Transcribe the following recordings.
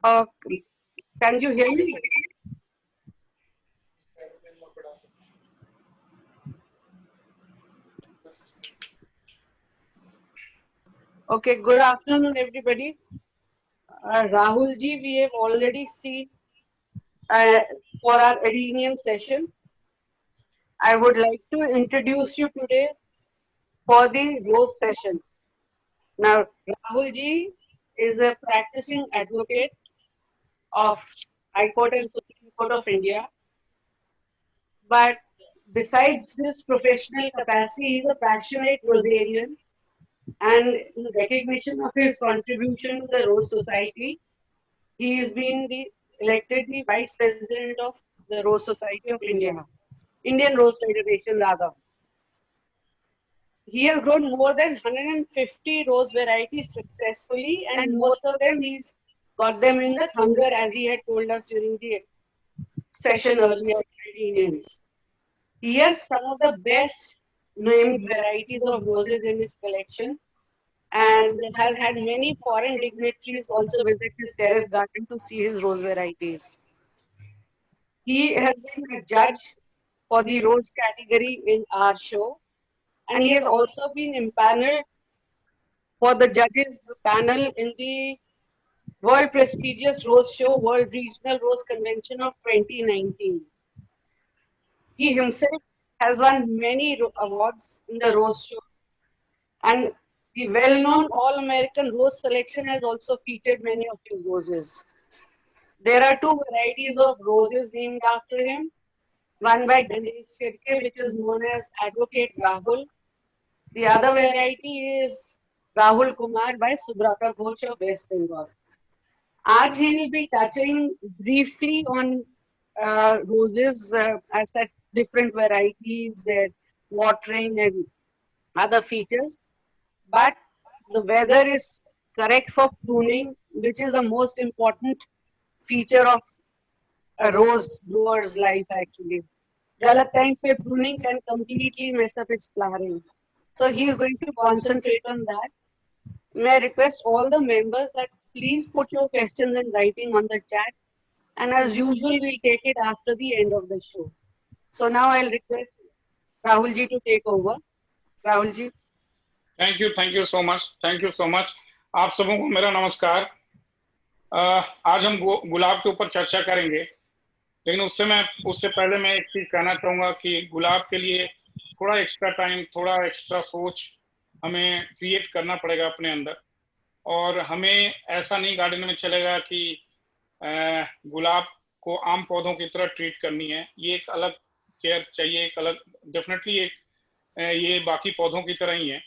Uh, can you hear me? Okay, good afternoon, everybody. Rahul ji, we have already seen uh, for our Adenium session. I would like to introduce you today for the Rose session. Now, Rahul ji is a practicing advocate of High Court and Supreme Court of India. But besides this professional capacity, he is a passionate Rosarian, and in recognition of his contribution to the Rose Society, he is being elected the Vice President of the Rose Society of India, Indian Rose Federation rather. He has grown more than 150 rose varieties successfully, and most of them he's got them in the Thangar, as he had told us during the session earlier. He has some of the best named varieties of roses in his collection, and has had many foreign dignitaries also visit his terrace garden to see his rose varieties. He has been a judge for the rose category in our show, and he has also been impaneled for the judges panel in the world prestigious Rose Show, World Regional Rose Convention of 2019. He himself has won many awards in the Rose Show, and the well-known All-American Rose Selection has also featured many of his roses. There are two varieties of roses named after him. One by Ganesh Shirke, which is known as Advocate Rahul. The other variety is Rahul Kumar by Subrata Ghosh of West Bengal. आज he will be touching briefly on roses as such different varieties, their watering and other features. But the weather is correct for pruning, which is the most important feature of a rose grower's life actually. गलत time पे pruning can completely mess up its flowering. So he is going to concentrate on that. May I request all the members that please put your questions in writing on the chat, and as usual we'll take it after the end of the show. So now I'll request Rahul ji to take over. Rahul ji. Thank you so much, thank you so much. आप सबों को मेरा नमस्कार। आज हम गुलाब के ऊपर चर्चा करेंगे, लेकिन उससे पहले मैं एक चीज कहना चाहूंगा कि गुलाब के लिए थोड़ा एक्स्ट्रा टाइम, थोड़ा एक्स्ट्रा सोच हमें क्रिएट करना पड़ेगा अपने अंदर। और हमें ऐसा नहीं गार्डन में चलेगा कि गुलाब को आम पौधों की तरह ट्रीट करनी है। ये एक अलग केयर चाहिए, एक अलग, डेफिनेटली एक ये बाकी पौधों की तरह ही है,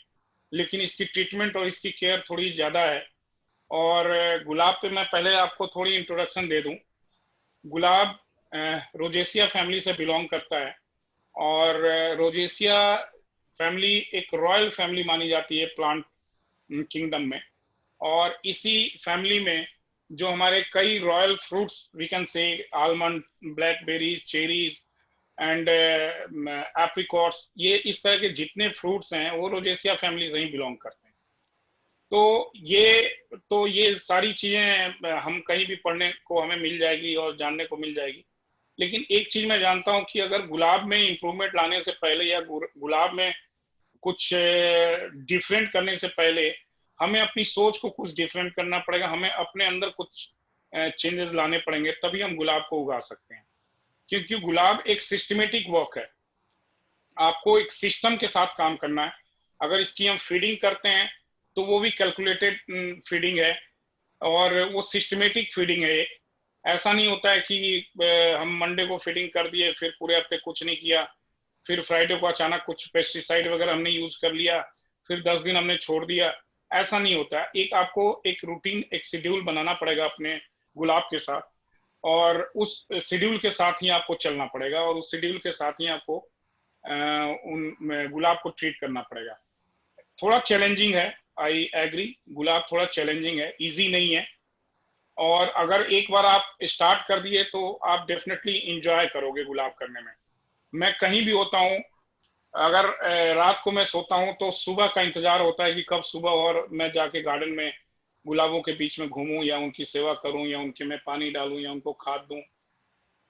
लेकिन इसकी ट्रीटमेंट और इसकी केयर थोड़ी ज्यादा है। और गुलाब पे मैं पहले आपको थोड़ी इंट्रोडक्शन दे दूं। गुलाब रोजेसिया फैमिली से बिलोंग करता है, और रोजेसिया फैमिली एक रॉयल फैमिली मानी जाती है प्लांट किंगडम में। और इसी फैमिली में जो हमारे कई royal fruits, we can say almond, blackberries, cherries and apricots, ये इस तरह के जितने फ्रूट्स हैं वो रोजेसिया फैमिली से ही बिलोंग करते हैं। तो ये सारी चीजें हम कहीं भी पढ़ने को हमें मिल जाएगी और जानने को मिल जाएगी। लेकिन एक चीज मैं जानता हूं कि अगर गुलाब में इंप्रूवमेंट लाने से पहले या गुलाब में कुछ डिफरेंट करने से पहले हमें अपनी सोच को कुछ डिफरेंट करना पड़ेगा, हमें अपने अंदर कुछ चेंजेस लाने पड़ेंगे, तभी हम गुलाब को उगा सकते हैं। क्योंकि गुलाब एक सिस्टमेटिक वर्क है, आपको एक सिस्टम के साथ काम करना है। अगर इसकी हम फीडिंग करते हैं तो वो भी कैलकुलेटेड फीडिंग है, और वो सिस्टमेटिक फीडिंग है। ऐसा नहीं होता है कि हम मंडे को फीडिंग कर दिए, फिर पूरे हफ्ते कुछ नहीं किया, फिर फ्राइडे को अचानक कुछ पेस्टिसाइड वगैरह हमने यूज कर लिया, फिर 10 दिन हमने छोड़ दिया। ऐसा नहीं होता है। एक आपको एक रूटीन, एक शेड्यूल बनाना पड़ेगा अपने गुलाब के साथ, और उस शेड्यूल के साथ ही आपको चलना पड़ेगा, और उस शेड्यूल के साथ ही आपको उन गुलाब को ट्रीट करना पड़ेगा। थोड़ा चैलेंजिंग है, आई एग्री, गुलाब थोड़ा चैलेंजिंग है, इजी नहीं है। और अगर एक बार आप स्टार्ट कर दिए तो आप डेफिनेटली इंजॉय करोगे गुलाब करने में। मैं कहीं भी होता हूँ, अगर रात को मैं सोता हूँ तो सुबह का इंतजार होता है कि कब सुबह और मैं जाके गार्डन में गुलाबों के बीच में घूमूं या उनकी सेवा करूं या उनके में पानी डालूं या उनको खाद दूं।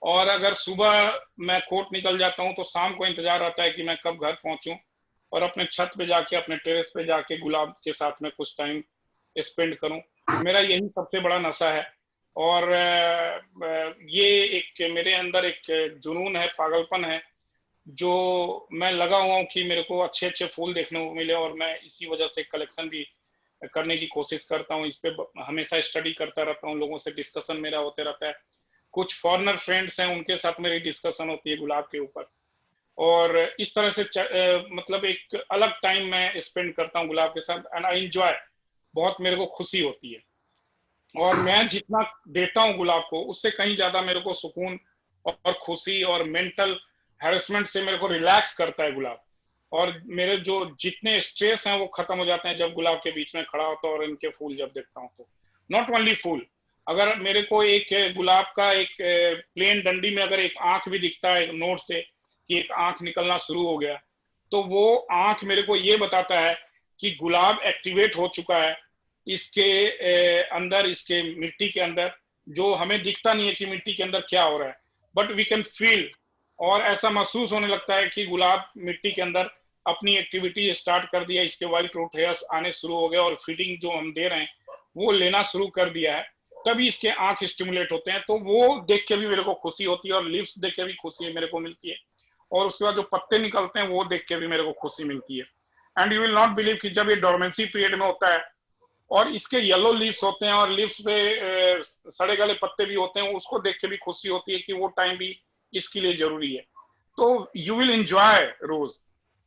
और अगर सुबह मैं कोर्ट निकल जाता हूं तो शाम को इंतजार रहता है कि मैं कब घर पहुंचूं और अपने छत पे जाके, अपने टेरेस पे जाके गुलाब के साथ में कुछ टाइम स्पेंड करूं। मेरा यही सबसे बड़ा नशा है। और ये एक मेरे अंदर एक जुनून है, पागलपन है, जो मैं लगा हुआ हूँ कि मेरे को अच्छे अच्छे फूल देखने को मिले, और मैं इसी वजह से कलेक्शन भी करने की कोशिश करता हूँ। इस पे हमेशा स्टडी करता रहता हूँ, लोगों से डिस्कशन मेरा होते रहता है। कुछ फॉरेनर फ्रेंड्स हैं, उनके साथ मेरी डिस्कशन होती है गुलाब के ऊपर। और इस तरह से मतलब एक अलग टाइम मैं स्पेंड करता हूँ गुलाब के साथ, एंड आई एंजॉय। बहुत मेरे को खुशी होती है, और मैं जितना देता हूँ गुलाब को, उससे कहीं ज्यादा मेरे को सुकून और खुशी और मेंटल हैरेसमेंट से मेरे को रिलैक्स करता है गुलाब। और मेरे जो जितने स्ट्रेस हैं वो खत्म हो जाते हैं जब गुलाब के बीच में खड़ा होता हूँ और इनके फूल जब देखता हूँ। तो नॉट ओनली फूल, अगर मेरे को एक गुलाब का एक प्लेन डंडी में अगर एक आंख भी दिखता है नोट से कि एक आंख निकलना शुरू हो गया, तो वो आंख मेरे को ये बताता है कि गुलाब एक्टिवेट हो चुका है इसके अंदर, इसके मिट्टी के अंदर। जो हमें दिखता नहीं है कि मिट्टी के अंदर क्या हो रहा है, बट वी कैन फील, और ऐसा महसूस होने लगता है कि गुलाब मिट्टी के अंदर अपनी एक्टिविटी स्टार्ट कर दिया, इसके व्हाइट रूट हेयर्स आने शुरू हो गए और फीडिंग जो हम दे रहे हैं वो लेना शुरू कर दिया है, तभी इसके आंख स्टिमुलेट होते हैं। तो वो देख के भी मेरे को खुशी होती है, और लिव्स देख के भी खुशी मेरे को मिलती है, और उसके बाद जो पत्ते निकलते हैं वो देख के भी मेरे को खुशी मिलती है। And you will not believe कि जब ये डोरमेंसी पीरियड में होता है और इसके येलो लीव्स होते हैं और लीव्स पे सड़े गले पत्ते भी होते हैं, उसको देख के भी खुशी होती है कि वो टाइम भी इसके लिए जरूरी है। तो यू विल एंजॉय रोज,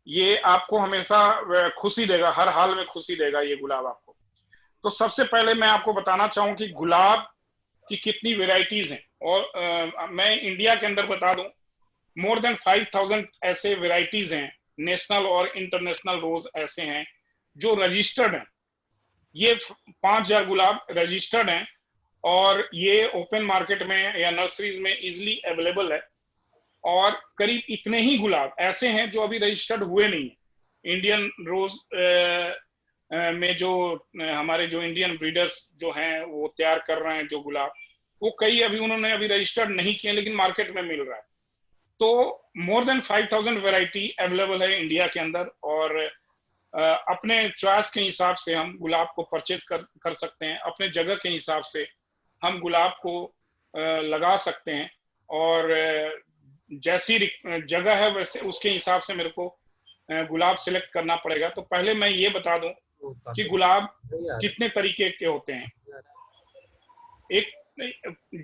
ये आपको हमेशा खुशी देगा, हर हाल में खुशी देगा ये गुलाब आपको। तो सबसे पहले मैं आपको बताना चाहूँ कि गुलाब की कितनी वेराइटीज हैं, और मैं इंडिया के अंदर बता दूं, मोर देन 5000 ऐसे वेराइटीज हैं, नेशनल और इंटरनेशनल रोज ऐसे हैं जो रजिस्टर्ड हैं। ये 5000 गुलाब रजिस्टर्ड हैं, और ये ओपन मार्केट में या नर्सरीज में इजिली अवेलेबल है। और करीब इतने ही गुलाब ऐसे हैं जो अभी रजिस्टर्ड हुए नहीं है। इंडियन रोज में जो हमारे जो इंडियन ब्रीडर्स जो हैं वो तैयार कर रहे हैं जो गुलाब, वो कई अभी उन्होंने अभी रजिस्टर्ड नहीं किए, लेकिन मार्केट में मिल रहा है। तो मोर देन 5000 वेराइटी अवेलेबल है इंडिया के अंदर, और अपने चॉइस के हिसाब से हम गुलाब को परचेज कर सकते हैं, अपने जगह के हिसाब से हम गुलाब को लगा सकते हैं, और जैसी जगह है वैसे उसके हिसाब से मेरे को गुलाब सिलेक्ट करना पड़ेगा। तो पहले मैं ये बता दूं कि गुलाब कितने तरीके के होते हैं। एक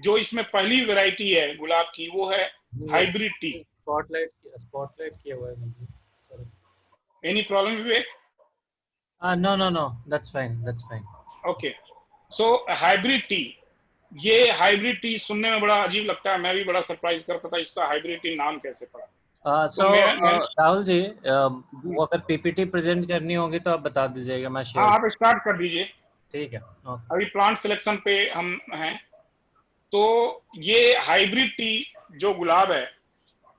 जो इसमें पहली वैरायटी है गुलाब की वो है हाइब्रिड टी। स्पॉटलाइट किया हुआ है मुझे, sorry. Any problem Vivek? No, that's fine. Okay, so hybrid T, ये हाइब्रिड टी सुनने में बड़ा अजीब लगता है, मैं भी बड़ा सरप्राइज करता था इसका हाइब्रिड टी नाम कैसे पड़ा। So राहुल जी, वो अगर पीपीटी प्रेजेंट करनी होगी तो आप बता दीजिएगा, मैं शेयर। हाँ, आप स्टार्ट कर दीजिए। ठीक है, अभी प्लांट सिलेक्शन पे हम हैं। तो ये हाइब्रिड टी जो गुलाब है,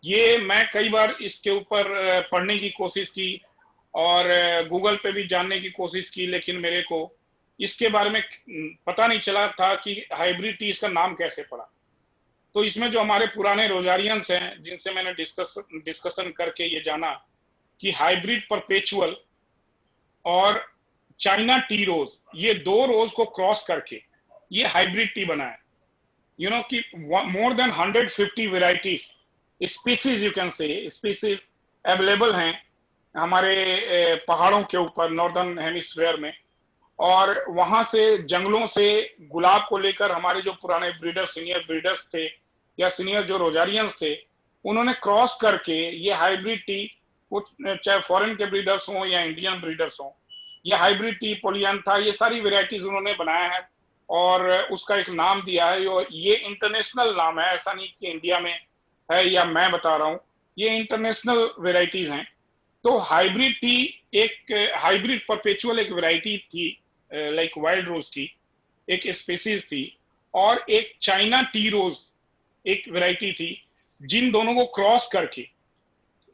ये मैं कई बार इसके ऊपर पढ़ने की कोशिश की और गूगल पे भी जानने की कोशिश की, लेकिन मेरे को इसके बारे में पता नहीं चला था कि हाइब्रिड टी इसका नाम कैसे पड़ा। तो इसमें जो हमारे पुराने रोजारियंस हैं जिनसे मैंने डिस्कशन करके ये जाना कि हाइब्रिड परपेचुअल और चाइना टी रोज, ये दो रोज को क्रॉस करके ये हाइब्रिड टी बना है। यू नो कि more than 150 varieties, species, you can say species available हैं हमारे पहाड़ों के ऊपर नॉर्दर्न हेमिस्फीयर में। और वहां से जंगलों से गुलाब को लेकर हमारे जो पुराने ब्रीडर्स, सीनियर ब्रीडर्स थे या सीनियर जो रोजारियंस थे, उन्होंने क्रॉस करके ये हाइब्रिड टी, चाहे फॉरेन के ब्रीडर्स हों या इंडियन ब्रीडर्स हों, ये हाइब्रिड टी, पोलियांथा, ये सारी वेराइटीज उन्होंने बनाया है और उसका एक नाम दिया है। और ये इंटरनेशनल नाम है, ऐसा नहीं कि इंडिया में है या मैं बता रहा हूँ, ये इंटरनेशनल वेराइटीज हैं। तो हाइब्रिड टी एक हाइब्रिड परपेचुअल एक वेराइटी थी, लाइक वाइल्ड रोज की एक स्पीसीज थी, और एक चाइना टी रोज एक वेराइटी थी, जिन दोनों को क्रॉस करके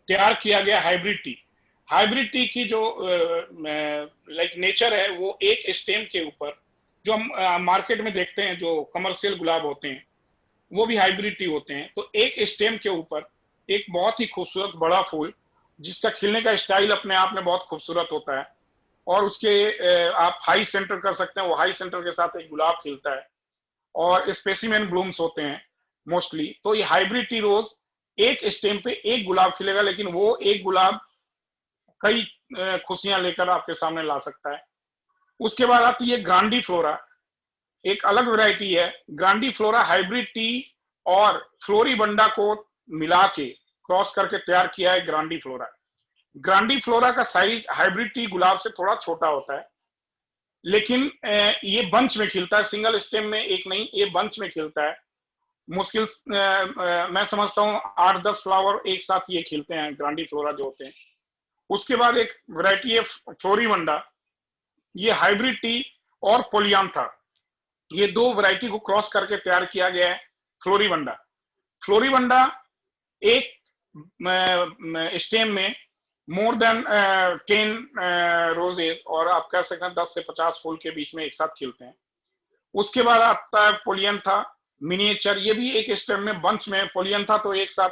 तैयार किया गया हाइब्रिड टी। हाइब्रिड टी की जो लाइक नेचर है, वो एक स्टेम के ऊपर जो हम मार्केट में देखते हैं, जो कमर्शियल गुलाब होते हैं, वो भी हाइब्रिड ही होते हैं। तो एक स्टेम के ऊपर एक बहुत ही खूबसूरत बड़ा फूल, जिसका खिलने का स्टाइल अपने आप में बहुत खूबसूरत होता है, और उसके आप हाई सेंटर कर सकते हैं, वो हाई सेंटर के साथ एक गुलाब खिलता है, और स्पेसिमेन ब्लूम्स होते हैं मोस्टली। तो ये हाइब्रिड टी रोज एक स्टेम पे एक गुलाब खिलेगा, लेकिन वो एक गुलाब कई खुशियां लेकर आपके सामने ला सकता है। उसके बाद आती है ग्रांडी फ्लोरा, एक अलग वैरायटी है। ग्रांडी फ्लोरा हाइब्रिड टी और फ्लोरीबंडा को मिला के क्रॉस करके तैयार किया है ग्रांडी फ्लोरा। ग्रांडी फ्लोरा का साइज हाइब्रिड टी गुलाब से थोड़ा छोटा होता है, लेकिन ये बंच में खिलता है, सिंगल स्टेम में एक नहीं, ये बंच में खिलता है। मुश्किल मैं समझता हूँ 8-10 फ्लावर एक साथ ये खिलते हैं ग्रांडी फ्लोरा जो होते हैं। उसके बाद एक वैरायटी है फ्लोरीबंडा, ये हाइब्रिड टी और पोलियांथा, ये दो वैरायटी को क्रॉस करके तैयार किया गया है फ्लोरीबंडा। फ्लोरीबंडा एक स्टेम में मोर देन 10 रोजेस, और आप कह सकते हैं 10 से 50 फूल के बीच में एक साथ खिलते हैं। उसके बाद आता है पोलियांथा मिनिएचर, ये भी एक स्टेम में बंच में। पोलियांथा तो एक साथ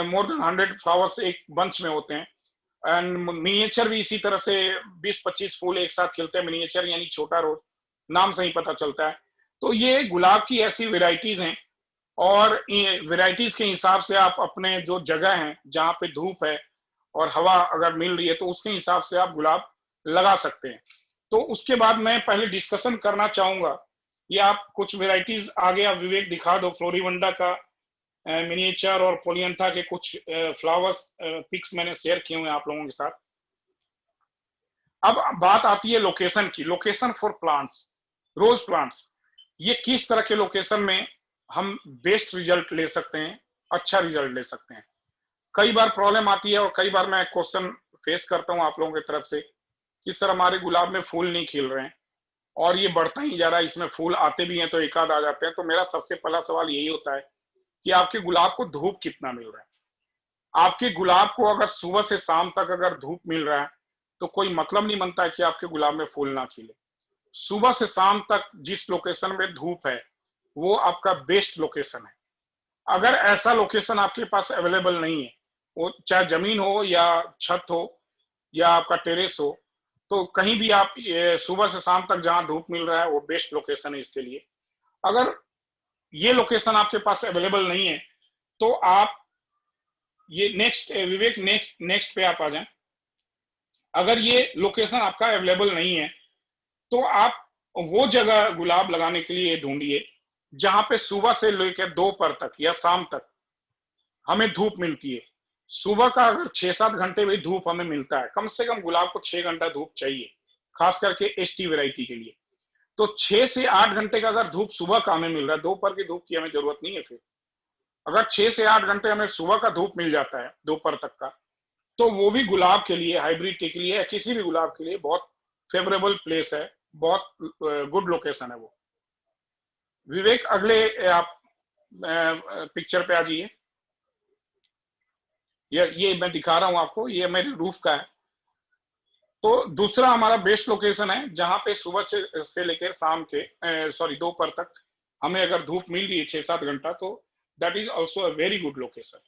मोर देन 100 फ्लावर्स एक बंच में होते हैं, एंड मिनिएचर भी इसी तरह से 20-25 फूल एक साथ खिलते हैं। मिनिएचर यानी छोटा रोज, नाम से ही पता चलता है। तो ये गुलाब की ऐसी वेराइटीज हैं, और वेराइटीज के हिसाब से आप अपने जो जगह है जहाँ पे धूप है और हवा अगर मिल रही है, तो उसके हिसाब से आप गुलाब लगा सकते हैं। तो उसके बाद मैं पहले डिस्कशन करना चाहूंगा, ये आप कुछ वेराइटीज आगे आप विवेक दिखा दो, फ्लोरीबंडा का मिनिएचर और पोलियांथा के कुछ फ्लावर्स पिक्स मैंने शेयर किए हुए हैं आप लोगों के साथ। अब बात आती है लोकेशन की, location for plants, rose plants. ये किस तरह के लोकेशन में हम बेस्ट रिजल्ट ले सकते हैं, अच्छा रिजल्ट ले सकते हैं। कई बार प्रॉब्लम आती है, और कई बार मैं क्वेश्चन फेस करता हूं आप लोगों की तरफ से कि सर हमारे गुलाब में फूल नहीं खिल रहे हैं और ये बढ़ता ही जा रहा है, इसमें फूल आते भी हैं तो एक आध आ जाते हैं। तो मेरा सबसे पहला सवाल यही होता है कि आपके गुलाब को धूप कितना मिल रहा है। आपके गुलाब को अगर सुबह से शाम तक अगर धूप मिल रहा है, तो कोई मतलब नहीं बनता है कि आपके गुलाब में फूल ना खिले। सुबह से शाम तक जिस लोकेशन में धूप है, वो आपका बेस्ट लोकेशन है। अगर ऐसा लोकेशन आपके पास अवेलेबल नहीं है, वो चाहे जमीन हो या छत हो या आपका टेरेस हो, तो कहीं भी आप सुबह से शाम तक जहां धूप मिल रहा है, वो बेस्ट लोकेशन है इसके लिए। अगर ये लोकेशन आपके पास अवेलेबल नहीं है, तो आप ये नेक्स्ट विवेक नेक्स्ट पे आप आ जाएं। अगर ये लोकेशन आपका अवेलेबल नहीं है, तो आप वो जगह गुलाब लगाने के लिए ढूंढिए जहां पे सुबह से लेकर दोपहर तक या शाम तक हमें धूप मिलती है। सुबह का अगर 6-7 घंटे भी धूप हमें मिलता है, कम से कम गुलाब को 6 घंटा धूप चाहिए, खास करके एसटी वैरायटी के लिए। तो 6 से 8 घंटे का अगर धूप सुबह का हमें मिल रहा है, दोपहर की धूप की हमें जरूरत नहीं है। फिर अगर 6 से 8 घंटे हमें सुबह का धूप मिल जाता है दोपहर तक का, तो वो भी गुलाब के लिए, हाइब्रिड टी के लिए, किसी भी गुलाब के लिए बहुत फेवरेबल प्लेस है, बहुत गुड लोकेशन है वो। विवेक अगले आप पिक्चर पे आ जाइए। ये मैं दिखा रहा हूं आपको, ये मेरे रूफ का है। तो दूसरा हमारा बेस्ट लोकेशन है जहां पे सुबह से लेकर शाम के दोपहर तक हमें अगर धूप मिल रही है 6-7 घंटा, तो that is also a very good location.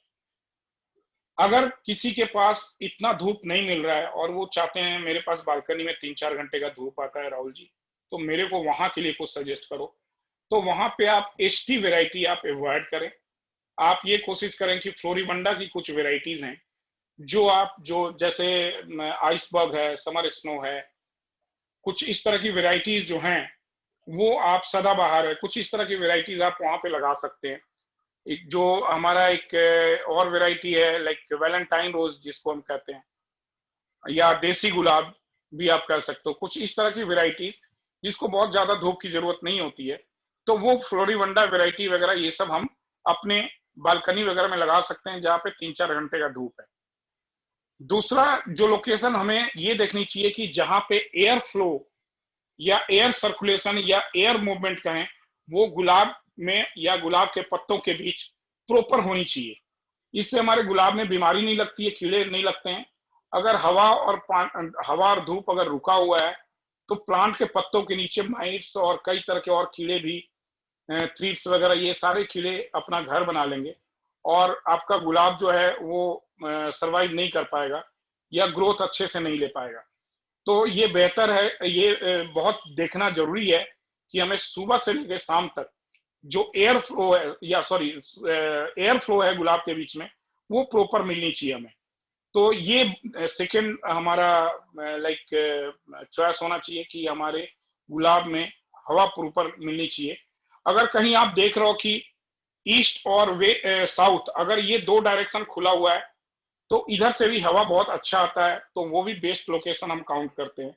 अगर किसी के पास इतना धूप नहीं मिल रहा है और वो चाहते हैं मेरे पास बालकनी में 3-4 घंटे का धूप आता है राहुल जी, तो मेरे को वहां के लिए कुछ सजेस्ट करो। तो वहां पे आप एचटी वेराइटी आप अवॉइड करें। आप ये कोशिश करें कि फ्लोरीबंडा की कुछ वेराइटीज हैं जो जैसे आइसबर्ग है, समर स्नो है, कुछ इस तरह की वेराइटीज जो हैं वो आप सदाबहार है, कुछ इस तरह की वेराइटीज आप वहां पे लगा सकते हैं। एक जो हमारा एक और वेराइटी है लाइक वैलेंटाइन रोज जिसको हम कहते हैं, या देसी गुलाब भी आप कर सकते हो। कुछ इस तरह की वेराइटीज जिसको बहुत ज्यादा धूप की जरूरत नहीं होती है, तो वो फ्लोरीबंडा वेराइटी वगैरह ये सब हम अपने बालकनी वगैरह में लगा सकते हैं जहाँ पे 3-4 घंटे का धूप है। दूसरा जो लोकेशन हमें ये देखनी चाहिए कि जहां पे एयर फ्लो या एयर सर्कुलेशन या एयर मूवमेंट कहें, वो गुलाब में या गुलाब के पत्तों के बीच प्रॉपर होनी चाहिए। इससे हमारे गुलाब में बीमारी नहीं लगती है, कीड़े नहीं लगते हैं। अगर हवा और धूप अगर रुका हुआ है, तो प्लांट के पत्तों के नीचे माइट्स और कई तरह के और कीड़े भी, थ्रिप्स वगैरह, ये सारे कीड़े अपना घर बना लेंगे और आपका गुलाब जो है वो सरवाइव नहीं कर पाएगा या ग्रोथ अच्छे से नहीं ले पाएगा। तो ये बेहतर है, ये बहुत देखना जरूरी है कि हमें सुबह से लेकर शाम तक जो एयर फ्लो है, या सॉरी एयर फ्लो है गुलाब के बीच में, वो प्रॉपर मिलनी चाहिए हमें। तो ये सेकंड हमारा लाइक चॉइस होना चाहिए कि हमारे गुलाब में हवा प्रॉपर मिलनी चाहिए। अगर कहीं आप देख रहे हो कि ईस्ट और साउथ, अगर ये दो डायरेक्शन खुला हुआ है तो इधर से भी हवा बहुत अच्छा आता है, तो वो भी बेस्ट लोकेशन हम काउंट करते हैं।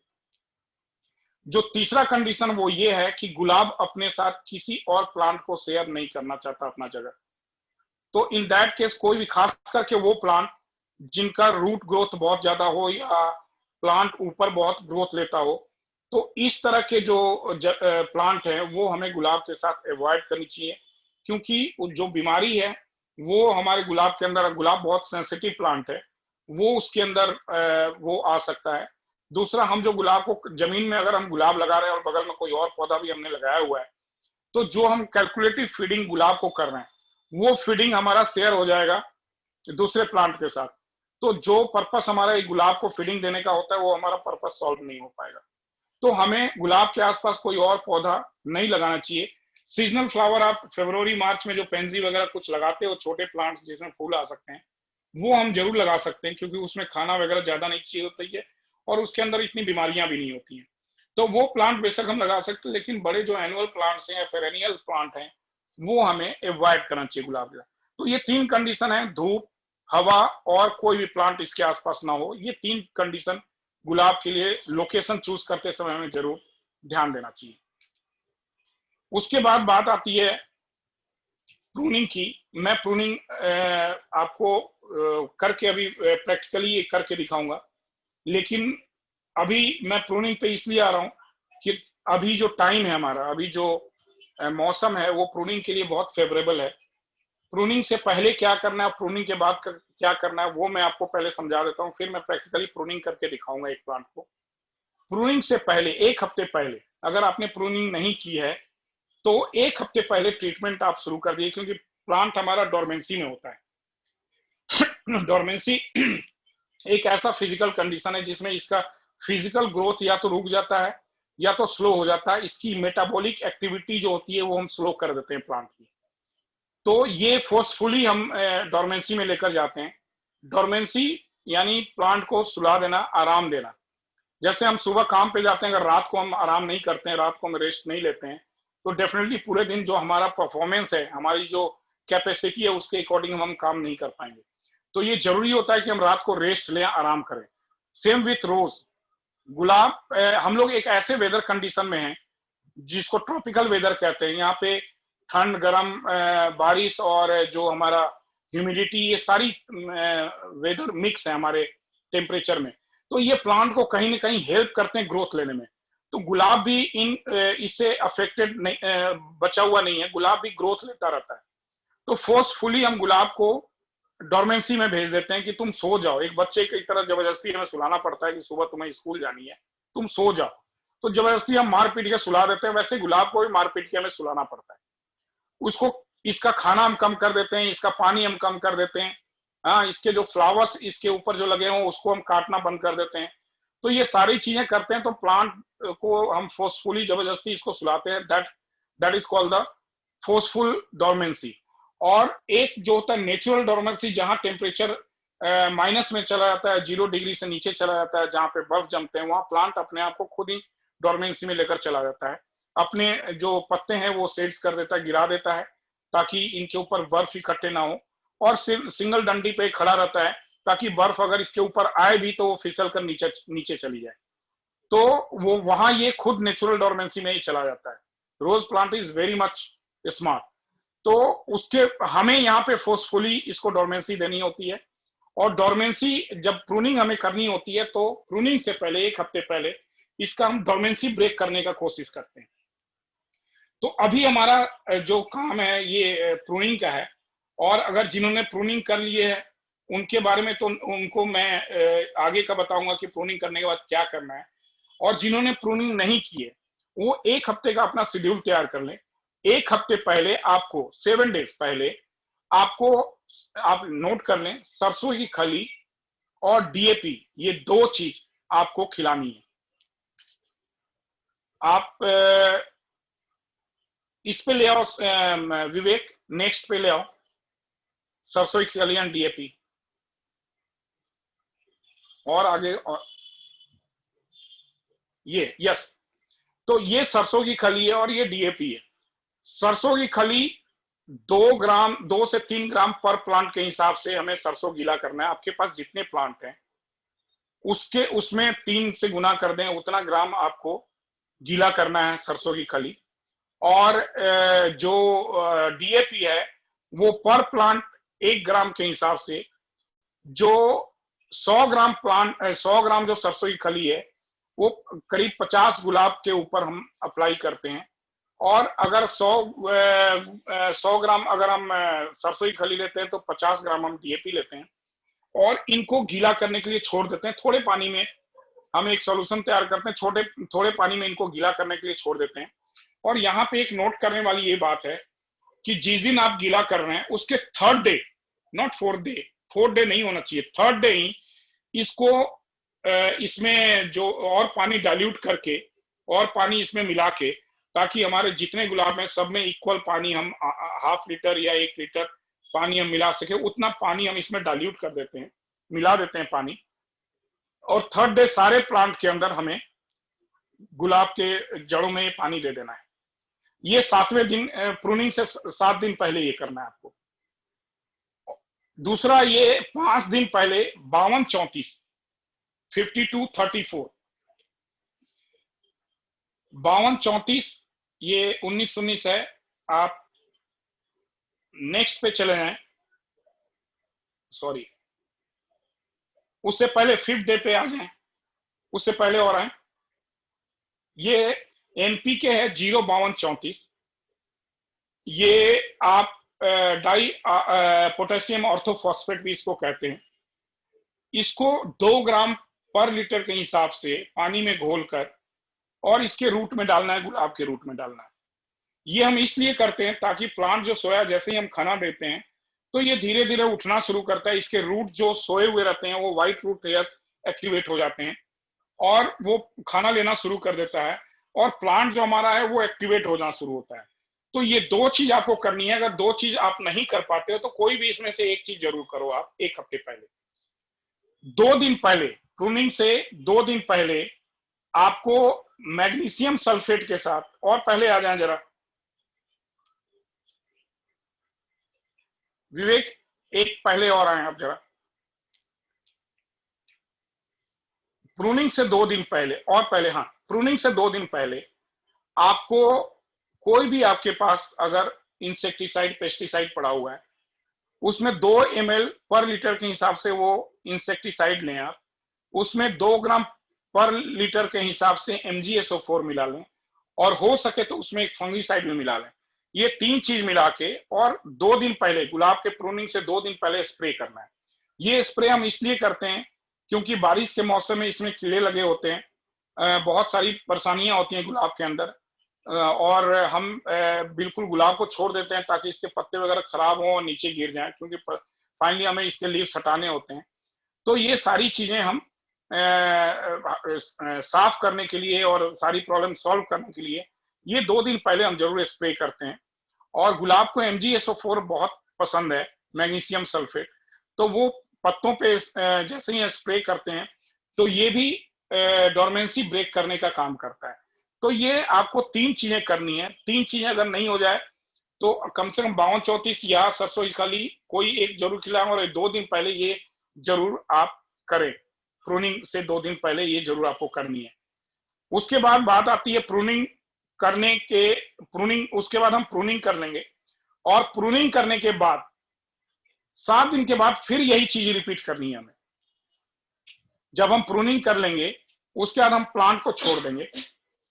जो तीसरा कंडीशन वो ये है कि गुलाब अपने साथ किसी और प्लांट को शेयर नहीं करना चाहता अपना जगह। तो इन दैट केस कोई भी, खास करके वो प्लांट जिनका रूट ग्रोथ बहुत ज्यादा हो या प्लांट ऊपर बहुत ग्रोथ लेता हो, तो इस तरह के जो प्लांट है वो हमें गुलाब के साथ अवॉइड करनी चाहिए, क्योंकि जो बीमारी है वो हमारे गुलाब के अंदर, गुलाब बहुत सेंसिटिव प्लांट है, वो उसके अंदर वो आ सकता है। दूसरा, हम जो गुलाब को जमीन में अगर हम गुलाब लगा रहे हैं और बगल में कोई और पौधा भी हमने लगाया हुआ है, तो जो हम कैलकुलेटिव फीडिंग गुलाब को कर रहे हैं वो फीडिंग हमारा शेयर हो जाएगा दूसरे प्लांट के साथ। तो जो पर्पस हमारा एक गुलाब को फीडिंग देने का होता है वो हमारा पर्पस सॉल्व नहीं हो पाएगा। तो हमें गुलाब के आसपास कोई और पौधा नहीं लगाना चाहिए। सीजनल फ्लावर आप फरवरी मार्च में जो पेंजी वगैरह कुछ लगाते हो, छोटे प्लांट्स जिसमें फूल आ सकते हैं, वो हम जरूर लगा सकते हैं, क्योंकि उसमें खाना वगैरह ज्यादा नहीं चाहिए होती है और उसके अंदर इतनी बीमारियां भी नहीं होती हैं। तो वो प्लांट बेशक हम लगा सकते हैं, लेकिन बड़े जो एनुअल प्लांट्स हैं या पेरेनियल प्लांट हैं वो हमें अवॉइड करना चाहिए गुलाब का। तो ये तीन कंडीशन है, धूप, हवा और कोई भी प्लांट इसके आसपास ना हो। ये तीन कंडीशन गुलाब के लिए लोकेशन चूज करते समय हमें जरूर ध्यान देना चाहिए। उसके बाद बात आती है प्रूनिंग की। मैं प्रूनिंग आपको करके अभी प्रैक्टिकली करके दिखाऊंगा, लेकिन अभी मैं प्रूनिंग पे इसलिए आ रहा हूं कि अभी जो टाइम है हमारा, अभी जो मौसम है वो प्रूनिंग के लिए बहुत फेवरेबल है। प्रूनिंग से पहले क्या करना है, प्रूनिंग के बाद क्या करना है, वो मैं आपको पहले समझा देता हूँ, फिर मैं प्रैक्टिकली प्रूनिंग करके दिखाऊंगा एक प्लांट को। प्रूनिंग से पहले, एक हफ्ते पहले, अगर आपने प्रूनिंग नहीं की है तो एक हफ्ते पहले ट्रीटमेंट आप शुरू कर दिए, क्योंकि प्लांट हमारा डोरमेंसी में होता है। डोरमेंसी एक ऐसा फिजिकल कंडीशन है जिसमें इसका फिजिकल ग्रोथ या तो रुक जाता है या तो स्लो हो जाता है। इसकी मेटाबॉलिक एक्टिविटी जो होती है वो हम स्लो कर देते हैं प्लांट की। तो ये फोर्सफुली हम डोरमेंसी में लेकर जाते हैं। डोरमेंसी यानी प्लांट को सुला देना, आराम देना। जैसे हम सुबह काम पे जाते हैं, अगर रात को हम आराम नहीं करते हैं, रात को हम रेस्ट नहीं लेते हैं, तो डेफिनेटली पूरे दिन जो हमारा परफॉर्मेंस है, हमारी जो कैपेसिटी है, उसके अकॉर्डिंग हम काम नहीं कर पाएंगे। तो ये जरूरी होता है कि हम रात को रेस्ट लें, आराम करें। सेम विथ रोज, गुलाब, हम लोग एक ऐसे वेदर कंडीशन में हैं जिसको ट्रॉपिकल वेदर कहते हैं। यहाँ पे ठंड, गर्म, बारिश और जो हमारा ह्यूमिडिटी, ये सारी वेदर मिक्स है हमारे टेम्परेचर में। तो ये प्लांट को कहीं ना कहीं हेल्प करते हैं ग्रोथ लेने में। तो गुलाब भी इससे अफेक्टेड नहीं, बचा हुआ नहीं है, गुलाब भी ग्रोथ लेता रहता है। तो फोर्सफुली हम गुलाब को डोरमेंसी में भेज देते हैं कि तुम सो जाओ। एक बच्चे की तरह जबरदस्ती हमें सुलाना पड़ता है कि सुबह तुम्हें स्कूल जानी है, तुम सो जाओ। तो जबरदस्ती हम मार पीट के सुला देते हैं, वैसे गुलाब को भी मार पीट के हमें सुलाना पड़ता है। उसको, इसका खाना हम कम कर देते हैं, इसका पानी हम कम कर देते हैं, हाँ, इसके जो फ्लावर्स इसके ऊपर जो लगे हों उसको हम काटना बंद कर देते हैं। तो ये सारी चीजें करते हैं, तो प्लांट को हम फोर्सफुली जबरदस्ती इसको सुलाते हैं। That is called the forceful dormancy. और एक जो होता है नेचुरल डोरमेंसी, जहां टेम्परेचर माइनस में चला जाता है, 0 डिग्री से नीचे चला जाता है, जहां पे बर्फ जमते हैं, वहां प्लांट अपने आप को खुद ही डोरमेंसी में लेकर चला जाता है। अपने जो पत्ते हैं वो सेट्स कर देता है, गिरा देता है, ताकि इनके ऊपर बर्फ इकट्ठे ना हो, और सिंगल डंडी पे खड़ा रहता है ताकि बर्फ अगर इसके ऊपर आए भी तो वो फिसल कर नीचे चली जाए। तो वो वहां ये खुद नेचुरल डोरमेंसी में ही चला जाता है। Rose plant is very much smart. तो उसके हमें यहाँ पे फोर्सफुली इसको डोरमेंसी देनी होती है। और डोरमेंसी जब प्रूनिंग हमें करनी होती है तो प्रूनिंग से पहले, एक हफ्ते पहले, इसका हम डोरमेंसी ब्रेक करने का कोशिश करते हैं। तो अभी हमारा जो काम है ये प्रूनिंग का है। और अगर जिन्होंने प्रूनिंग कर लिए है उनके बारे में तो उनको मैं आगे का बताऊंगा कि प्रूनिंग करने के बाद क्या करना है। और जिन्होंने प्रूनिंग नहीं की है वो 1 हफ्ते का अपना शेड्यूल तैयार कर लें। 1 हफ्ते पहले आपको 7 डेज पहले आपको, आप नोट कर लें, सरसों की खली और डीएपी, ये 2 चीज आपको खिलानी है। आप इस पे ले आओ विवेक, नेक्स्ट पे ले आओ, सरसों की खली और डीएपी, और आगे और ये, यस, तो ये सरसों की खली है और ये डीएपी है। सरसों की खली 2 से 3 ग्राम पर प्लांट के हिसाब से हमें सरसों गीला करना है। आपके पास जितने प्लांट हैं उसमें 3 से गुना कर दें, उतना ग्राम आपको गीला करना है सरसों की खली। और जो डीएपी है वो पर प्लांट 1 ग्राम के हिसाब से, जो 100 ग्राम जो सरसों की खली है वो करीब 50 गुलाब के ऊपर हम अप्लाई करते हैं। और अगर 100 ग्राम अगर हम सरसों की खली लेते हैं तो 50 ग्राम हम डीएपी लेते हैं और इनको गीला करने के लिए छोड़ देते हैं। थोड़े पानी में हम एक सॉल्यूशन तैयार करते हैं, थोड़े पानी में इनको गीला करने के लिए छोड़ देते हैं। और यहाँ पे एक नोट करने वाली ये बात है कि जिस दिन आप गीला कर रहे हैं उसके 3rd day, not 4th day, 4th day नहीं होना चाहिए, 3rd डे ही इसको इसमें जो और पानी डाइल्यूट करके और पानी इसमें मिला के, ताकि हमारे जितने गुलाब हैं सब में इक्वल पानी हम ½ लीटर या 1 लीटर पानी हम मिला सके, उतना पानी हम इसमें डाइल्यूट कर देते हैं, मिला देते हैं पानी। और 3rd डे सारे प्लांट के अंदर हमें गुलाब के जड़ों में पानी दे देना है। ये 7वें दिन, प्रूनिंग से 7 दिन पहले ये करना है आपको। दूसरा, ये 5 दिन पहले 52-34 52-34 52-34 ये 19-19 है। आप नेक्स्ट पे चले जाएं, सॉरी उससे पहले 5th डे पे आ जाएं, उससे पहले और आए। ये एनपीके है 052-34, ये आप डाई पोटेशियम ऑर्थोफॉस्फेट भी इसको कहते हैं। इसको 2 ग्राम पर लीटर के हिसाब से पानी में घोलकर और इसके रूट में डालना है, गुलाब के रूट में डालना है। ये हम इसलिए करते हैं ताकि प्लांट जो सोया, जैसे ही हम खाना देते हैं तो ये धीरे धीरे उठना शुरू करता है। इसके रूट जो सोए हुए रहते हैं वो व्हाइट रूट हेयर्स एक्टिवेट हो जाते हैं और वो खाना लेना शुरू कर देता है और प्लांट जो हमारा है वो एक्टिवेट होना शुरू होता है। तो ये 2 चीज आपको करनी है। अगर 2 चीज आप नहीं कर पाते हो तो कोई भी इसमें से एक चीज जरूर करो आप 1 हफ्ते पहले। 2 दिन पहले, प्रूनिंग से 2 दिन पहले आपको मैग्नीशियम सल्फेट के साथ, और पहले आ जाए जरा विवेक, एक पहले और आए आप जरा, प्रूनिंग से 2 दिन पहले और पहले, हाँ, प्रूनिंग से 2 दिन पहले आपको कोई भी आपके पास अगर इंसेक्टिसाइड पेस्टिसाइड पड़ा हुआ है उसमें 2 ml पर लीटर के हिसाब से वो इंसेक्टिसाइड लें आप। उसमें 2 ग्राम पर लीटर के हिसाब से MgSO4 मिला लें और हो सके तो उसमें एक फंगीसाइड भी मिला लें। ये 3 चीज मिला के और 2 दिन पहले, गुलाब के प्रूनिंग से 2 दिन पहले स्प्रे करना है। ये स्प्रे हम इसलिए करते हैं क्योंकि बारिश के मौसम में इसमें कीड़े लगे होते हैं, बहुत सारी परेशानियां होती हैं गुलाब के अंदर, और हम बिल्कुल गुलाब को छोड़ देते हैं ताकि इसके पत्ते वगैरह खराब हों और नीचे गिर जाएं, क्योंकि फाइनली हमें इसके लीव्स हटाने होते हैं। तो ये सारी चीजें हम साफ करने के लिए और सारी प्रॉब्लम सॉल्व करने के लिए ये 2 दिन पहले हम जरूर स्प्रे करते हैं। और गुलाब को MgSO4 बहुत पसंद है, मैग्नीशियम सल्फेट, तो वो पत्तों पे जैसे ही स्प्रे करते हैं तो ये भी डोरमेंसी ब्रेक करने का काम करता है। तो ये आपको 3 चीजें करनी है। 3 चीजें अगर नहीं हो जाए तो कम से कम 52-34 या सरसों की खली कोई एक जरूर खिलाएं और 2 दिन पहले ये जरूर आप करें। प्रूनिंग से 2 दिन पहले ये जरूर आपको करनी है। उसके बाद बात आती है प्रूनिंग करने के, उसके बाद हम प्रूनिंग कर लेंगे और प्रूनिंग करने के बाद 7 दिन के बाद फिर यही चीज रिपीट करनी है हमें। जब हम प्रूनिंग कर लेंगे उसके बाद हम प्लांट को छोड़ देंगे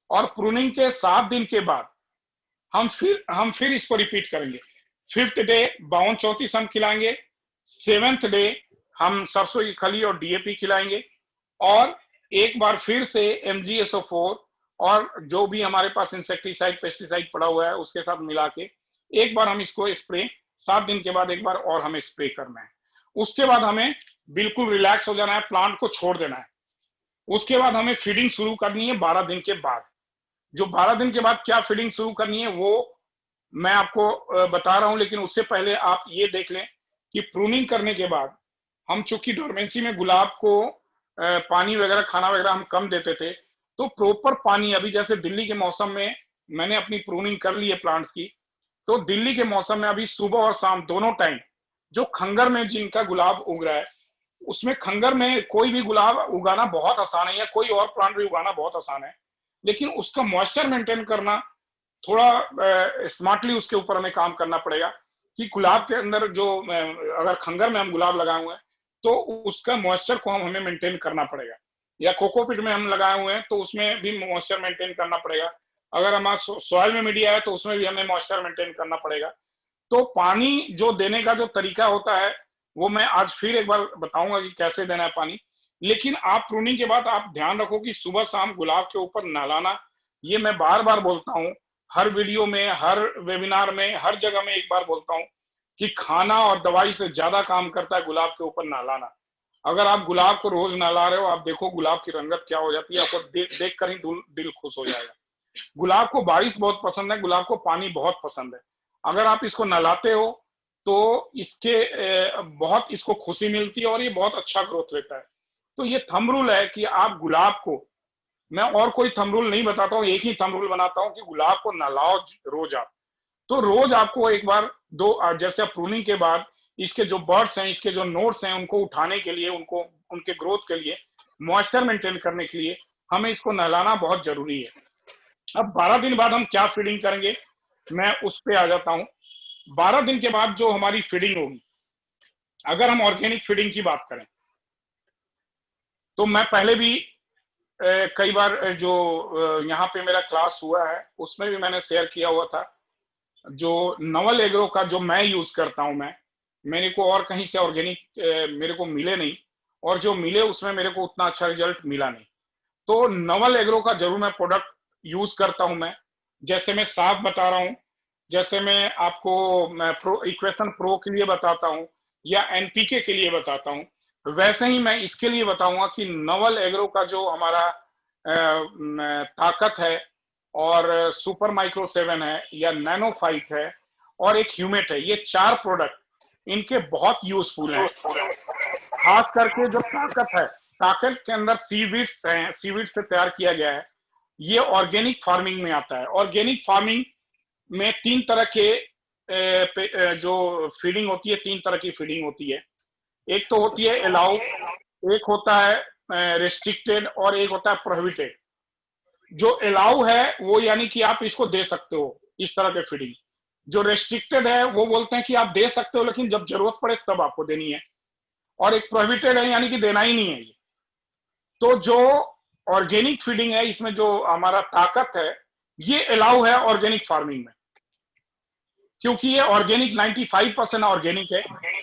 और प्रूनिंग के 7 दिन के बाद हम फिर इसको रिपीट करेंगे। 5th डे 52-34 हम खिलाएंगे, 7th डे हम सरसों की खली और DAP खिलाएंगे और एक बार फिर से MgSO4 और जो भी हमारे पास इंसेक्टिसाइड पेस्टिसाइड पड़ा हुआ है उसके साथ मिला के एक बार हम इसको स्प्रे, 7 दिन के बाद एक बार और हमें स्प्रे करना है। उसके बाद हमें बिल्कुल रिलैक्स हो जाना है, प्लांट को छोड़ देना है। उसके बाद हमें फीडिंग शुरू करनी है 12 दिन के बाद। जो 12 दिन के बाद क्या फीडिंग शुरू करनी है वो मैं आपको बता रहा हूं, लेकिन उससे पहले आप ये देख लें कि प्रूनिंग करने के बाद हम चूंकि डोरमेंसी में गुलाब को पानी वगैरह खाना वगैरह हम कम देते थे, तो प्रॉपर पानी, अभी जैसे दिल्ली के मौसम में मैंने अपनी प्रूनिंग कर ली है प्लांट्स की, तो दिल्ली के मौसम में अभी सुबह और शाम दोनों टाइम जो खंगर में जिनका गुलाब उग रहा है, उसमें खंगर में कोई भी गुलाब उगाना बहुत आसान है या कोई और प्लांट भी उगाना बहुत आसान है, लेकिन उसका मॉइस्चर मेंटेन करना थोड़ा स्मार्टली उसके ऊपर हमें काम करना पड़ेगा कि गुलाब के अंदर जो अगर खंगर में हम गुलाब लगाए हुए हैं तो उसका मॉइस्चर को हमें मेंटेन करना पड़ेगा, या कोकोपीट में हम लगाए हुए हैं तो उसमें भी मॉइस्चर मेंटेन करना पड़ेगा। अगर हमारा सॉइल में मीडिया है तो उसमें भी हमें मॉइस्चर मेंटेन करना पड़ेगा। तो पानी जो देने का जो तरीका होता है वो मैं आज फिर एक बार बताऊंगा कि कैसे देना है पानी। लेकिन आप प्रूनिंग के बाद आप ध्यान रखो कि सुबह शाम गुलाब के ऊपर नहलाना, ये मैं बार बार बोलता हूँ, हर वीडियो में, हर वेबिनार में, हर जगह में एक बार बोलता हूँ कि खाना और दवाई से ज्यादा काम करता है गुलाब के ऊपर नहलाना। अगर आप गुलाब को रोज नहला रहे हो, आप देखो गुलाब की रंगत क्या हो जाती है, आपको देख कर ही दिल खुश हो जाएगा। गुलाब को बारिश बहुत पसंद है, गुलाब को पानी बहुत पसंद है। अगर आप इसको नहलाते हो तो इसके बहुत इसको खुशी मिलती है और ये बहुत अच्छा ग्रोथ लेता है। तो ये थंब रूल है कि आप गुलाब को, मैं और कोई थंब रूल नहीं बताता हूँ, एक ही थंब रूल बनाता हूँ कि गुलाब को नहलाओ रोज आप। तो रोज आपको एक बार जैसे प्रूनिंग के बाद इसके जो बर्ड्स हैं, इसके जो नोट्स हैं, उनको उठाने के लिए, उनको उनके ग्रोथ के लिए, मॉइस्चर मेंटेन करने के लिए हमें इसको नहलाना बहुत जरूरी है। अब 12 दिन बाद हम क्या फीडिंग करेंगे, मैं उस पे आ जाता हूं। 12 दिन के बाद जो हमारी फीडिंग होगी, अगर हम ऑर्गेनिक फीडिंग की बात करें तो मैं पहले भी कई बार जो यहाँ पे मेरा क्लास हुआ है उसमें भी मैंने शेयर किया हुआ था। जो नवल एग्रो का जो मैं यूज करता हूं, मेरे को और कहीं से ऑर्गेनिक मेरे को मिले नहीं, और जो मिले उसमें मेरे को उतना अच्छा रिजल्ट मिला नहीं। तो नवल एग्रो का जरूर मैं प्रोडक्ट यूज करता हूं। मैं जैसे मैं साफ बता रहा हूं, जैसे मैं आपको इक्वेशन प्रो के लिए बताता हूं या एनपीके के लिए बताता हूं, वैसे ही मैं इसके लिए बताऊंगा कि नवल एग्रो का जो हमारा ताकत है और सुपर माइक्रो 7 है या नैनो फाइट है और एक ह्यूमेट है, ये 4 प्रोडक्ट इनके बहुत यूजफुल हैं। खास करके जो ताकत है, ताकत के अंदर सीवीड्स हैं, सीवीड्स से तैयार किया गया है, ये ऑर्गेनिक फार्मिंग में आता है। ऑर्गेनिक फार्मिंग में 3 तरह के जो फीडिंग होती है, 3 तरह की फीडिंग होती है। एक तो होती है अलाउ, एक होता है रेस्ट्रिक्टेड और एक होता है प्रोहिबिटेड। जो अलाउ है वो यानी कि आप इसको दे सकते हो, इस तरह के फीडिंग। जो रेस्ट्रिक्टेड है वो बोलते हैं कि आप दे सकते हो लेकिन जब जरूरत पड़े तब आपको देनी है। और एक प्रोहिबिटेड है यानी कि देना ही नहीं है ये। तो जो ऑर्गेनिक फीडिंग है, इसमें जो हमारा ताकत है, ये अलाउ है ऑर्गेनिक फार्मिंग में, क्योंकि ये ऑर्गेनिक 95% ऑर्गेनिक है,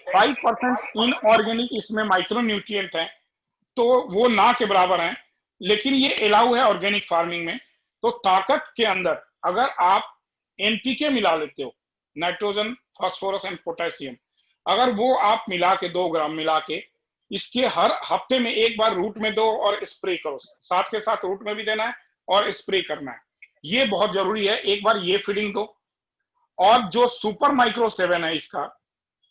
5% इनऑर्गेनिक इसमें माइक्रो न्यूट्रिएंट है, तो वो ना के बराबर हैं, लेकिन ये अलाउ है ऑर्गेनिक फार्मिंग में। तो ताकत के अंदर अगर आप एनपीके मिला लेते हो, नाइट्रोजन, फास्फोरस एंड पोटेशियम, अगर वो आप मिला के 2 ग्राम मिला के इसके हर हफ्ते में एक बार रूट में दो और स्प्रे करो, साथ के साथ रूट में भी देना है और स्प्रे करना है, ये बहुत जरूरी है। एक बार ये फीडिंग दो। और जो सुपर माइक्रो 7 है इसका,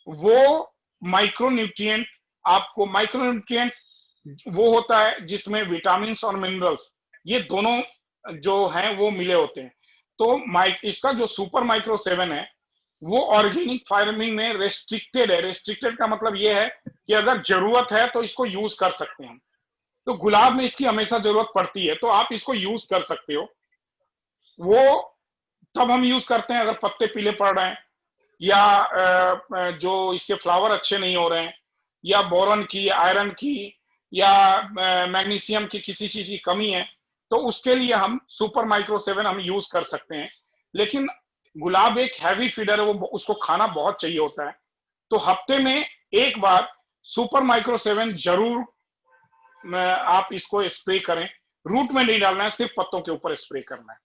वो माइक्रो न्यूट्रिएंट, आपको माइक्रो न्यूट्रिएंट वो होता है जिसमें विटामिन और मिनरल्स ये दोनों जो हैं वो मिले होते हैं। तो इसका जो सुपर माइक्रो 7 है वो ऑर्गेनिक फार्मिंग में रेस्ट्रिक्टेड है। रेस्ट्रिक्टेड का मतलब ये है कि अगर जरूरत है तो इसको यूज कर सकते हैं। तो गुलाब में इसकी हमेशा जरूरत पड़ती है तो आप इसको यूज कर सकते हो। वो तब हम यूज करते हैं अगर पत्ते पीले पड़ रहे हैं या जो इसके फ्लावर अच्छे नहीं हो रहे हैं, या बोरन की, आयरन की या मैग्नीशियम की किसी चीज की कमी है, तो उसके लिए हम सुपर माइक्रो 7 हम यूज कर सकते हैं। लेकिन गुलाब एक हैवी फीडर है, वो उसको खाना बहुत चाहिए होता है। तो हफ्ते में एक बार सुपर माइक्रो 7 जरूर आप इसको स्प्रे करें, रूट में नहीं डालना है, सिर्फ पत्तों के ऊपर स्प्रे करना है।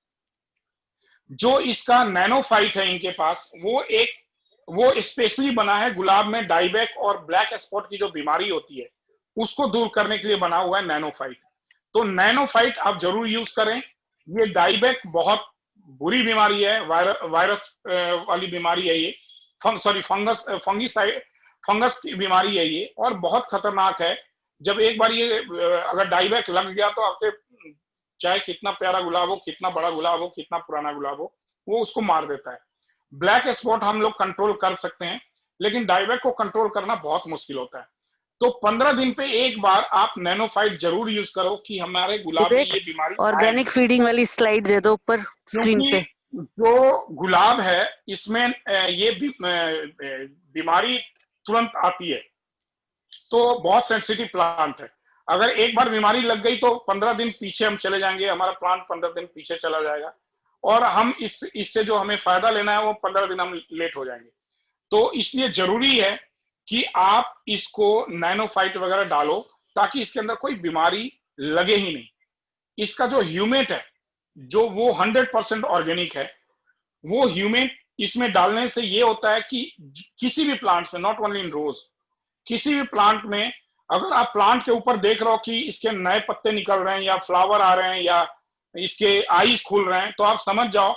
जो इसका नैनोफाइट है इनके पास, वो स्पेशली बना है गुलाब में डाइबैक और ब्लैक स्पॉट की जो बीमारी होती है उसको दूर करने के लिए बना हुआ है नैनोफाइट। तो नैनोफाइट आप जरूर यूज करें। ये डाइबैक बहुत बुरी बीमारी है, वायरस वाली बीमारी है ये, फंगस की बीमारी है ये, और बहुत खतरनाक है। जब एक बार ये अगर डाइबैक लग गया तो आपके चाहे कितना प्यारा गुलाब हो, कितना बड़ा गुलाब हो, कितना पुराना गुलाब हो, वो उसको मार देता है। ब्लैक स्पॉट हम लोग कंट्रोल कर सकते हैं, लेकिन डाइबैक को कंट्रोल करना बहुत मुश्किल होता है। तो 15 दिन पे एक बार आप नैनोफाइट जरूर यूज करो कि हमारे गुलाब में ये बीमारी ऑर्गेनिक फीडिंग वाली स्लाइड दे दो ऊपर स्क्रीन पे। जो गुलाब है इसमें ये बीमारी तुरंत आती है, तो बहुत सेंसिटिव प्लांट है। अगर एक बार बीमारी लग गई तो 15 दिन पीछे हम चले जाएंगे, हमारा प्लांट 15 दिन पीछे चला जाएगा, और हम इससे जो हमें फायदा लेना है वो 15 दिन हम लेट हो जाएंगे। तो इसलिए जरूरी है कि आप इसको नैनोफाइट वगैरह डालो ताकि इसके अंदर कोई बीमारी लगे ही नहीं। इसका जो ह्यूमेट है, जो वो 100% ऑर्गेनिक है, वो ह्यूमेट इसमें डालने से ये होता है कि किसी भी प्लांट में, नॉट ओनली इन रोज, किसी भी प्लांट में अगर आप प्लांट के ऊपर देख रहे हो कि इसके नए पत्ते निकल रहे हैं या फ्लावर आ रहे हैं या इसके आईज खुल रहे हैं, तो आप समझ जाओ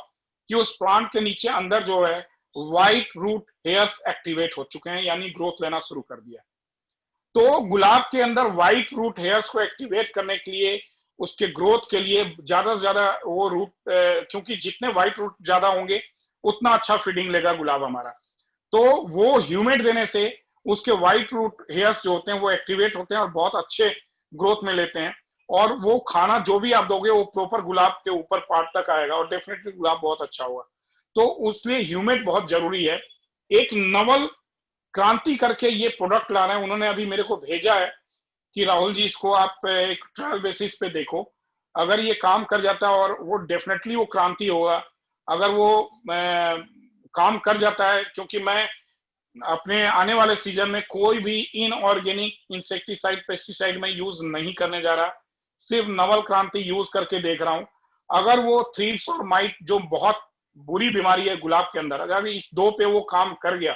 कि उस प्लांट के नीचे अंदर जो है व्हाइट रूट हेयर्स एक्टिवेट हो चुके हैं, यानी ग्रोथ लेना शुरू कर दिया। तो गुलाब के अंदर व्हाइट रूट हेयर्स को एक्टिवेट करने के लिए, उसके ग्रोथ के लिए ज्यादा से ज्यादा वो रूट, क्योंकि जितने व्हाइट रूट ज्यादा होंगे उतना अच्छा फीडिंग लेगा गुलाब हमारा। तो वो ह्यूमेट देने से उसके व्हाइट रूट हेयर्स जो होते हैं वो एक्टिवेट होते हैं और बहुत अच्छे ग्रोथ में लेते हैं, और वो खाना जो भी आप दोगे वो प्रॉपर गुलाब के ऊपर पार्ट तक आएगा और डेफिनेटली गुलाब बहुत अच्छा होगा। तो उसलिए ह्यूमेट बहुत जरूरी है। एक नवल क्रांति करके ये प्रोडक्ट ला रहे हैं, उन्होंने अभी मेरे को भेजा है कि राहुल जी इसको आप एक ट्रायल बेसिस पे देखो, अगर ये काम कर जाता है और वो डेफिनेटली वो क्रांति होगा। अगर वो काम कर जाता है, क्योंकि मैं अपने आने वाले सीजन में कोई भी इनऑर्गेनिक इंसेक्टिसाइड पेस्टिसाइड में यूज नहीं करने जा रहा, सिर्फ नवल क्रांति यूज करके देख रहा हूं। अगर वो थ्रिप्स और माइट जो बहुत बुरी बीमारी है गुलाब के अंदर, अगर इस दो पे वो काम कर गया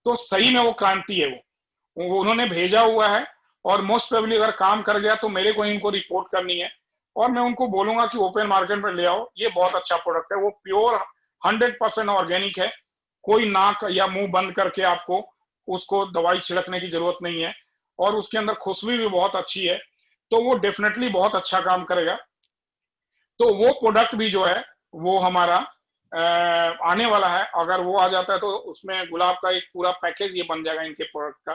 तो सही में वो क्रांति है। वो उन्होंने भेजा हुआ है, और मोस्ट प्रोबेबली अगर काम कर गया तो मेरे को इनको रिपोर्ट करनी है, और मैं उनको बोलूंगा कि ओपन मार्केट में ले आओ, ये बहुत अच्छा प्रोडक्ट है। वो प्योर 100% ऑर्गेनिक है, कोई नाक या मुंह बंद करके आपको उसको दवाई छिड़कने की जरूरत नहीं है, और उसके अंदर खुशबू भी बहुत अच्छी है, तो वो डेफिनेटली बहुत अच्छा काम करेगा। तो वो प्रोडक्ट भी जो है वो हमारा आने वाला है। अगर वो आ जाता है तो उसमें गुलाब का एक पूरा पैकेज ये बन जाएगा इनके प्रोडक्ट का,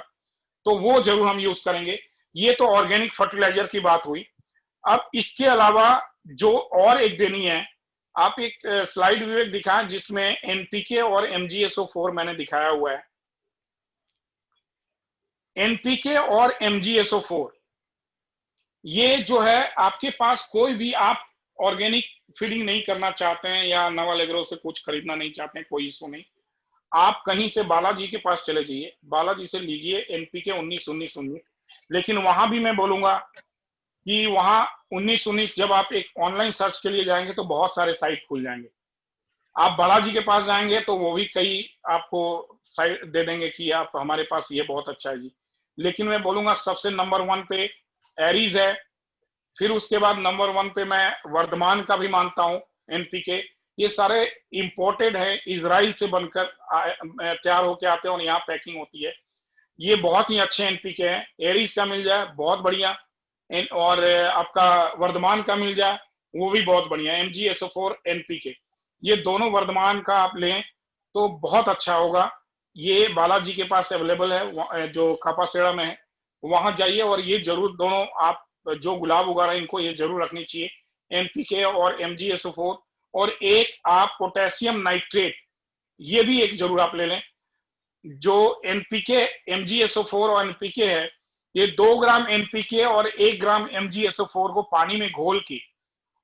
तो वो जरूर हम यूज करेंगे। ये तो ऑर्गेनिक फर्टिलाइजर की बात हुई। अब इसके अलावा जो और एक देनी है, आप एक स्लाइड विवेक दिखाएं जिसमें एनपीके और MgSO4 मैंने दिखाया हुआ है। एनपीके और MgSO4 ये जो है, आपके पास कोई भी आप ऑर्गेनिक फीडिंग नहीं करना चाहते हैं या नवल एग्रो से कुछ खरीदना नहीं चाहते हैं, कोई इशू नहीं, आप कहीं से बालाजी के पास चले जाइए, बालाजी से लीजिए एनपीके 19-19-19। लेकिन वहां भी मैं बोलूंगा कि वहां 19-19 जब आप एक ऑनलाइन सर्च के लिए जाएंगे तो बहुत सारे साइट खुल जाएंगे। आप बालाजी के पास जाएंगे तो वो भी कई आपको साइट दे देंगे कि आप हमारे पास ये बहुत अच्छा है जी। लेकिन मैं बोलूंगा सबसे नंबर 1 पे एरीज है, फिर उसके बाद नंबर 1 पे मैं वर्धमान का भी मानता हूं एनपीके। ये सारे इंपोर्टेड है, इजराइल से बनकर तैयार होके आते हैं और यहाँ पैकिंग होती है। ये बहुत ही अच्छे एनपीके हैं। एरीज का मिल जाए बहुत बढ़िया, और आपका वर्धमान का मिल जाए वो भी बहुत बढ़िया। MgSO4 एनपीके ये दोनों वर्धमान का आप लें तो बहुत अच्छा होगा। ये बालाजी के पास अवेलेबल है, जो कापासेड़ा में है, वहां जाइए और ये जरूर दोनों आप जो गुलाब उगा रहे हैं इनको ये जरूर रखनी चाहिए, एनपीके और MgSO4। और एक आप पोटेशियम नाइट्रेट, ये भी एक जरूर आप ले लें। जो एनपीके MgSO4 और एनपीके है, ये 2 ग्राम एनपीके और 1 ग्राम MgSO4 को पानी में घोल के,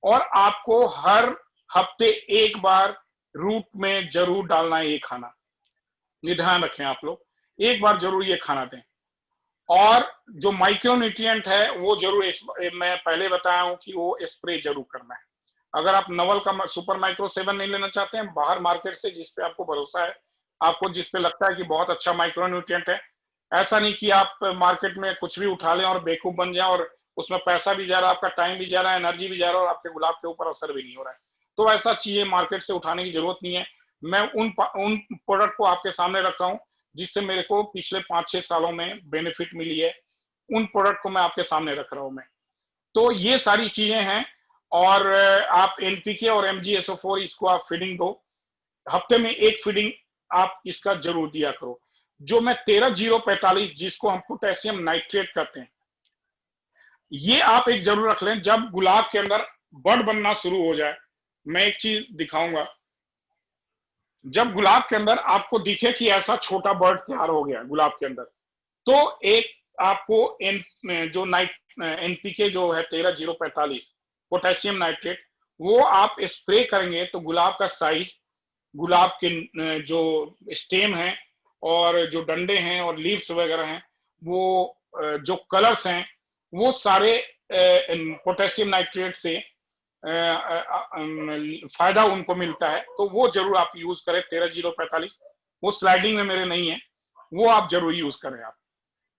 और आपको हर हफ्ते एक बार रूट में जरूर डालना है ये खाना। ये ध्यान रखें आप लोग, एक बार जरूर ये खाना दें। और जो माइक्रोन्यूट्रिएंट है वो जरूर मैं पहले बताया हूं कि वो स्प्रे जरूर करना है। अगर आप नवल का सुपर माइक्रो 7 नहीं लेना चाहते हैं बाहर मार्केट से, जिस पे आपको भरोसा है, आपको जिस पे लगता है कि बहुत अच्छा माइक्रोन्यूट्रिएंट है, ऐसा नहीं कि आप मार्केट में कुछ भी उठा लें और बेवकूफ बन जाए और उसमें पैसा भी जा रहा है, आपका टाइम भी जा रहा है, एनर्जी भी जा रहा है और आपके गुलाब के ऊपर असर भी नहीं हो रहा है। तो ऐसा चीजें मार्केट से उठाने की जरूरत नहीं है। मैं उन प्रोडक्ट को आपके सामने रख रहा हूँ जिससे मेरे को पिछले 5-6 सालों में बेनिफिट मिली है, उन प्रोडक्ट को मैं आपके सामने रख रहा हूं मैं। तो ये सारी चीजें हैं। और आप एनपीके और MgSO4 इसको आप फीडिंग दो, हफ्ते में एक फीडिंग आप इसका जरूर दिया करो। जो मैं 13-0-45 जिसको हम पोटेशियम नाइट्रेट कहते हैं, ये आप एक जरूर रख लें जब गुलाब के अंदर बड बनना शुरू हो जाए। मैं एक चीज दिखाऊंगा, जब गुलाब के अंदर आपको दिखे कि ऐसा छोटा बर्ड तैयार हो गया गुलाब के अंदर, तो एक आपको जो एनपीके जो है 13-0-45 पोटेशियम नाइट्रेट, वो आप स्प्रे करेंगे तो गुलाब का साइज, गुलाब के जो स्टेम है और जो डंडे हैं और लीव्स वगैरह हैं, वो जो कलर्स हैं, वो सारे पोटेशियम नाइट्रेट से फायदा उनको मिलता है। तो वो जरूर आप यूज करें 13-0-45, वो स्लाइडिंग में मेरे नहीं है, वो आप जरूर यूज करें आप।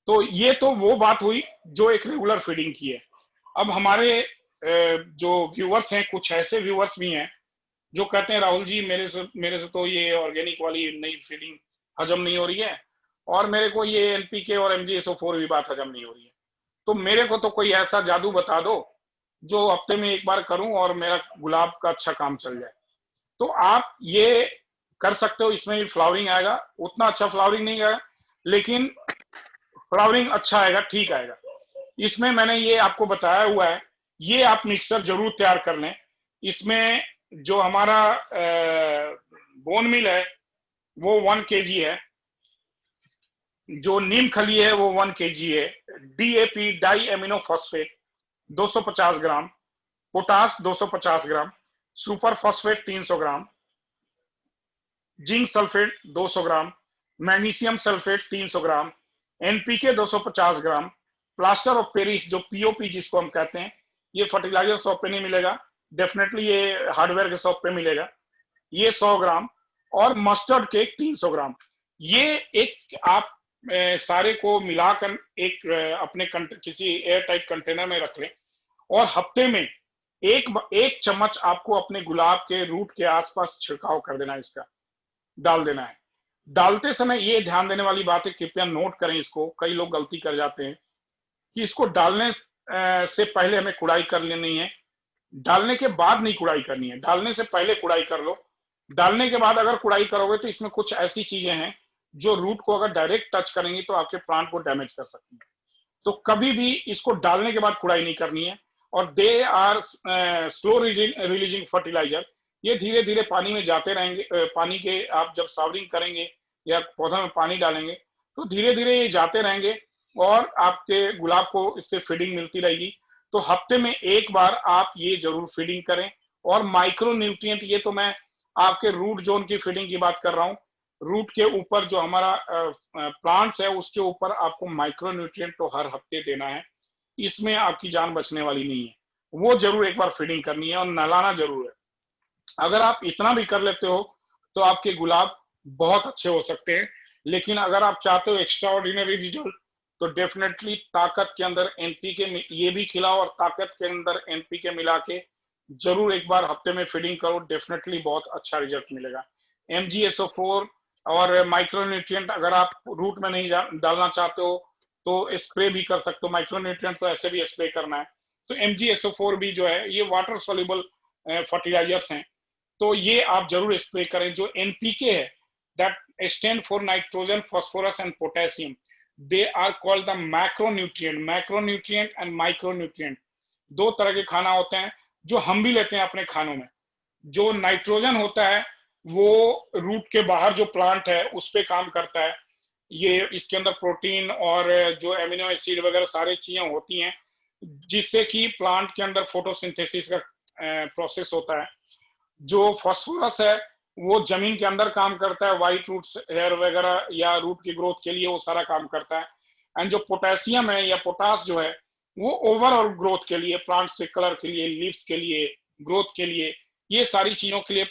तो ये तो वो बात हुई जो एक रेगुलर फीडिंग की है। अब हमारे जो व्यूअर्स हैं, कुछ ऐसे व्यूअर्स भी हैं जो कहते हैं राहुल जी मेरे से तो ये ऑर्गेनिक वाली नई फीडिंग हजम नहीं हो रही है और मेरे को ये एनपीके और MgSO4 भी बात हजम नहीं हो रही है। तो मेरे को तो कोई ऐसा जादू बता दो जो हफ्ते में एक बार करूं और मेरा गुलाब का अच्छा काम चल जाए। तो आप ये कर सकते हो, इसमें भी फ्लावरिंग आएगा, उतना अच्छा फ्लावरिंग नहीं आएगा लेकिन फ्लावरिंग अच्छा आएगा, ठीक आएगा। इसमें मैंने ये आपको बताया हुआ है, ये आप मिक्सर जरूर तैयार कर लें। इसमें जो हमारा बोन मिल है वो 1 kg है, जो नीम खली है वो 1 kg है, DAP di amino phosphate 250 gram, potash 250 gram, super phosphate 300 gram, zinc sulphate 200 gram, magnesium sulphate 300 gram, NPK 250 gram, plaster of Paris जो POP जिसको हम कहते हैं, ये फर्टिलाइजर शॉप पे नहीं मिलेगा, डेफिनेटली ये हार्डवेयर के शॉप पे मिलेगा, ये 100 ग्राम, और मस्टर्ड केक 300 ग्राम। ये एक आप सारे को मिलाकर एक अपने किसी एयर टाइट कंटेनर में रख लें और हफ्ते में एक चम्मच आपको अपने गुलाब के रूट के आसपास छिड़काव कर देना है, इसका डाल देना है। डालते समय ये ध्यान देने वाली बात है, कृपया नोट करें इसको, कई लोग गलती कर जाते हैं कि इसको डालने से पहले हमें कुड़ाई कर लेनी है, डालने के बाद नहीं कुड़ाई करनी है, डालने से पहले कुड़ाई कर लो। डालने के बाद अगर कुड़ाई करोगे तो इसमें कुछ ऐसी चीजें हैं जो रूट को अगर डायरेक्ट टच करेंगी तो आपके प्लांट को डैमेज कर सकती है। तो कभी भी इसको डालने के बाद कुड़ाई नहीं करनी है। और they are slow releasing fertiliser, ये धीरे धीरे पानी में जाते रहेंगे। पानी के आप जब सावरिंग करेंगे या पौधा में पानी डालेंगे तो धीरे धीरे ये जाते रहेंगे और आपके गुलाब को इससे फीडिंग मिलती रहेगी। तो हफ्ते में एक बार आप ये जरूर फीडिंग करें। और माइक्रो न्यूट्रिएंट, ये तो मैं आपके रूट जोन की फीडिंग की बात कर रहा हूँ। रूट के ऊपर जो हमारा प्लांट्स है उसके ऊपर आपको माइक्रो न्यूट्रिएंट तो हर हफ्ते देना है, इसमें आपकी जान बचने वाली नहीं है। वो जरूर एक बार फीडिंग करनी है और नहलाना जरूर है। अगर आप इतना भी कर लेते हो तो आपके गुलाब बहुत अच्छे हो सकते हैं। लेकिन अगर आप चाहते हो एक्स्ट्रा ऑर्डिनरी रिजल्ट तो डेफिनेटली ताकत के अंदर एनपीके ये भी खिलाओ और ताकत के अंदर एनपीके मिला के जरूर एक बार हफ्ते में फीडिंग करो, डेफिनेटली बहुत अच्छा रिजल्ट मिलेगा। MgSO4 और माइक्रोन्यूट्रिएंट अगर आप रूट में नहीं डालना चाहते हो तो स्प्रे भी कर सकते हो। माइक्रोन्यूट्रिएंट तो ऐसे भी स्प्रे करना है। तो MgSO4 भी जो है ये वाटर सोल्यूबल फर्टिलाइजर्स हैं, तो ये आप जरूर स्प्रे करें। जो एनपीके है that stand for nitrogen, phosphorus and potassium, they are called the macronutrient. Macronutrient and micronutrient दो तरह के खाना होते हैं जो हम भी लेते हैं अपने खानों में। जो नाइट्रोजन होता है वो रूट के बाहर जो प्लांट है उस पे काम करता है। ये इसके अंदर प्रोटीन और जो एमिनो एसिड वगैरह सारी चीजें होती हैं जिससे कि प्लांट के अंदर फोटोसिंथेसिस का प्रोसेस होता है। जो फास्फोरस है वो जमीन के अंदर काम करता है, व्हाइट रूट हेयर वगैरह या रूट की ग्रोथ के लिए वो सारा काम करता है। एंड जो पोटेशियम है या पोटास जो है वो ओवरऑल ग्रोथ के लिए, प्लांट्स के कलर के लिए, लीव्स के लिए, ग्रोथ के लिए, ये सारी चीजों के लिए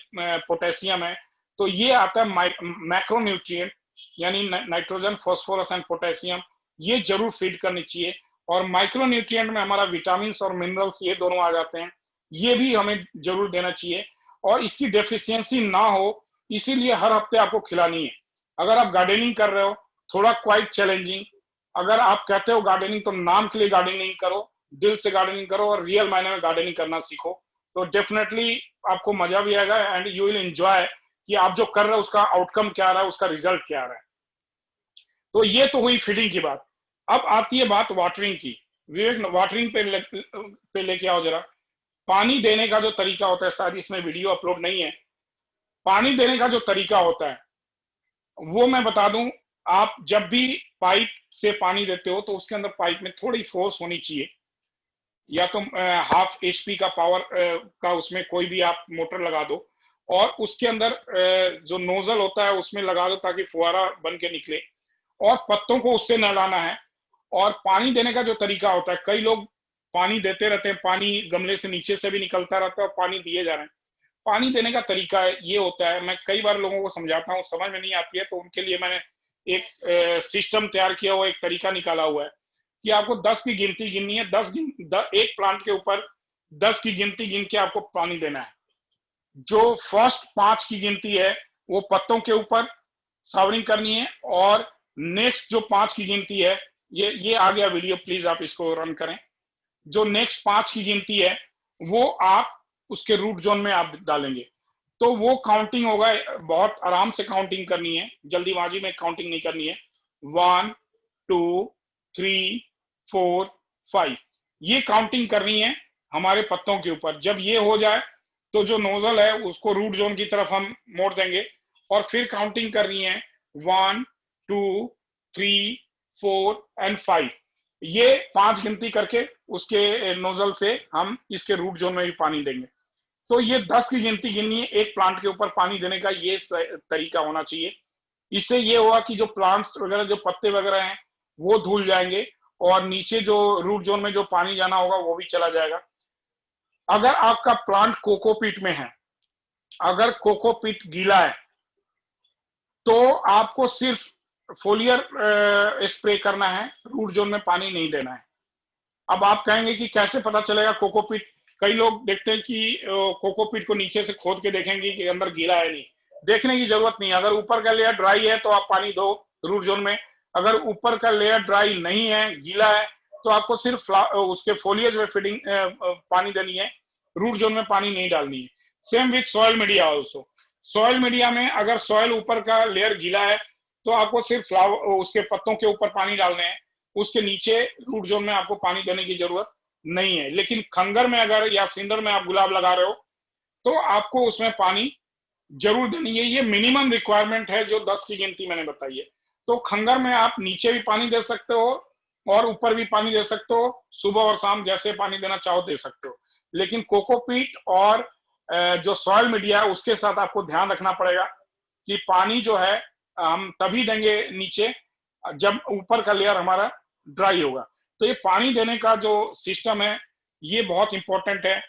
पोटेशियम है। तो ये आता है मैक्रोन्यूट्रिएंट, यानी नाइट्रोजन, फास्फोरस एंड पोटेशियम, ये जरूर फीड करनी चाहिए। और माइक्रोन्यूट्रिएंट में हमारा विटामिन और मिनरल्स ये दोनों आ जाते हैं, ये भी हमें जरूर देना चाहिए। और इसकी डेफिशिएंसी ना हो इसीलिए हर हफ्ते आपको खिलानी है। अगर आप गार्डनिंग कर रहे हो, थोड़ा क्वाइट चैलेंजिंग, अगर आप कहते हो गार्डनिंग तो नाम के लिए गार्डनिंग करो, दिल से गार्डनिंग करो और रियल मायने में गार्डनिंग करना सीखो, तो डेफिनेटली आपको मजा भी आएगा एंड यू विल एंजॉय कि आप जो कर रहे हो उसका आउटकम क्या आ रहा है, उसका रिजल्ट क्या आ रहा है। तो ये तो हुई फीडिंग की बात। अब आती है बात वाटरिंग की। विवेक, वाटरिंग पे लेके आओ जरा। पानी देने का जो तरीका होता है, शायद इसमें वीडियो अपलोड नहीं है, पानी देने का जो तरीका होता है वो मैं बता दूं। आप जब भी पाइप से पानी देते हो तो उसके अंदर पाइप में थोड़ी फोर्स होनी चाहिए, या तो 1/2 HP का पावर का उसमें कोई भी आप मोटर लगा दो और उसके अंदर जो नोजल होता है उसमें लगा दो ताकि फुहारा बन के निकले, और पत्तों को उससे नहलाना है। और पानी देने का जो तरीका होता है, कई लोग पानी देते रहते हैं, पानी गमले से नीचे से भी निकलता रहता है और पानी दिए जा रहे हैं। पानी देने का तरीका ये होता है, मैं कई बार लोगों को समझाता हूँ, समझ में नहीं आती है, तो उनके लिए मैंने एक सिस्टम तैयार किया हुआ, एक तरीका निकाला हुआ है कि आपको 10 की गिनती गिननी है। एक प्लांट के ऊपर 10 की गिनती गिन के आपको पानी देना है। जो फर्स्ट 5 की गिनती है वो पत्तों के ऊपर सावरिंग करनी है, और नेक्स्ट जो 5 की गिनती है, ये आ गया वीडियो, प्लीज आप इसको रन करें। जो नेक्स्ट 5 की गिनती है वो आप उसके रूट जोन में आप डालेंगे, तो वो काउंटिंग होगा। बहुत आराम से काउंटिंग करनी है, जल्दीबाजी में काउंटिंग नहीं करनी है। 1 2 3 4 5, ये काउंटिंग करनी है हमारे पत्तों के ऊपर। जब ये हो जाए तो जो नोजल है उसको रूट जोन की तरफ हम मोड़ देंगे, और फिर काउंटिंग करनी है 1 2 3 4 एंड 5। ये 5 गिनती करके उसके नोजल से हम इसके रूट जोन में भी पानी देंगे। तो ये 10 की गिनती गिननी है एक प्लांट के ऊपर पानी देने का, ये तरीका होना चाहिए। इससे ये होगा कि जो प्लांट्स वगैरह, जो पत्ते वगैरह हैं वो धुल जाएंगे, और नीचे जो रूट जोन में जो पानी जाना होगा वो भी चला जाएगा। अगर आपका प्लांट कोकोपीट में है, अगर कोकोपीट गीला है, तो आपको सिर्फ फोलियर स्प्रे करना है, रूट जोन में पानी नहीं देना है। अब आप कहेंगे कि कैसे पता चलेगा कोकोपीट? कई लोग देखते हैं कि कोकोपीट को नीचे से खोद के देखेंगे कि अंदर गीला है नहीं। देखने की जरूरत नहीं है। अगर ऊपर का लेयर ड्राई है तो आप पानी दो रूट जोन में, अगर ऊपर का लेयर ड्राई नहीं है, गीला है, तो आपको सिर्फ उसके फोलियज में फीडिंग पानी देनी है, रूट जोन में पानी नहीं डालनी है। Same with soil media also. Soil media में अगर सॉइल ऊपर का लेयर गीला है तो आपको सिर्फ उसके पत्तों के ऊपर पानी डालने हैं, उसके नीचे रूट जोन में आपको पानी देने की जरूरत नहीं है। लेकिन खंगर में अगर या सिंदर में आप गुलाब लगा रहे हो तो आपको उसमें पानी जरूर देनी है। ये मिनिमम रिक्वायरमेंट है जो 10 की गिनती मैंने बताई है। तो खंगर में आप नीचे भी पानी दे सकते हो और ऊपर भी पानी दे सकते हो, सुबह और शाम जैसे पानी देना चाहो दे सकते हो। लेकिन कोकोपीट और जो सॉइल मीडिया है उसके साथ आपको ध्यान रखना पड़ेगा कि पानी जो है हम तभी देंगे नीचे जब ऊपर का लेयर हमारा ड्राई होगा। तो ये पानी देने का जो सिस्टम है ये बहुत इंपॉर्टेंट है।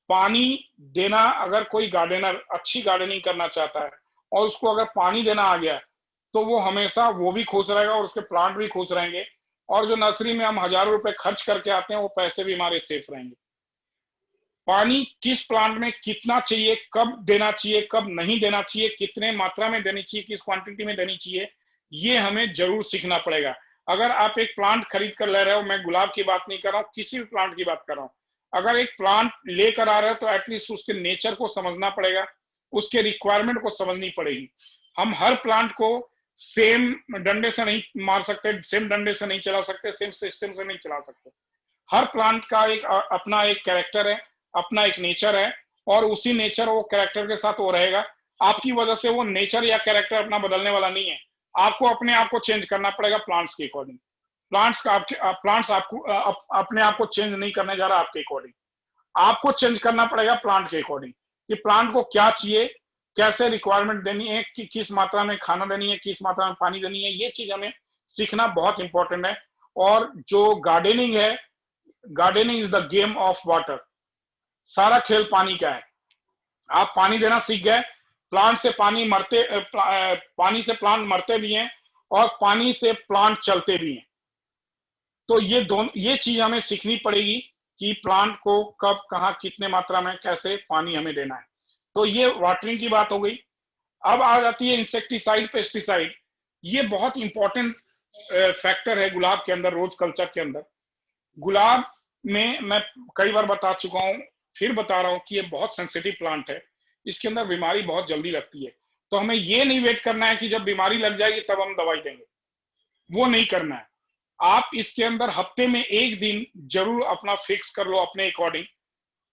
पानी देना, अगर कोई गार्डनर अच्छी गार्डनिंग करना चाहता है और उसको अगर पानी देना आ गया तो वो हमेशा वो भी खुश रहेगा और उसके प्लांट भी खुश रहेंगे, और जो नर्सरी में हम हजारों रुपए खर्च करके आते हैं वो पैसे भी हमारे सेफ रहेंगे। पानी किस प्लांट में कितना चाहिए, कब देना चाहिए, कब नहीं देना चाहिए, कितने मात्रा में देनी चाहिए, किस क्वांटिटी में देनी चाहिए, ये हमें जरूर सीखना पड़ेगा। अगर आप एक प्लांट खरीद कर ले रहे हो, मैं गुलाब की बात नहीं कर रहा हूँ, किसी भी प्लांट की बात कर रहा हूँ, अगर एक प्लांट लेकर आ रहे हो तो एटलीस्ट उसके नेचर को समझना पड़ेगा, उसके रिक्वायरमेंट को समझनी पड़ेगी। हम हर प्लांट को सेम डंडे से नहीं मार सकते, सेम डंडे से नहीं चला सकते, सेम सिस्टम से नहीं चला सकते। हर प्लांट का एक अपना एक कैरेक्टर है, अपना एक नेचर है, और उसी नेचर वो कैरेक्टर के साथ वो रहेगा। आपकी वजह से वो नेचर या कैरेक्टर अपना बदलने वाला नहीं है। आपको अपने आप को चेंज करना पड़ेगा प्लांट्स के अकॉर्डिंग। प्लांट्स आपको अपने आप को चेंज नहीं करने जा रहा आपके अकॉर्डिंग, आपको चेंज करना पड़ेगा प्लांट के अकॉर्डिंग कि प्लांट को क्या चाहिए, कैसे रिक्वायरमेंट देनी है, कि किस मात्रा में खाना देनी है, किस मात्रा में पानी देनी है। ये चीज हमें सीखना बहुत इंपॉर्टेंट है। और जो गार्डनिंग है, gardening is the game of water. सारा खेल पानी का है। आप पानी देना सीख गए, प्लांट से पानी से प्लांट मरते भी हैं और पानी से प्लांट चलते भी हैं। तो ये चीज हमें सीखनी पड़ेगी कि प्लांट को कब, कहाँ, कितने मात्रा में, कैसे पानी हमें देना है। तो ये वाटरिंग की बात हो गई। अब आ जाती है इंसेक्टिसाइड, पेस्टिसाइड। ये बहुत इंपॉर्टेंट फैक्टर है गुलाब के अंदर, रोज कल्चर के अंदर। गुलाब में मैं कई बार बता चुका हूं, फिर बता रहा हूं कि ये बहुत सेंसिटिव प्लांट है। इसके अंदर बीमारी बहुत जल्दी लगती है। तो हमें ये नहीं वेट करना है कि जब बीमारी लग जाएगी तब हम दवाई देंगे, वो नहीं करना है। आप इसके अंदर हफ्ते में एक दिन जरूर अपना फिक्स कर लो अपने अकॉर्डिंग,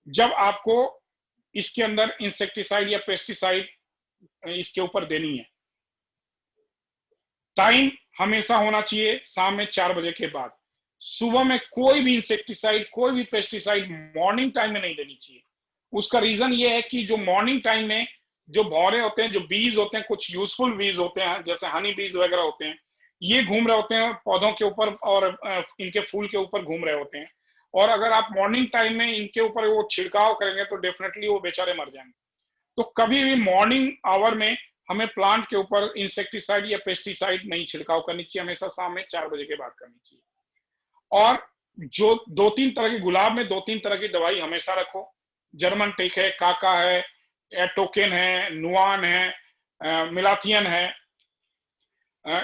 जब आपको इसके अंदर इंसेक्टिसाइड या पेस्टिसाइड इसके ऊपर देनी है। टाइम हमेशा होना चाहिए शाम में 4 बजे के बाद। सुबह में कोई भी इंसेक्टिसाइड, कोई भी पेस्टिसाइड मॉर्निंग टाइम में नहीं देनी चाहिए। उसका रीजन ये है कि जो मॉर्निंग टाइम में जो भौरे होते हैं, जो बीज होते हैं, कुछ यूजफुल बीज होते हैं जैसे हनी बीज वगैरह होते हैं, ये घूम रहे होते हैं पौधों के ऊपर और इनके फूल के ऊपर घूम रहे होते हैं। और अगर आप मॉर्निंग टाइम में इनके ऊपर वो छिड़काव करेंगे तो डेफिनेटली वो बेचारे मर जाएंगे। तो कभी भी मॉर्निंग आवर में हमें प्लांट के ऊपर इंसेक्टिसाइड या पेस्टिसाइड नहीं छिड़काव करनी चाहिए, हमेशा शाम में 4 बजे के बाद करनी चाहिए। और जो 2-3 तरह के गुलाब में 2-3 तरह की दवाई हमेशा रखो। जर्मन टेक है, काका है, एटोकेन है, नुआन है, मिलाथियन है।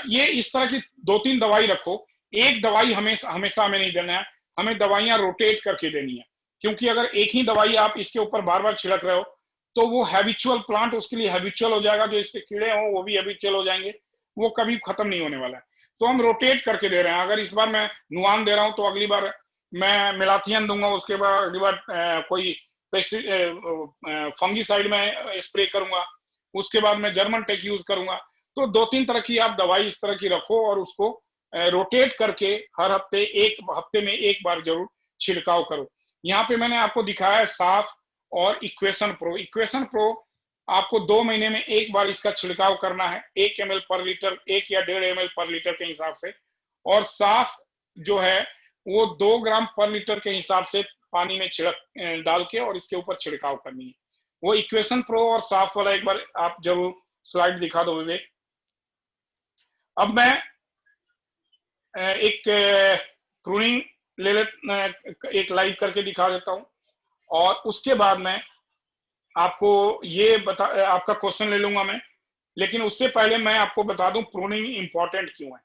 ये इस तरह की 2-3 दवाई रखो। एक दवाई हमेशा हमें नहीं देना है, हमें दवाइयां रोटेट करके देनी है। क्योंकि अगर एक ही दवाई आप इसके ऊपर बार बार छिड़क रहे हो तो वो हैबिचुअल प्लांट उसके लिए हैबिचुअल हो जाएगा, जो इसके कीड़े हों वो भी हैबिचुअल हो जाएंगे, वो कभी खत्म नहीं होने वाला है। तो हम रोटेट करके दे रहे हैं। अगर इस बार मैं नुआन दे रहा हूं तो अगली बार मैं मिलाथियन दूंगा, उसके बाद अगली बार कोई फंगीसाइड में स्प्रे करूंगा, उसके बाद मैं जर्मन टेक यूज करूंगा। तो 2-3 तरह की आप दवाई इस तरह की रखो और उसको रोटेट करके हर हफ्ते में एक बार जरूर छिड़काव करो। यहाँ पे मैंने आपको दिखाया है साफ और इक्वेशन प्रो। इक्वेशन प्रो आपको 2 महीने में एक बार इसका छिड़काव करना है, 1 ml पर लीटर, 1 या 1.5 ml पर लीटर के हिसाब से। और साफ जो है वो 2 ग्राम पर लीटर के हिसाब से पानी में छिड़क डाल के और इसके ऊपर छिड़काव करनी है। वो इक्वेशन प्रो और साफ वाला एक बार आप जरूर स्लाइड दिखा दो विवेक। अब मैं एक प्रूनिंग एक लाइव करके दिखा देता हूं और उसके बाद मैं आपको आपका क्वेश्चन ले लूंगा मैं। लेकिन उससे पहले मैं आपको बता दूं प्रूनिंग इंपॉर्टेंट क्यों है,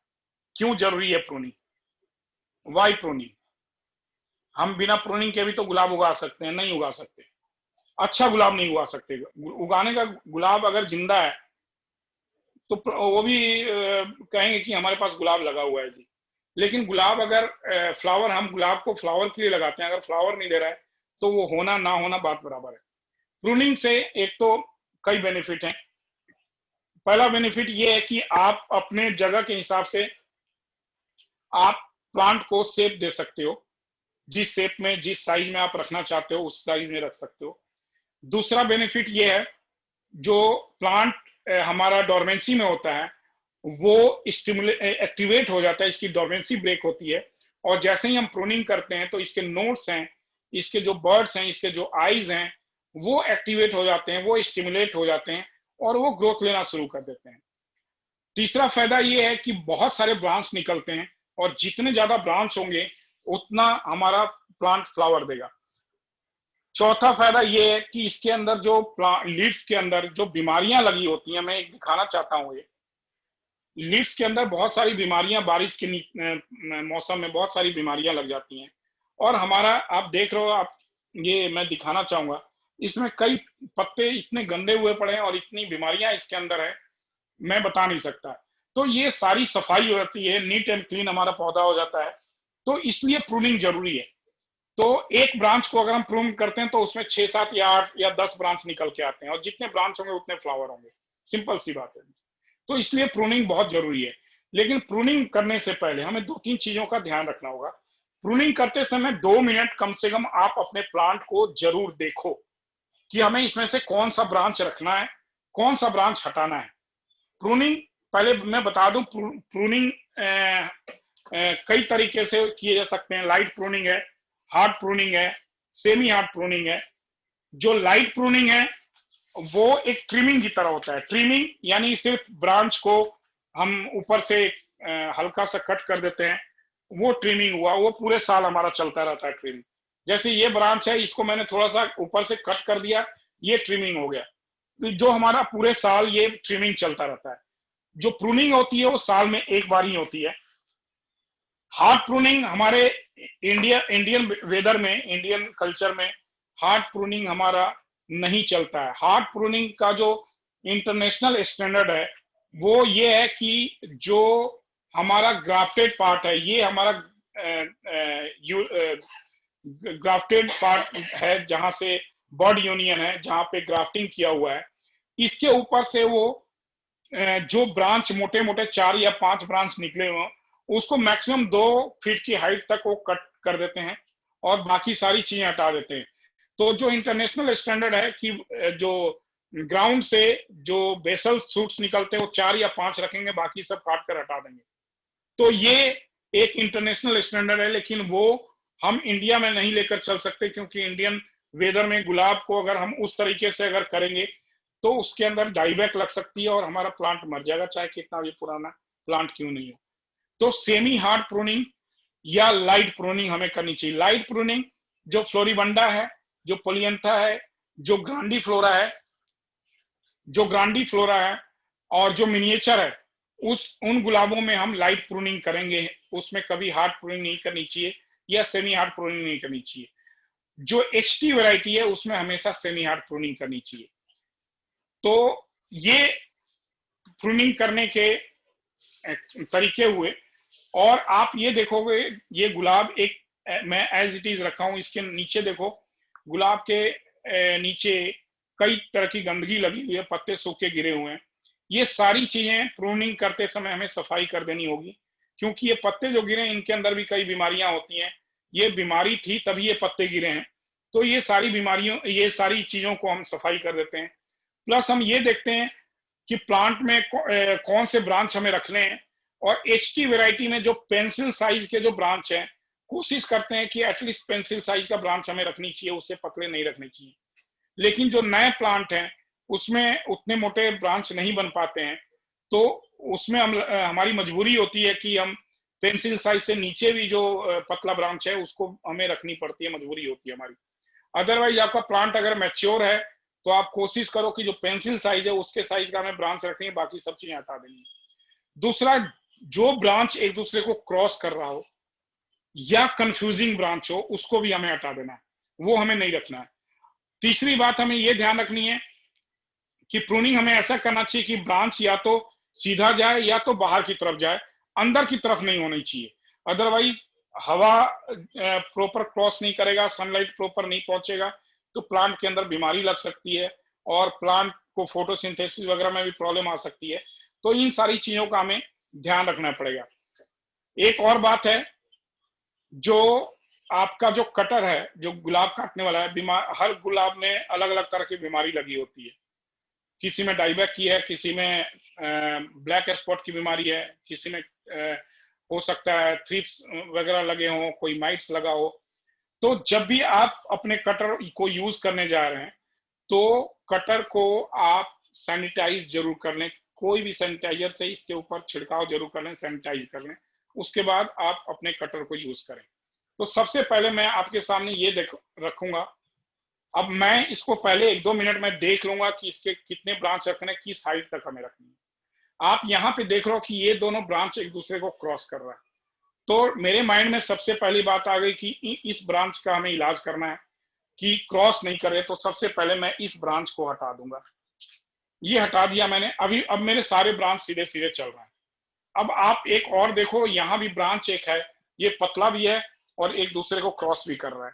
क्यों जरूरी है प्रूनिंग, वाई प्रूनिंग। हम बिना प्रूनिंग के भी तो गुलाब उगा सकते हैं, नहीं उगा सकते। अच्छा गुलाब नहीं उगा सकते। उगाने का गुलाब अगर जिंदा है तो वो भी कहेंगे कि हमारे पास गुलाब लगा हुआ है जी। लेकिन गुलाब अगर फ्लावर, हम गुलाब को फ्लावर के लिए लगाते हैं, अगर फ्लावर नहीं दे रहा है तो वो होना ना होना बात बराबर है। प्रूनिंग से एक तो कई बेनिफिट हैं। पहला बेनिफिट ये है कि आप अपने जगह के हिसाब से आप प्लांट को शेप दे सकते हो, जिस शेप में, जिस साइज में आप रखना चाहते हो उस साइज में रख सकते हो। दूसरा बेनिफिट ये है, जो प्लांट हमारा डोरमेंसी में होता है वो एक्टिवेट हो जाता है, इसकी डोरमेंसी ब्रेक होती है। और जैसे ही हम प्रूनिंग करते हैं तो इसके नोड्स हैं, इसके जो बर्ड्स हैं, इसके जो आईज हैं, वो एक्टिवेट हो जाते हैं, वो स्टिमुलेट हो जाते हैं और वो ग्रोथ लेना शुरू कर देते हैं। तीसरा फायदा ये है कि बहुत सारे ब्रांच निकलते हैं और जितने ज्यादा ब्रांच होंगे उतना हमारा प्लांट फ्लावर देगा। चौथा फायदा ये है कि इसके अंदर जो लीव्स के अंदर जो बीमारियां लगी होती हैं, मैं एक दिखाना चाहता हूं। ये लीव्स के अंदर बहुत सारी बीमारियां, बारिश के मौसम में बहुत सारी बीमारियां लग जाती हैं। और हमारा आप देख रहे हो, आप ये मैं दिखाना चाहूंगा, इसमें कई पत्ते इतने गंदे हुए पड़े हैं और इतनी बीमारियां इसके अंदर है, मैं बता नहीं सकता। तो ये सारी सफाई हो जाती है, नीट एंड क्लीन हमारा पौधा हो जाता है। तो इसलिए प्रूनिंग जरूरी है। तो एक ब्रांच को अगर हम प्रून करते हैं तो उसमें 6, 7 या 8 या 10 ब्रांच निकल के आते हैं और जितने ब्रांच होंगे उतने फ्लावर होंगे। सिंपल सी बात है। तो इसलिए प्रूनिंग बहुत जरूरी है। लेकिन प्रूनिंग करने से पहले हमें 2-3 चीजों का ध्यान रखना होगा। प्रूनिंग करते समय 2 मिनट कम से कम आप अपने प्लांट को जरूर देखो कि हमें इसमें से कौन सा ब्रांच रखना है, कौन सा ब्रांच हटाना है। प्रूनिंग, पहले मैं बता दूं, प्रूनिंग कई तरीके से किए जा सकते हैं। लाइट प्रूनिंग है, हार्ड प्रूनिंग है, सेमी हार्ड प्रूनिंग है। जो लाइट प्रूनिंग है वो एक ट्रिमिंग की तरह होता है। ट्रिमिंग यानी सिर्फ ब्रांच को हम ऊपर से हल्का सा कट कर देते हैं, वो ट्रिमिंग हुआ। वो पूरे साल हमारा चलता रहता है ट्रिमिंग। जैसे ये ब्रांच है, इसको मैंने थोड़ा सा ऊपर से कट कर दिया, ये ट्रिमिंग हो गया। तो जो हमारा पूरे साल ये ट्रिमिंग चलता रहता है। जो प्रूनिंग होती है वो साल में एक बार ही होती है। हार्ड प्रूनिंग हमारे इंडियन वेदर में, इंडियन कल्चर में हार्ड प्रूनिंग हमारा नहीं चलता है। हार्ड प्रूनिंग का जो इंटरनेशनल स्टैंडर्ड है वो ये है कि जो हमारा ग्राफ्टेड पार्ट है, ये हमारा ग्राफ्टेड पार्ट है, जहां से बर्ड यूनियन है, जहां पे ग्राफ्टिंग किया हुआ है, इसके ऊपर से वो जो ब्रांच मोटे मोटे 4 या 5 ब्रांच निकले हुए उसको मैक्सिमम 2 फीट की हाइट तक वो कट कर देते हैं और बाकी सारी चीजें हटा देते हैं। तो जो इंटरनेशनल स्टैंडर्ड है कि जो ग्राउंड से जो बेसल सूट्स निकलते हैं वो 4 या 5 रखेंगे, बाकी सब काट कर हटा देंगे। तो ये एक इंटरनेशनल स्टैंडर्ड है, लेकिन वो हम इंडिया में नहीं लेकर चल सकते, क्योंकि इंडियन वेदर में गुलाब को अगर हम उस तरीके से अगर करेंगे तो उसके अंदर डाईबैक लग सकती है और हमारा प्लांट मर जाएगा, चाहे कितना भी पुराना प्लांट क्यों नहीं हो। तो सेमी हार्ड प्रूनिंग या लाइट प्रूनिंग हमें करनी चाहिए। लाइट प्रूनिंग जो फ्लोरिबंडा है, जो पोलियंथा है, जो ग्रांडीफ्लोरा है और जो मिनिएचर है, उन गुलाबों में हम लाइट प्रूनिंग करेंगे। उसमें कभी हार्ड प्रूनिंग नहीं करनी चाहिए या सेमी हार्ड प्रूनिंग नहीं करनी चाहिए। जो HT वैरायटी है उसमें हमेशा सेमी हार्ड प्रूनिंग करनी चाहिए। तो ये प्रूनिंग करने के तरीके हुए। और आप ये देखोगे, ये गुलाब एक मैं एज इट इज रखा हूं, इसके नीचे देखो, गुलाब के नीचे कई तरह की गंदगी लगी हुई है, पत्ते सूखे गिरे हुए हैं। ये सारी चीजें प्रूनिंग करते समय हमें सफाई कर देनी होगी, क्योंकि ये पत्ते जो गिरे इनके अंदर भी कई बीमारियां होती हैं। ये बीमारी थी तभी ये पत्ते गिरे हैं। तो ये सारी बीमारियों, ये सारी चीजों को हम सफाई कर देते हैं। प्लस हम ये देखते हैं कि प्लांट में कौन से ब्रांच हमें रखने हैं, और HT वैरायटी में जो पेंसिल साइज के जो ब्रांच हैं, कोशिश करते हैं कि एटलीस्ट पेंसिल साइज का ब्रांच हमें रखनी चाहिए, उससे पतले नहीं रखने चाहिए। लेकिन जो नए प्लांट हैं उसमें उतने मोटे ब्रांच नहीं बन पाते हैं, तो उसमें हमारी मजबूरी होती है कि हम पेंसिल साइज से नीचे भी जो पतला ब्रांच है उसको हमें रखनी पड़ती है, मजबूरी होती है हमारी। अदरवाइज आपका प्लांट अगर मैच्योर है तो आप कोशिश करो कि जो पेंसिल साइज है उसके साइज का हमें ब्रांच रखनी है, बाकी सब चीजें हटा देनी है। दूसरा, जो ब्रांच एक दूसरे को क्रॉस कर रहा हो या कंफ्यूजिंग ब्रांच हो, उसको भी हमें हटा देना है, वो हमें नहीं रखना है। तीसरी बात हमें ये ध्यान रखनी है कि प्रूनिंग हमें ऐसा करना चाहिए कि ब्रांच या तो सीधा जाए या तो बाहर की तरफ जाए, अंदर की तरफ नहीं होनी चाहिए। अदरवाइज हवा प्रॉपर क्रॉस नहीं करेगा, सनलाइट प्रॉपर नहीं पहुंचेगा, तो प्लांट के अंदर बीमारी लग सकती है और प्लांट को फोटोसिंथेसिस वगैरह में भी प्रॉब्लम आ सकती है। तो इन सारी चीजों का हमें ध्यान रखना पड़ेगा। एक और बात है, जो आपका जो कटर है, जो गुलाब काटने वाला है, हर गुलाब में अलग अलग तरह की बीमारी लगी होती है। किसी में डाईबैक की है, किसी में ब्लैक स्पॉट की बीमारी है, किसी में हो सकता है थ्रिप्स वगैरह लगे हों, कोई माइट्स लगा हो। तो जब भी आप अपने कटर को यूज करने जा रहे हैं तो कटर को आप सैनिटाइज जरूर कर लें, कोई भी सैनिटाइजर से इसके ऊपर छिड़काव जरूर कर लें, सैनिटाइज कर लें, उसके बाद आप अपने कटर को यूज करें। तो सबसे पहले मैं आपके सामने ये रखूंगा। अब मैं इसको पहले 1-2 मिनट में देख लूंगा कि इसके कितने ब्रांच रखने, किस हाइट तक हमें रखनी है। आप यहाँ पे देख रहे हो कि ये दोनों ब्रांच एक दूसरे को क्रॉस कर रहा है। तो मेरे माइंड में सबसे पहली बात आ गई कि इस ब्रांच का हमें इलाज करना है कि क्रॉस नहीं करे। तो सबसे पहले मैं इस ब्रांच को हटा दूंगा। ये हटा दिया मैंने। अब मेरे सारे ब्रांच सीधे सीधे चल रहे हैं। अब आप एक और देखो, यहाँ भी ब्रांच एक है, ये पतला भी है और एक दूसरे को क्रॉस भी कर रहा है।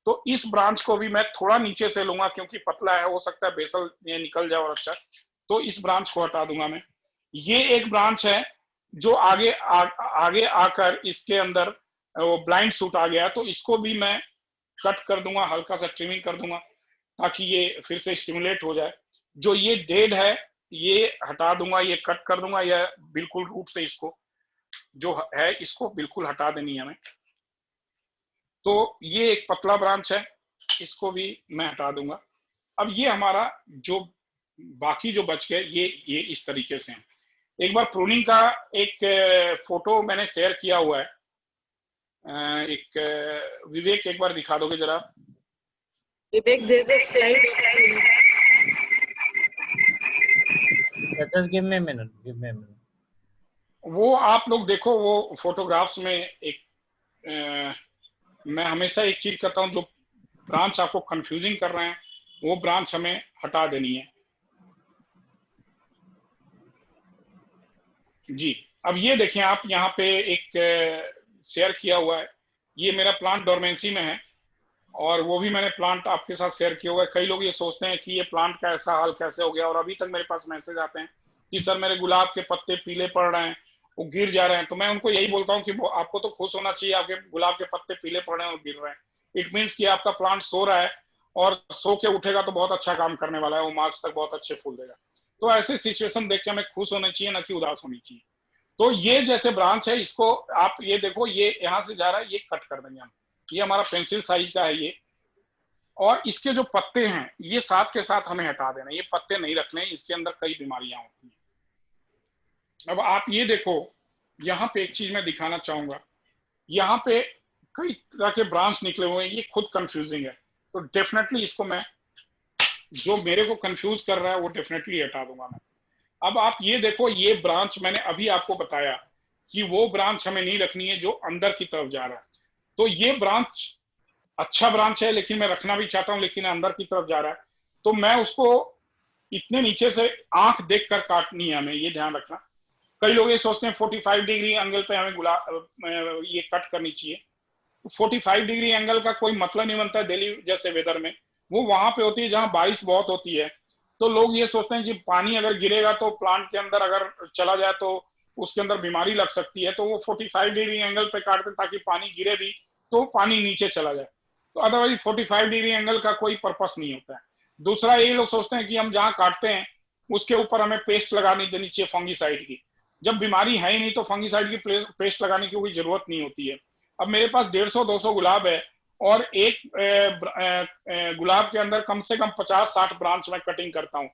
तो इस ब्रांच को भी मैं थोड़ा नीचे से लूंगा, क्योंकि पतला है, हो सकता है बेसल ये निकल जाए और अच्छा। तो इस ब्रांच को हटा दूंगा मैं। ये एक ब्रांच है जो आगे आकर इसके अंदर वो ब्लाइंड सूट आ गया, तो इसको भी मैं कट कर दूंगा, हल्का सा ट्रिमिंग कर दूंगा, ताकि ये फिर से स्टिमुलेट हो जाए। जो ये डेड है ये हटा दूंगा, ये कट कर दूंगा, या बिल्कुल रूट से इसको जो है इसको बिल्कुल हटा देनी है हमें। तो ये एक पतला ब्रांच है, इसको भी मैं हटा दूंगा। अब ये हमारा जो बाकी जो बच गए ये इस तरीके से हैं। एक बार प्रूनिंग का एक फोटो मैंने शेयर किया हुआ है, विवेक एक बार दिखा दोगे जरा? Vivek, there's a slide. Just give me a minute, give me a minute. वो आप लोग देखो, वो फोटोग्राफ्स में एक मैं हमेशा एक चीज कहता हूँ, जो ब्रांच आपको कंफ्यूजिंग कर रहे हैं वो ब्रांच हमें हटा देनी है। जी, अब ये देखें आप, यहाँ पे एक शेयर किया हुआ है, ये मेरा प्लांट डोरमेंसी में है और वो भी मैंने प्लांट आपके साथ शेयर किया हुआ है। कई लोग ये सोचते हैं कि ये प्लांट का ऐसा हाल कैसे हो गया, और अभी तक मेरे पास मैसेज आते हैं कि सर मेरे गुलाब के पत्ते पीले पड़ रहे हैं, वो गिर जा रहे हैं। तो मैं उनको यही बोलता हूँ कि वो आपको तो खुश होना चाहिए, आपके गुलाब के पत्ते पीले पड़ रहे हैं और गिर रहे हैं। इट मीन्स कि आपका प्लांट सो रहा है, और सो के उठेगा तो बहुत अच्छा काम करने वाला है, वो मार्च तक बहुत अच्छे फूल देगा। तो ऐसे सिचुएशन देख के हमें खुश होना चाहिए, ना कि उदास होनी चाहिए। तो ये जैसे ब्रांच है, इसको आप ये देखो, ये यहाँ से जा रहा है, ये कट कर देंगे हम। ये हमारा पेंसिल साइज का है ये, और इसके जो पत्ते हैं ये साथ के साथ हमें हटा देना, ये पत्ते नहीं रखने, इसके अंदर कई बीमारियां होती हैं। अब आप ये देखो, यहाँ पे एक चीज मैं दिखाना चाहूंगा, यहाँ पे कई तरह के ब्रांच निकले हुए हैं, ये खुद कंफ्यूजिंग है। तो डेफिनेटली इसको मैं, जो मेरे को कंफ्यूज कर रहा है वो डेफिनेटली हटा दूंगा मैं। अब आप ये देखो, ये ब्रांच मैंने अभी आपको बताया कि वो ब्रांच हमें नहीं रखनी है जो अंदर की तरफ जा रहा है। तो ये ब्रांच अच्छा ब्रांच है, लेकिन मैं रखना भी चाहता हूं, लेकिन अंदर की तरफ जा रहा है, तो मैं उसको इतने नीचे से आंख देखकर काटनी है हमें, ये ध्यान रखना। कई लोग ये सोचते हैं 45 डिग्री एंगल पे हमें ये कट करनी चाहिए। 45 डिग्री एंगल का कोई मतलब नहीं बनता है दिल्ली जैसे वेदर में। वो वहां पे होती है जहां बारिश बहुत होती है। तो लोग ये सोचते हैं कि पानी अगर गिरेगा तो प्लांट के अंदर अगर चला जाए तो उसके अंदर बीमारी लग सकती है, तो वो 45 डिग्री एंगल पे काटते ताकि पानी गिरे भी तो पानी नीचे चला जाए। तो अदरवाइज 45 डिग्री एंगल का कोई पर्पस नहीं होता है। दूसरा, ये लोग सोचते हैं कि हम जहां काटते हैं उसके ऊपर हमें पेस्ट लगानी देनी चाहिए फंगीसाइड की। जब बीमारी है ही नहीं तो फंगीसाइड की पेस्ट लगाने की कोई जरूरत नहीं होती है। अब मेरे पास 150-200 गुलाब है, और एक गुलाब के अंदर कम से कम 50-60 ब्रांच में कटिंग करता हूँ।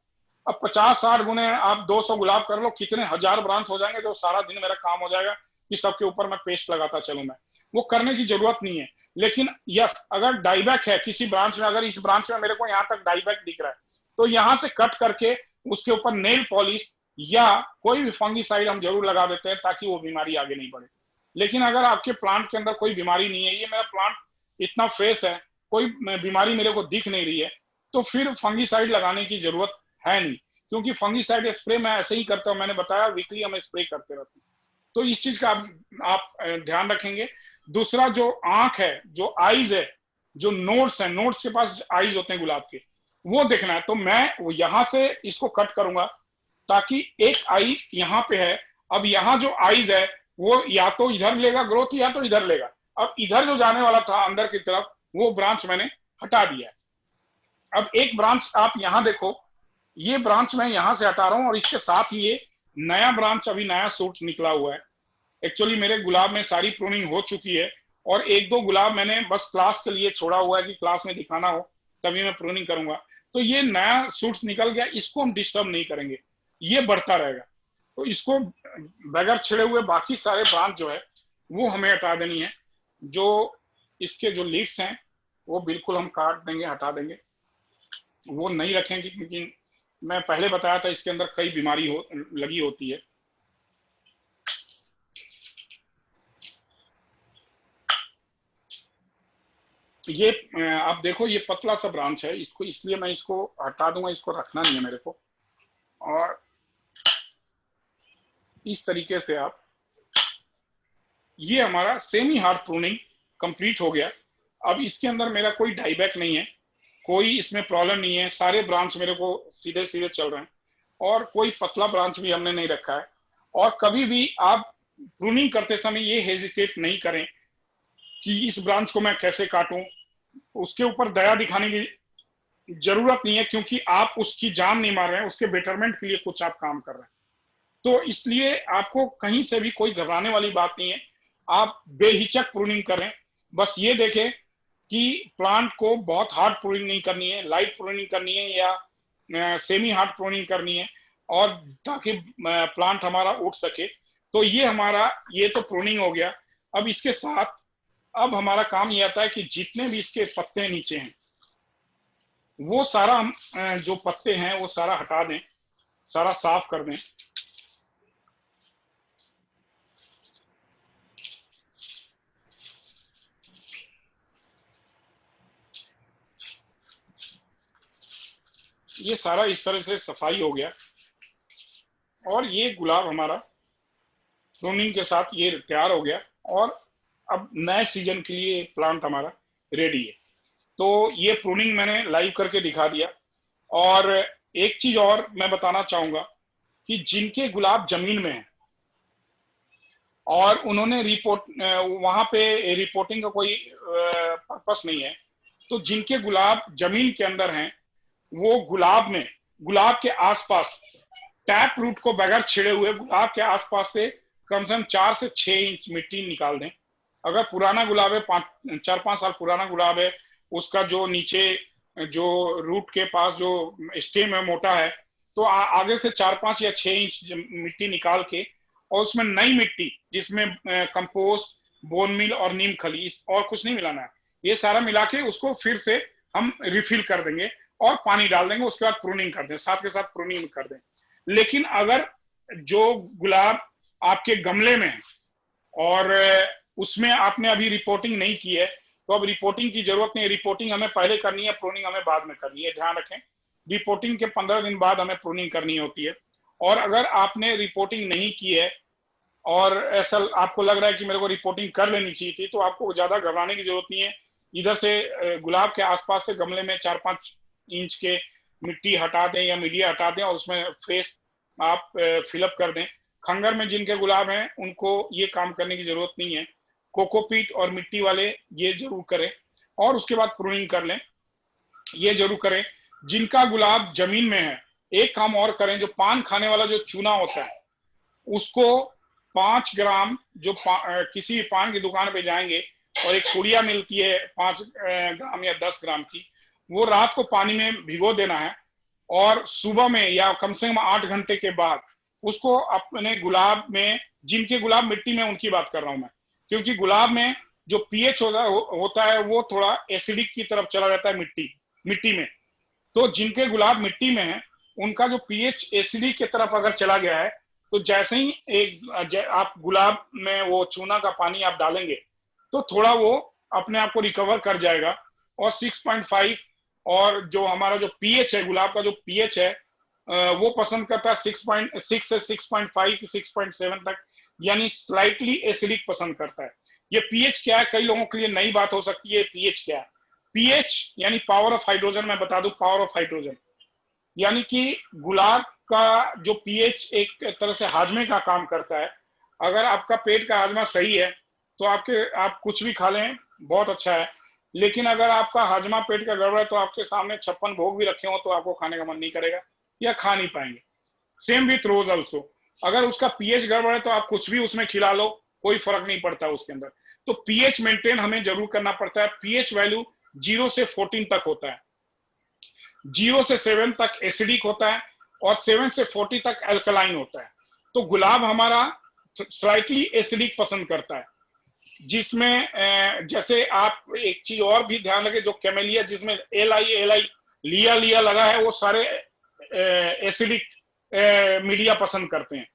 अब 50-60 गुने आप 200 गुलाब कर लो, कितने हजार ब्रांच हो जाएंगे, जो सारा दिन मेरा काम हो जाएगा कि सबके ऊपर मैं पेस्ट लगाता चलूं। मैं वो करने की जरूरत नहीं है। लेकिन यस, अगर डाईबैक है किसी ब्रांच में, अगर इस ब्रांच में मेरे को यहाँ तक डाईबैक दिख रहा है, तो यहाँ से कट करके उसके ऊपर नेल पॉलिश या कोई भी फंगीसाइड हम जरूर लगा देते हैं ताकि वो बीमारी आगे नहीं बढ़े। लेकिन अगर आपके प्लांट के अंदर कोई बीमारी नहीं है, ये मेरा प्लांट इतना फ्रेश है, कोई बीमारी मेरे को दिख नहीं रही है, तो फिर फंगीसाइड लगाने की जरूरत है नहीं। क्योंकि फंगीसाइड स्प्रे मैं ऐसे ही करता हूँ, मैंने बताया वीकली हम स्प्रे करते रहते हैं। तो इस चीज का आप ध्यान रखेंगे। दूसरा, जो आंख है, जो आईज है, जो नोड्स है, नोड्स के पास आईज होते हैं गुलाब के, वो देखना है। तो मैं यहां से इसको कट करूंगा ताकि एक आई यहाँ पे है। अब यहाँ जो आईज है वो या तो इधर लेगा ग्रोथ या तो इधर लेगा। अब इधर जो जाने वाला था अंदर की तरफ, वो ब्रांच मैंने हटा दिया है। अब एक ब्रांच आप यहाँ देखो, ये ब्रांच मैं यहाँ से हटा रहा हूँ, और इसके साथ ही ये नया ब्रांच, अभी नया सूट निकला हुआ है। एक्चुअली मेरे गुलाब में सारी प्रूनिंग हो चुकी है, और 1-2 गुलाब मैंने बस क्लास के लिए छोड़ा हुआ है कि क्लास में दिखाना हो तभी मैं प्रूनिंग करूंगा। तो ये नया सूट निकल गया, इसको हम डिस्टर्ब नहीं करेंगे, ये बढ़ता रहेगा। तो इसको बगैर छिड़े हुए बाकी सारे ब्रांच जो है वो हमें हटा देनी है। जो इसके जो लीव्स हैं वो बिल्कुल हम काट देंगे, हटा देंगे, वो नहीं रखेंगे, क्योंकि मैं पहले बताया था इसके अंदर कई बीमारी लगी होती है। ये आप देखो, ये पतला सा ब्रांच है, इसको इसलिए मैं इसको हटा दूंगा, इसको रखना नहीं है मेरे को। और इस तरीके से आप, ये हमारा सेमी हार्ड प्रूनिंग कंप्लीट हो गया। अब इसके अंदर मेरा कोई डाईबैक नहीं है, कोई इसमें प्रॉब्लम नहीं है, सारे ब्रांच मेरे को सीधे सीधे चल रहे हैं, और कोई पतला ब्रांच भी हमने नहीं रखा है। और कभी भी आप प्रूनिंग करते समय ये हेजिटेट नहीं करें कि इस ब्रांच को मैं कैसे काटूं, उसके ऊपर दया दिखाने की जरूरत नहीं है, क्योंकि आप उसकी जान नहीं मार रहे हैं, उसके बेटरमेंट के लिए कुछ आप काम कर रहे हैं। तो इसलिए आपको कहीं से भी कोई घबराने वाली बात नहीं है, आप बेहिचक प्रूनिंग करें। बस ये देखें कि प्लांट को बहुत हार्ड प्रूनिंग नहीं करनी है, लाइट प्रूनिंग करनी है या सेमी हार्ड प्रूनिंग करनी है, और ताकि प्लांट हमारा उठ सके। तो ये तो प्रूनिंग हो गया। अब इसके साथ अब हमारा काम ये आता है कि जितने भी इसके पत्ते नीचे हैं वो सारा हम जो पत्ते हैं वो सारा हटा दें, सारा साफ कर दें। ये सारा इस तरह से सफाई हो गया और ये गुलाब हमारा प्रूनिंग के साथ ये तैयार हो गया और अब नए सीजन के लिए प्लांट हमारा रेडी है। तो ये प्रूनिंग मैंने लाइव करके दिखा दिया। और एक चीज और मैं बताना चाहूंगा कि जिनके गुलाब जमीन में है और उन्होंने वहां पे रिपोर्टिंग का कोई पर्पस नहीं है, तो जिनके गुलाब जमीन के अंदर हैं वो गुलाब के आसपास टैप रूट को बगैर छिड़े हुए गुलाब के आसपास से कम से कम 4 से 6 इंच मिट्टी निकाल दें। अगर पुराना गुलाब है, 4-5 साल पुराना गुलाब है, उसका जो नीचे जो रूट के पास जो स्टेम है मोटा है, तो आगे से 4-5 या 6 इंच मिट्टी निकाल के और उसमें नई मिट्टी जिसमें कंपोस्ट, बोन मील और नीम खली और कुछ नहीं मिलाना है, ये सारा मिला के उसको फिर से हम रिफिल कर देंगे और पानी डाल देंगे। उसके बाद प्रूनिंग कर दें, साथ के साथ प्रूनिंग कर दें। लेकिन अगर जो गुलाब आपके गमले में है और उसमें आपने अभी रिपोर्टिंग नहीं की है, तो अब रिपोर्टिंग की जरूरत नहीं है। रिपोर्टिंग हमें पहले करनी है, प्रूनिंग हमें बाद में करनी है। ध्यान रखें, रिपोर्टिंग के 15 दिन बाद हमें प्रूनिंग करनी होती है। और अगर आपने रिपोर्टिंग नहीं की है और ऐसा आपको लग रहा है कि मेरे को रिपोर्टिंग कर लेनी चाहिए थी, तो आपको ज्यादा घबराने की जरूरत नहीं है। इधर से गुलाब के आसपास से गमले में 4-5 इंच के मिट्टी हटा दें या मीडिया हटा दें और उसमें फेस आप फिलअप कर दें। खंगर में जिनके गुलाब हैं उनको ये काम करने की जरूरत नहीं है। कोकोपीट और मिट्टी वाले ये जरूर करें और उसके बाद प्रूनिंग कर लें, ये जरूर करें। जिनका गुलाब जमीन में है, एक काम और करें, जो पान खाने वाला जो चूना होता है उसको 5 ग्राम किसी पान की दुकान पे जाएंगे और एक पुड़िया मिलती है 5 ग्राम या 10 ग्राम की, वो रात को पानी में भिगो देना है और सुबह में या कम से कम 8 घंटे के बाद उसको अपने गुलाब में, जिनके गुलाब मिट्टी में उनकी बात कर रहा हूं मैं, क्योंकि गुलाब में जो पीएच होता है वो थोड़ा एसिडिक की तरफ चला जाता है मिट्टी में। तो जिनके गुलाब मिट्टी में है उनका जो पीएच एसिडिक की तरफ अगर चला गया है, तो जैसे ही आप गुलाब में वो चूना का पानी आप डालेंगे तो थोड़ा वो अपने आप को रिकवर कर जाएगा। और 6.5 और जो हमारा जो पीएच है, गुलाब का जो पीएच है वो पसंद करता है 6.6 से 6.5 6.7 तक, यानी स्लाइटली एसिडिक पसंद करता है। ये पीएच क्या है, कई लोगों के लिए नई बात हो सकती है। पीएच क्या है? पीएच यानी पावर ऑफ हाइड्रोजन। मैं बता दूं, पावर ऑफ हाइड्रोजन यानी कि गुलाब का जो पीएच एक तरह से हाजमे का काम करता है। अगर आपका पेट का हाजमा सही है तो आप कुछ भी खा लें, बहुत अच्छा है। लेकिन अगर आपका हाजमा पेट का गड़बड़ है तो आपके सामने 56 भोग भी रखे हो तो आपको खाने का मन नहीं करेगा या खा नहीं पाएंगे। सेम विथ रोज ऑल्सो, अगर उसका पीएच गड़बड़ है तो आप कुछ भी उसमें खिला लो, कोई फर्क नहीं पड़ता उसके अंदर। तो पीएच मेंटेन हमें जरूर करना पड़ता है। पीएच वैल्यू 0 से 14 तक होता है, 0 से 7 तक एसिडिक होता है और 7 से 40 तक अल्कलाइन होता है। तो गुलाब हमारा स्लाइटली एसिडिक पसंद करता है, जिसमें जैसे आप एक चीज और भी ध्यान रखें, जो कैमेलिया जिसमें एल लिया लगा है वो सारे एसिडिक मीडिया पसंद करते हैं।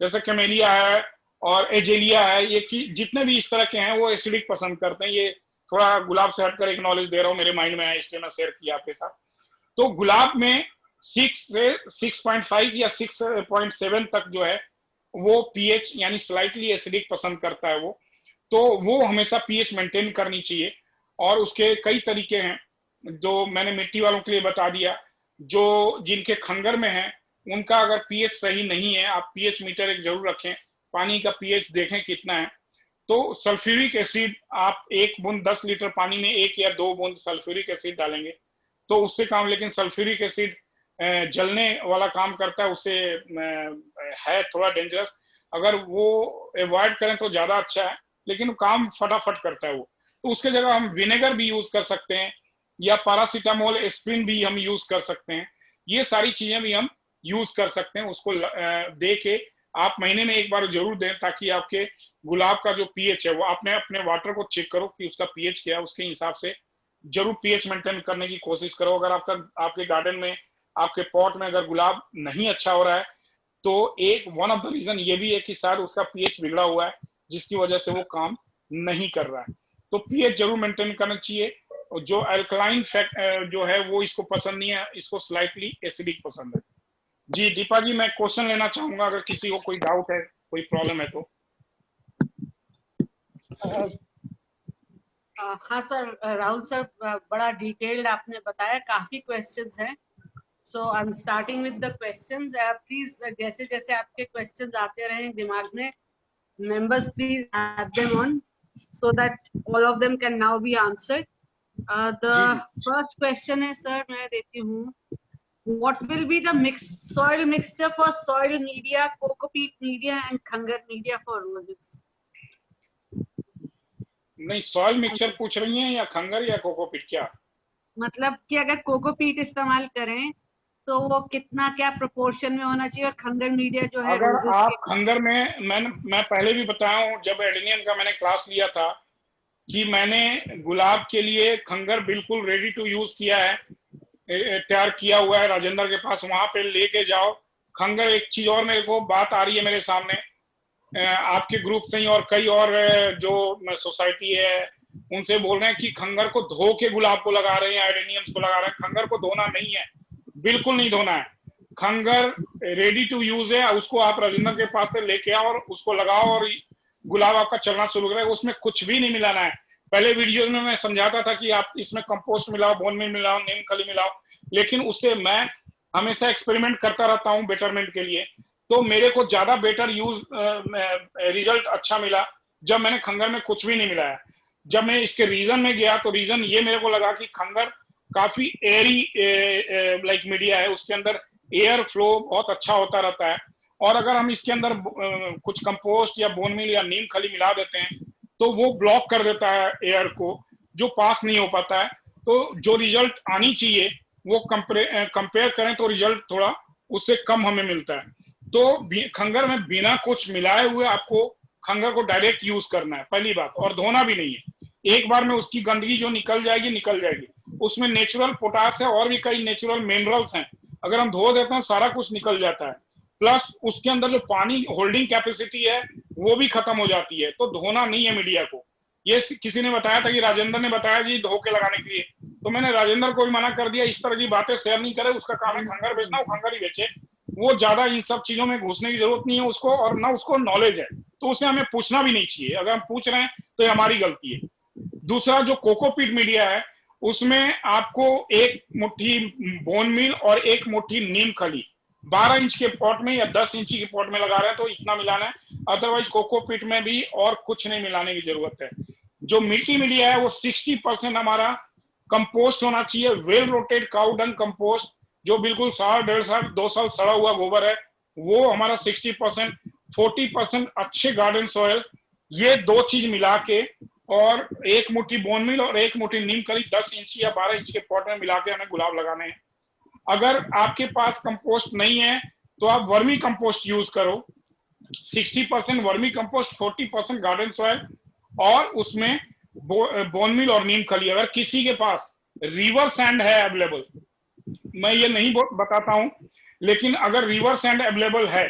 जैसे कैमेलिया है और एजेलिया है, ये जितने भी इस तरह के हैं वो एसिडिक पसंद करते हैं। ये थोड़ा गुलाब से हटकर एक नॉलेज दे रहा हूँ, मेरे माइंड में है इसलिए मैं शेयर किया आपके साथ। तो गुलाब में 6 से 6.5 या 6.7 तक जो है वो पीएच यानी स्लाइटली एसिडिक पसंद करता है वो। तो वो हमेशा पीएच मेंटेन करनी चाहिए। और उसके कई तरीके हैं जो मैंने मिट्टी वालों के लिए बता दिया। जो जिनके खंगर में है उनका अगर पीएच सही नहीं है, आप पीएच मीटर एक जरूर रखें, पानी का पीएच देखें कितना है। तो सल्फ्यूरिक एसिड आप 1 बूंद 10 लीटर पानी में 1 या 2 बूंद सल्फ्यूरिक एसिड डालेंगे तो उससे काम। लेकिन सल्फ्यूरिक एसिड जलने वाला काम करता है, उससे है थोड़ा डेंजरस। अगर वो अवॉइड करें तो ज्यादा अच्छा है, लेकिन काम फटाफट करता है वो। तो उसके जगह हम विनेगर भी यूज कर सकते हैं, या पैरासीटामोल एस्प्रिन भी हम यूज कर सकते हैं। ये सारी चीजें भी हम यूज कर सकते हैं। उसको दे के आप महीने में एक बार जरूर दें, ताकि आपके गुलाब का जो पीएच है वो आपने अपने वाटर को चेक करो कि उसका पीएच क्या है, उसके हिसाब से जरूर पीएच मेंटेन करने की कोशिश करो। अगर आपके गार्डन में, आपके पॉट में अगर गुलाब नहीं अच्छा हो रहा है, तो एक वन ऑफ द रीजन ये भी है कि शायद उसका पीएच बिगड़ा हुआ है, जिसकी वजह से वो काम नहीं कर रहा है। तो पीएच जरूर मेंटेन करना चाहिए। और जो अल्कलाइन फैक्ट जो है वो इसको पसंद नहीं है, इसको स्लाइटली एसिडिक पसंद है। जी दीपा जी, मैं क्वेश्चन लेना चाहूंगा, अगर किसी को कोई डाउट है, कोई प्रॉब्लम है तो। हाँ सर, राहुल सर, बड़ा डिटेल्ड आपने बताया, काफी क्वेश्चंस हैं। So I am starting with the questions. Please जैसे जैसे आपके क्वेश्चंस आते रहे दिमाग में, members please add them on so that all of them can now be answered. The first question है sir, मैं देती हूँ, what will be the soil mixture for soil media, cocopeat media and Khangar media for roses? नहीं, soil mixture पूछ रही हैं या खंगर या कोकोपीट, क्या मतलब कि अगर कोकोपीट इस्तेमाल करें तो वो कितना, क्या प्रोपोर्शन में होना चाहिए, और खंगर मीडिया जो है अगर roses आप के? खंगर में, मैं पहले भी बताया हूँ जब एडेनियम का मैंने क्लास लिया था, कि मैंने गुलाब के लिए खंगर बिल्कुल रेडी टू यूज किया है, तैयार किया हुआ है राजेंद्र के पास, वहां पे लेके जाओ खंगर। एक चीज और मेरे को बात आ रही है मेरे सामने, आपके ग्रुप से ही और कई और जो सोसाइटी है उनसे बोल रहे हैं कि खंगर को धो के गुलाब को लगा रहे हैं, एडेनियम्स को लगा रहे हैं। खंगर को धोना नहीं है, बिल्कुल नहीं धोना है। खंगर रेडी टू यूज है, उसको आप राजेंद्र के पास से लेके आओ और उसको लगाओ और गुलाब आपका चलना शुरू करेगा। उसमें कुछ भी नहीं मिलाना है। पहले वीडियोस में मैं समझाता था कि आप इसमें कंपोस्ट मिलाओ, बोन मील मिलाओ, नीम खली मिलाओ, लेकिन उससे मैं हमेशा एक्सपेरिमेंट करता रहता हूँ बेटरमेंट के लिए। तो मेरे को ज्यादा बेटर यूज रिजल्ट अच्छा मिला जब मैंने खंगर में कुछ भी नहीं मिलाया। जब मैं इसके रीजन में गया तो रीजन ये मेरे को लगा कि खंगर काफी एयरी लाइक मीडिया है, उसके अंदर एयर फ्लो बहुत अच्छा होता रहता है। और अगर हम इसके अंदर कुछ कंपोस्ट या बोन मील या नीम खली मिला देते हैं तो वो ब्लॉक कर देता है एयर को, जो पास नहीं हो पाता है। तो जो रिजल्ट आनी चाहिए वो कंपेयर करें तो रिजल्ट थोड़ा उससे कम हमें मिलता है। तो खंगर में बिना कुछ मिलाए हुए आपको खंगर को डायरेक्ट यूज करना है, पहली बात, और धोना भी नहीं है। एक बार में उसकी गंदगी जो निकल जाएगी। उसमें नेचुरल पोटास है और भी कई नेचुरल मिनरल्स हैं, अगर हम धो देते हैं सारा कुछ निकल जाता है। प्लस उसके अंदर जो पानी होल्डिंग कैपेसिटी है वो भी खत्म हो जाती है। तो धोना नहीं है मीडिया को। ये किसी ने बताया था कि राजेंद्र ने बताया जी धो के लगाने के लिए, तो मैंने राजेंद्र को भी मना कर दिया, इस तरह की बातें शेयर नहीं करे। उसका काम है खंगर बेचना, वो खंगर ही बेचे। वो ज्यादा इन सब चीजों में घुसने की जरूरत नहीं है उसको, और ना उसको नॉलेज है, तो उसे हमें पूछना भी नहीं चाहिए। अगर हम पूछ रहे हैं तो ये हमारी गलती है। दूसरा, जो कोकोपीट मीडिया है उसमें आपको एक मुट्ठी बोन मील और एक मुट्ठी नीम खली 12 इंच के पॉट में या 10 इंच के पॉट में लगा रहे हैं तो इतना मिलाना है। अदरवाइज कोकोपीट में भी और कुछ नहीं मिलाने की जरूरत है। जो मिट्टी मीडिया है वो 60% हमारा कंपोस्ट होना चाहिए, well rotted cow dung compost, जो बिल्कुल 1.5 2 साल सड़ा हुआ गोबर है, वो हमारा 60%, 40% अच्छे गार्डन सॉयल। ये दो चीज मिला के और एक मुट्ठी बोन मील और एक मुट्ठी नीम खली 10 इंच या 12 इंच के पॉट में मिला के हमें गुलाब लगाने हैं। अगर आपके पास कंपोस्ट नहीं है तो आप वर्मी कंपोस्ट यूज करो, 60% वर्मी कंपोस्ट, 40% गार्डन सॉयल, और उसमें बोन मील और नीम खली। अगर किसी के पास रिवर सैंड है अवेलेबल, मैं ये नहीं बताता हूं, लेकिन अगर रिवर सैंड अवेलेबल है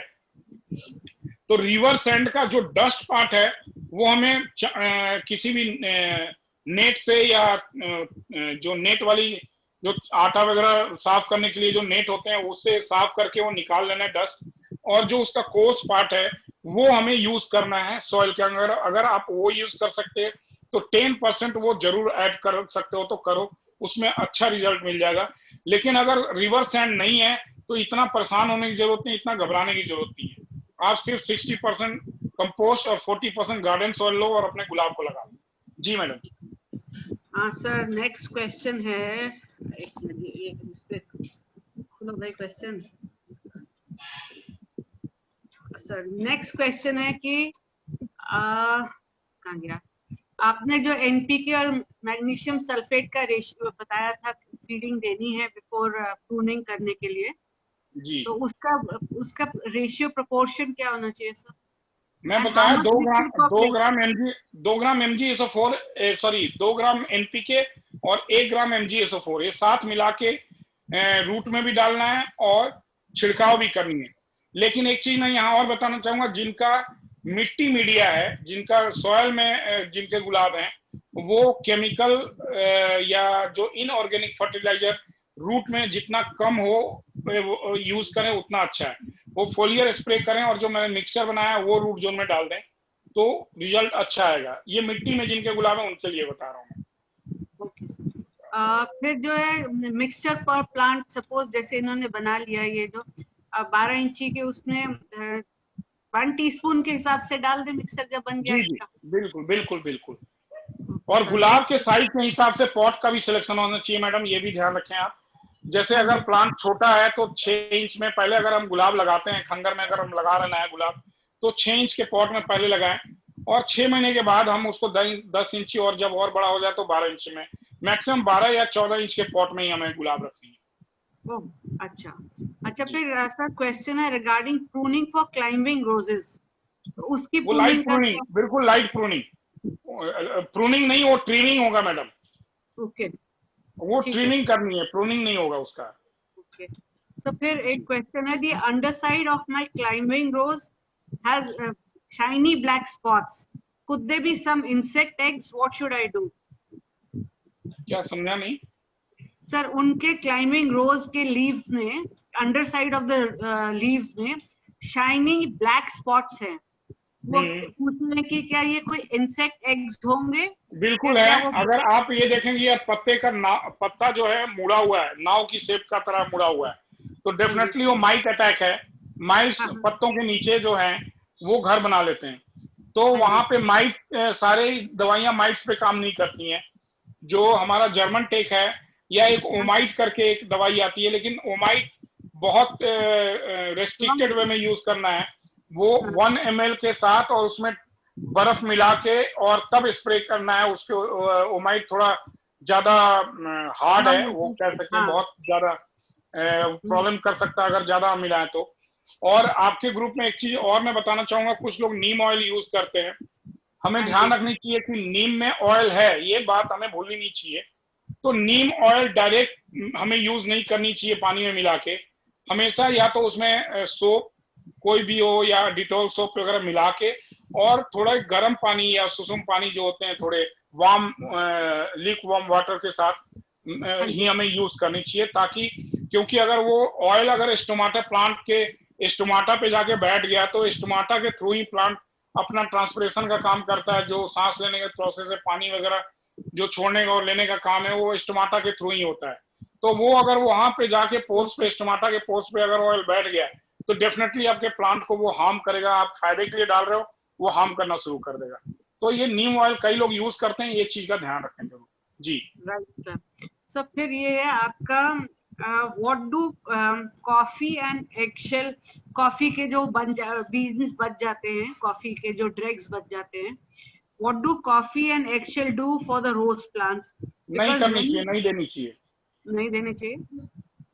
तो रिवर सैंड का जो डस्ट पार्ट है वो हमें किसी भी नेट से, या जो नेट वाली जो आटा वगैरह साफ करने के लिए जो नेट होते हैं उससे साफ करके वो निकाल लेना है डस्ट, और जो उसका कोर्स पार्ट है वो हमें यूज करना है सॉइल के अंदर। अगर आप वो यूज कर सकते हैं तो 10% वो जरूर ऐड कर सकते हो तो करो, उसमें अच्छा रिजल्ट मिल जाएगा। लेकिन अगर रिवर सैंड नहीं है तो इतना परेशान होने की जरूरत नहीं, इतना घबराने की जरूरत नहीं है। आप सिर्फ 60% कंपोस्ट और 40% गार्डन सॉइल लो और अपने गुलाब को लगा लो। जी मैडम। हाँ सर, नेक्स्ट क्वेश्चन है, एक मिनट, इस पे लो भाई क्वेश्चन। सर नेक्स्ट क्वेश्चन है कि कहाँ गया, आपने जो एनपीके और मैग्नीशियम सल्फेट का रेशियो बताया था, फीडिंग देनी है बिफोर प्रूनिंग करने के लिए, जी तो उसका रेशियो प्रोपोर्शन क्या होना चाहिए सर? मैं And बताया how much liquid per plate? 2 gram MgSO4 sorry 2 gram NPK और 1 ग्राम MgSO4 ये साथ मिला के रूट में भी डालना है और छिड़काव भी करनी है। लेकिन एक चीज मैं यहाँ और बताना चाहूंगा, जिनका मिट्टी मीडिया है, जिनका सॉयल में जिनके गुलाब हैं, वो केमिकल या जो इनऑर्गेनिक फर्टिलाइजर रूट में जितना कम हो यूज करें उतना अच्छा है। वो फोलियर स्प्रे करें और जो मैंने मिक्सर बनाया है वो रूट जोन में डाल दें तो रिजल्ट अच्छा आएगा। ये मिट्टी में जिनके गुलाब है उनके लिए बता रहा हूँ। फिर जो है मिक्सचर पर प्लांट, सपोज जैसे इन्होंने बना लिया ये जो 12 इंची के, उसमें 1 टीस्पून के हिसाब से डाल दे मिक्सर जब बन गया जी इसका? बिल्कुल बिल्कुल बिल्कुल। और गुलाब के साइज के हिसाब से पॉट का भी सिलेक्शन होना चाहिए मैडम, ये भी ध्यान रखें आप। जैसे अगर प्लांट छोटा है तो 6 इंच में पहले अगर हम गुलाब लगाते हैं, खंगर में अगर हम लगा रहे हैं गुलाब, तो 6 इंच के पॉट में पहले लगाएं और 6 महीने के बाद हम उसको 10 इंची और जब और बड़ा हो जाए तो 12 इंच में, मैक्सिमम 12 या 14 इंच के पॉट में ही हमें गुलाब रखनी है। ओह अच्छा अच्छा। फिर सर क्वेश्चन है regarding pruning for climbing roses, तो उसकी वो लाइट प्रूनिंग का प्रूनिंग, बिल्कुल लाइट प्रूनिंग, प्रूनिंग नहीं, वो ट्रिमिंग होगा मैडम। ओके, वो ठीक है। ट्रिमिंग करनी है, प्रूनिंग नहीं होगा उसका। ओके, so फिर एक क्वेश्चन है, the underside of my climbing rose has shiny black spots, could there be some insect eggs, what should I do? क्या समझा नहीं? सर उनके क्लाइंबिंग रोज के लीव्स में, under side of the leaves में शाइनी ब्लैक स्पॉट्स हैं, वो पूछने की क्या ये कोई इंसेक्ट एग्स होंगे? बिल्कुल है। अगर आप ये देखेंगे यार पत्ते का पत्ता जो है मुड़ा हुआ है, नाव की शेप का तरह मुड़ा हुआ है, तो डेफिनेटली वो माइट अटैक है। माइट्स पत्तों के नीचे जो है वो घर बना लेते हैं, तो वहां पे माइट, सारे दवाइयां माइट्स पे काम नहीं करती हैं। जो हमारा जर्मन टेक है या एक ओमाइट करके एक दवाई आती है, लेकिन ओमाइट बहुत रेस्ट्रिक्टेड वे में यूज करना है। वो 1 ml के साथ और उसमें बर्फ मिला के और तब स्प्रे करना है। उसके ओमाइट थोड़ा ज्यादा हार्ड है, वो कह सकते हैं बहुत ज्यादा प्रॉब्लम कर सकता है अगर ज्यादा मिलाएं तो। और आपके ग्रुप में एक चीज और मैं बताना चाहूंगा, कुछ लोग नीम ऑयल यूज करते हैं। हमें ध्यान रखनी चाहिए कि नीम में ऑयल है, ये बात हमें भूलनी नहीं चाहिए। तो नीम ऑयल डायरेक्ट हमें यूज नहीं करनी चाहिए पानी में मिला के। हमेशा या तो उसमें सोप कोई भी हो या डिटॉल सोप वगैरह मिला के और थोड़ा गर्म पानी या सुसुम पानी जो होते हैं थोड़े वार्म लीक वार्म वाटर के साथ ही हमें यूज करनी चाहिए, ताकि क्योंकि अगर वो ऑयल अगर स्टोमाटा प्लांट के स्टोमाटा पे जाके बैठ गया तो स्टोमाटा के थ्रू ही प्लांट अपना ट्रांसपिरेशन का काम करता है। जो सांस लेने का प्रोसेस है, पानी वगैरह जो छोड़ने का और लेने का काम है, वो स्टोमाटा के थ्रू ही होता है। तो वो अगर वहां पे जाके पोर्स पे, स्टोमाटा के पोर्स पे अगर ऑयल बैठ गया तो डेफिनेटली आपके प्लांट को वो हार्म करेगा। आप फायदे के लिए डाल रहे हो, वो हार्म करना शुरू कर देगा। तो ये नीम ऑयल कई लोग यूज करते हैं, ये चीज का ध्यान रखें जरूर। जी राइट सर। सो फिर ये है आपका what do coffee and eggshell, coffee के जो बीन्स बच जाते हैं, कॉफी के जो ड्रग्स बच जाते हैं, what do coffee and eggshell do for the rose plants? नहीं करनी चाहिए, नहीं देनी चाहिए, नहीं देने चाहिए,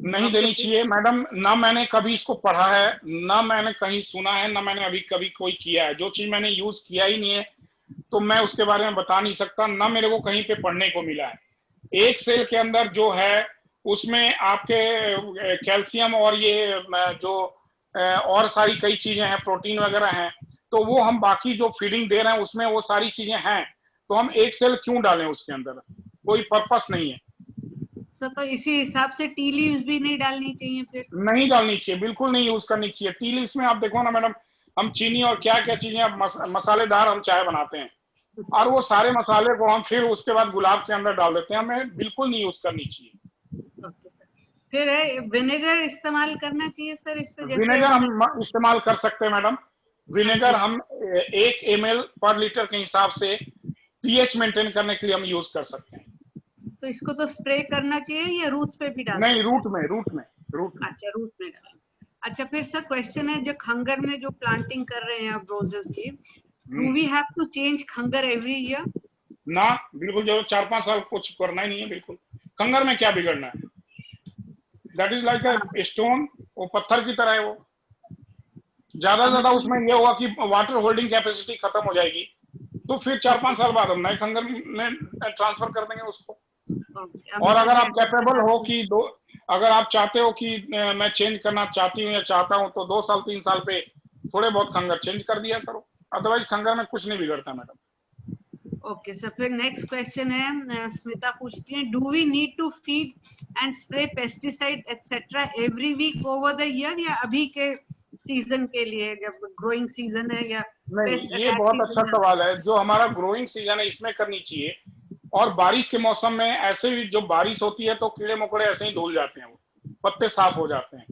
नहीं देनी चाहिए मैडम। ना मैंने कभी इसको पढ़ा है, ना मैंने कहीं सुना है, ना मैंने अभी कभी कोई किया है। जो चीज मैंने यूज किया ही नहीं है तो मैं उसके बारे में बता नहीं सकता, ना मेरे को कहीं पे पढ़ने को मिला है। एक सेल के अंदर जो है उसमें आपके कैल्शियम और ये जो और सारी कई चीजें हैं, प्रोटीन वगैरह हैं, तो वो हम बाकी जो फीडिंग दे रहे हैं उसमें वो सारी चीजें हैं, तो हम एक सेल क्यों डालें उसके अंदर? कोई पर्पस नहीं है सर। तो इसी हिसाब से टी लीव्स भी नहीं डालनी चाहिए फिर? नहीं डालनी चाहिए, बिल्कुल नहीं यूज करनी चाहिए। टी लीव्स में आप देखो ना मैडम, हम चीनी और क्या क्या चीजें मसालेदार हम चाय बनाते हैं और वो सारे मसाले को हम फिर उसके बाद गुलाब के अंदर डाल देते हैं। हमें बिल्कुल नहीं यूज करनी चाहिए। Okay sir. फिर है विनेगर इस्तेमाल करना चाहिए सर इस पे? जैसे विनेगर हम इस्तेमाल कर सकते हैं मैडम। विनेगर हम 1 ml पर लीटर के हिसाब से पीएच मेंटेन करने के लिए हम यूज कर सकते हैं। तो इसको तो स्प्रे करना चाहिए या रूट्स पे भी डाल नहीं, सकते हैं? रूट में रूट में। अच्छा, रूट में डालें। अच्छा, फिर सर क्वेश्चन है, जो खंगर में जो प्लांटिंग कर रहे हैं आप रोजेस की, do we have to change खंगर एवरी ईयर? ना, बिल्कुल जरूर, 4-5 साल कुछ करना ही नहीं है बिल्कुल। खंगर में क्या बिगड़ना है? That is like a stone, वो पत्थर की तरह है वो। ज्यादा से ज्यादा उसमें ये हुआ कि वाटर होल्डिंग कैपेसिटी खत्म हो जाएगी, तो फिर 4-5 साल बाद हम नए खंगर में ट्रांसफर कर देंगे उसको। और अगर आप कैपेबल हो कि अगर आप चाहते हो कि मैं चेंज करना चाहती हूँ या चाहता हूँ, तो 2 साल 3 साल पे थोड़े बहुत खंगर चेंज कर दिया करो, अदरवाइज खंगर में कुछ नहीं बिगड़ता मैडम। ओके सर, फिर नेक्स्ट क्वेश्चन है, स्मिता पूछती है, do we need to feed and spray pesticide etcetera every week over the year, या अभी के सीजन के लिए जब ग्रोइंग सीजन है, या नहीं, पेस्ट ये अटैक बहुत अच्छा सीजन है? सवाल है। जो हमारा ग्रोइंग सीजन है इसमें करनी चाहिए, और बारिश के मौसम में ऐसे भी जो बारिश होती है तो कीड़े मकोड़े ऐसे ही धुल जाते हैं, वो पत्ते साफ हो जाते हैं,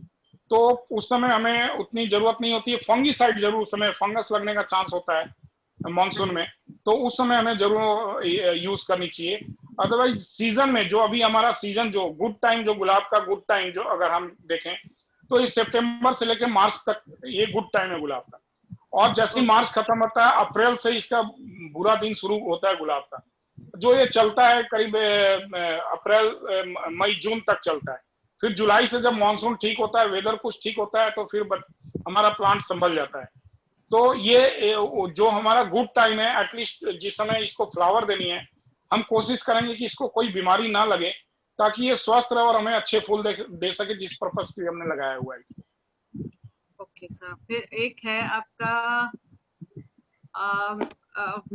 तो उस समय हमें उतनी जरूरत नहीं होती है। फंगीसाइड जरूर, उस समय फंगस लगने का चांस होता है मानसून में, तो उस समय हमें जरूर यूज करनी चाहिए। अदरवाइज सीजन में, जो अभी हमारा सीजन, जो गुड टाइम, जो गुलाब का गुड टाइम जो अगर हम देखें, तो इस सितंबर से लेकर मार्च तक ये गुड टाइम है गुलाब का। और जैसे ही मार्च खत्म होता है, अप्रैल से इसका बुरा दिन शुरू होता है गुलाब का, जो ये चलता है करीब अप्रैल मई जून तक चलता है। फिर जुलाई से जब मानसून ठीक होता है, वेदर कुछ ठीक होता है, तो फिर हमारा प्लांट संभल जाता है। तो ये जो हमारा गुड टाइम है, एटलीस्ट जिस समय इसको फ्लावर देनी है, हम कोशिश करेंगे कि इसको कोई बीमारी ना लगे, ताकि ये स्वस्थ रहे और हमें अच्छे फूल दे सके, जिस पर्पस के लिए हमने लगाया हुआ है इसको। ओके सर, फिर एक है आपका,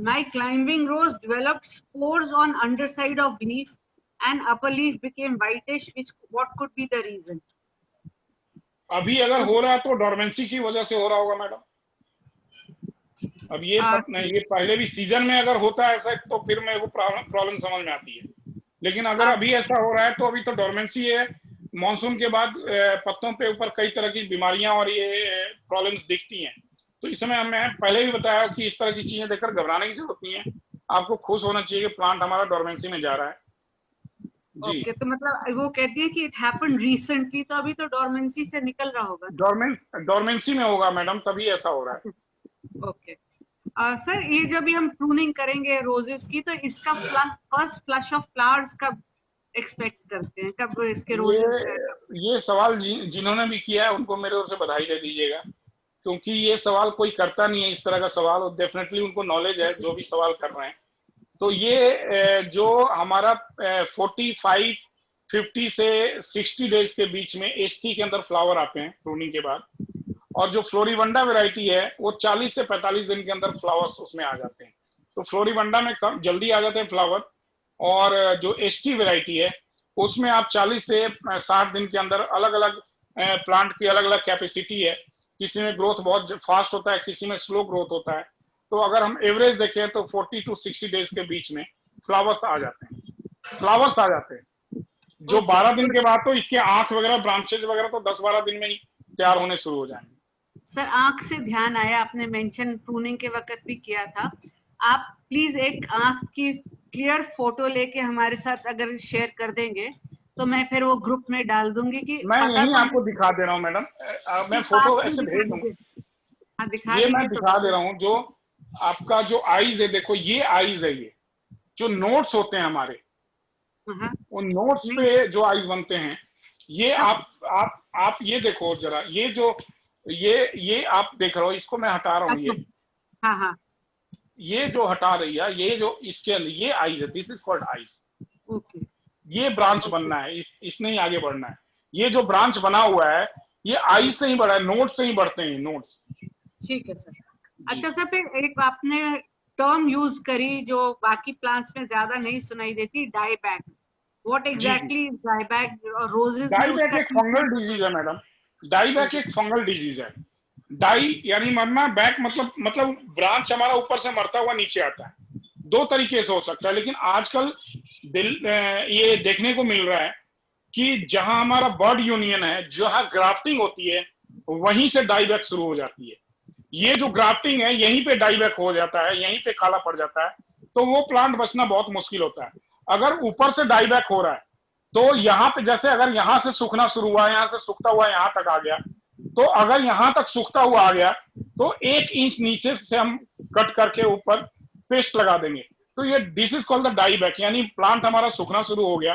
my climbing rose developed spores on underside of leaf and upper leaf became whitish, what could be the reason? अभी अगर हो रहा है तो डोरमेंसी की वजह से हो रहा होगा मैडम। अब ये ये पहले भी सीजन में अगर होता है ऐसा, तो फिर मेरे को प्रॉब्लम समझ में आती है। लेकिन अगर अभी ऐसा हो रहा है तो अभी तो डोरमेंसी है। मानसून के बाद पत्तों पे ऊपर कई तरह की बीमारियां और ये प्रॉब्लम्स दिखती हैं, तो इस समय हमें पहले भी बताया कि इस तरह की चीजें देखकर घबराने की जरूरत नहीं है। आपको खुश होना चाहिए कि प्लांट हमारा डोरमेंसी में जा रहा है। जी। ओके, तो मतलब वो कहती है कि इट हैपेंड रिसेंटली, तो अभी तो डोरमेंसी से निकल रहा होगा। डोरमेंसी में होगा मैडम, तभी ऐसा हो रहा है। ओके सर, ये जब भी हम प्रूनिंग करेंगे रोजेस की, तो इसका फर्स्ट फ्लश ऑफ फ्लावर्स कब एक्सपेक्ट करते हैं, कब इसके रोजेस? ये सवाल जिन्होंने भी किया है उनको मेरे ओर से बधाई दे दीजिएगा, क्योंकि ये सवाल कोई करता नहीं है इस तरह का सवाल, और डेफिनेटली उनको नॉलेज है जो भी सवाल कर रहे हैं। तो ये जो हमारा 45, 50 से 60 डेज के बीच में एसटी के अंदर फ्लावर आते हैं प्रूनिंग के बाद, और जो फ्लोरीवंडा वैरायटी है वो 40 से 45 दिन के अंदर फ्लावर्स उसमें आ जाते हैं। तो फ्लोरीवंडा में कम जल्दी आ जाते हैं फ्लावर, और जो एसटी वैरायटी है उसमें आप 40 से 60 दिन के अंदर, अलग अलग प्लांट की अलग अलग कैपेसिटी है, किसी में ग्रोथ बहुत फास्ट होता है, किसी में स्लो ग्रोथ होता है। तो अगर हम एवरेज देखें तो 40 टू 60 डेज के बीच में फ्लावर्स आ जाते हैं। जो 12 दिन के बाद तो इसके आंख वगैरह, ब्रांचेज वगैरह तो 10-12 दिन में ही तैयार होने शुरू हो जाएंगे। सर, आंख से ध्यान आया, आपने मेंशन प्रूनिंग के वक्त भी किया था, आप प्लीज एक आंख की क्लियर फोटो लेके हमारे साथ अगर शेयर कर देंगे, तो मैं फिर वो ग्रुप में डाल दूंगी कि मैं यही आपको दिखा दे रहा हूँ मैडम, मैं फोटो ऐसे भेज दूंगा। हाँ, दिखा ये मैं दीजिए दिखा दे रहा हूँ, जो आपका जो आईज है, देखो ये आईज है, ये जो नोट्स होते हैं हमारे, हाँ, वो नोट्स पे जो आईज बनते हैं, ये आप ये देखो जरा, ये जो ये आप देख रहे हो, इसको मैं हटा रहा हूँ, ये हाँ हाँ, ये जो हटा रही है, ये जो इसके अंदर ये आईज है, this is called eyes. Okay, ये ब्रांच बनना है, इसने ही आगे बढ़ना है। ये जो ब्रांच बना हुआ है ये आईज से ही बढ़ा है, नोट से ही बढ़ते हैं नोट्स। ठीक है सर। अच्छा सर, फिर एक आपने टर्म यूज करी जो बाकी प्लांट्स में ज्यादा नहीं सुनाई देती, dieback. What exactly is dieback? और रोजेस में डाईबैक उसका एक फंगल डिजीज है मैडम, डाईबैक एक फंगल डिजीज है। डाई यानी मरना, बैक मतलब ब्रांच हमारा ऊपर से मरता हुआ नीचे आता है। दो तरीके से हो सकता है, लेकिन आजकल ये देखने को मिल रहा है कि जहां हमारा बर्ड यूनियन है, जहां ग्राफ्टिंग होती है, वहीं से डाईबैक शुरू हो जाती है। ये जो ग्राफ्टिंग है यहीं पे डाईबैक हो जाता है, यहीं पे काला पड़ जाता है, तो वो प्लांट बचना बहुत मुश्किल होता है। अगर ऊपर से डाईबैक हो रहा है तो यहाँ पे जैसे अगर यहाँ से सूखना शुरू हुआ, यहाँ से सूखता हुआ यहाँ तक आ गया, तो अगर यहाँ तक सूखता हुआ आ गया तो 1 इंच नीचे से हम कट करके ऊपर पेस्ट लगा देंगे। तो ये this is called the die back, यानी प्लांट हमारा सूखना शुरू हो गया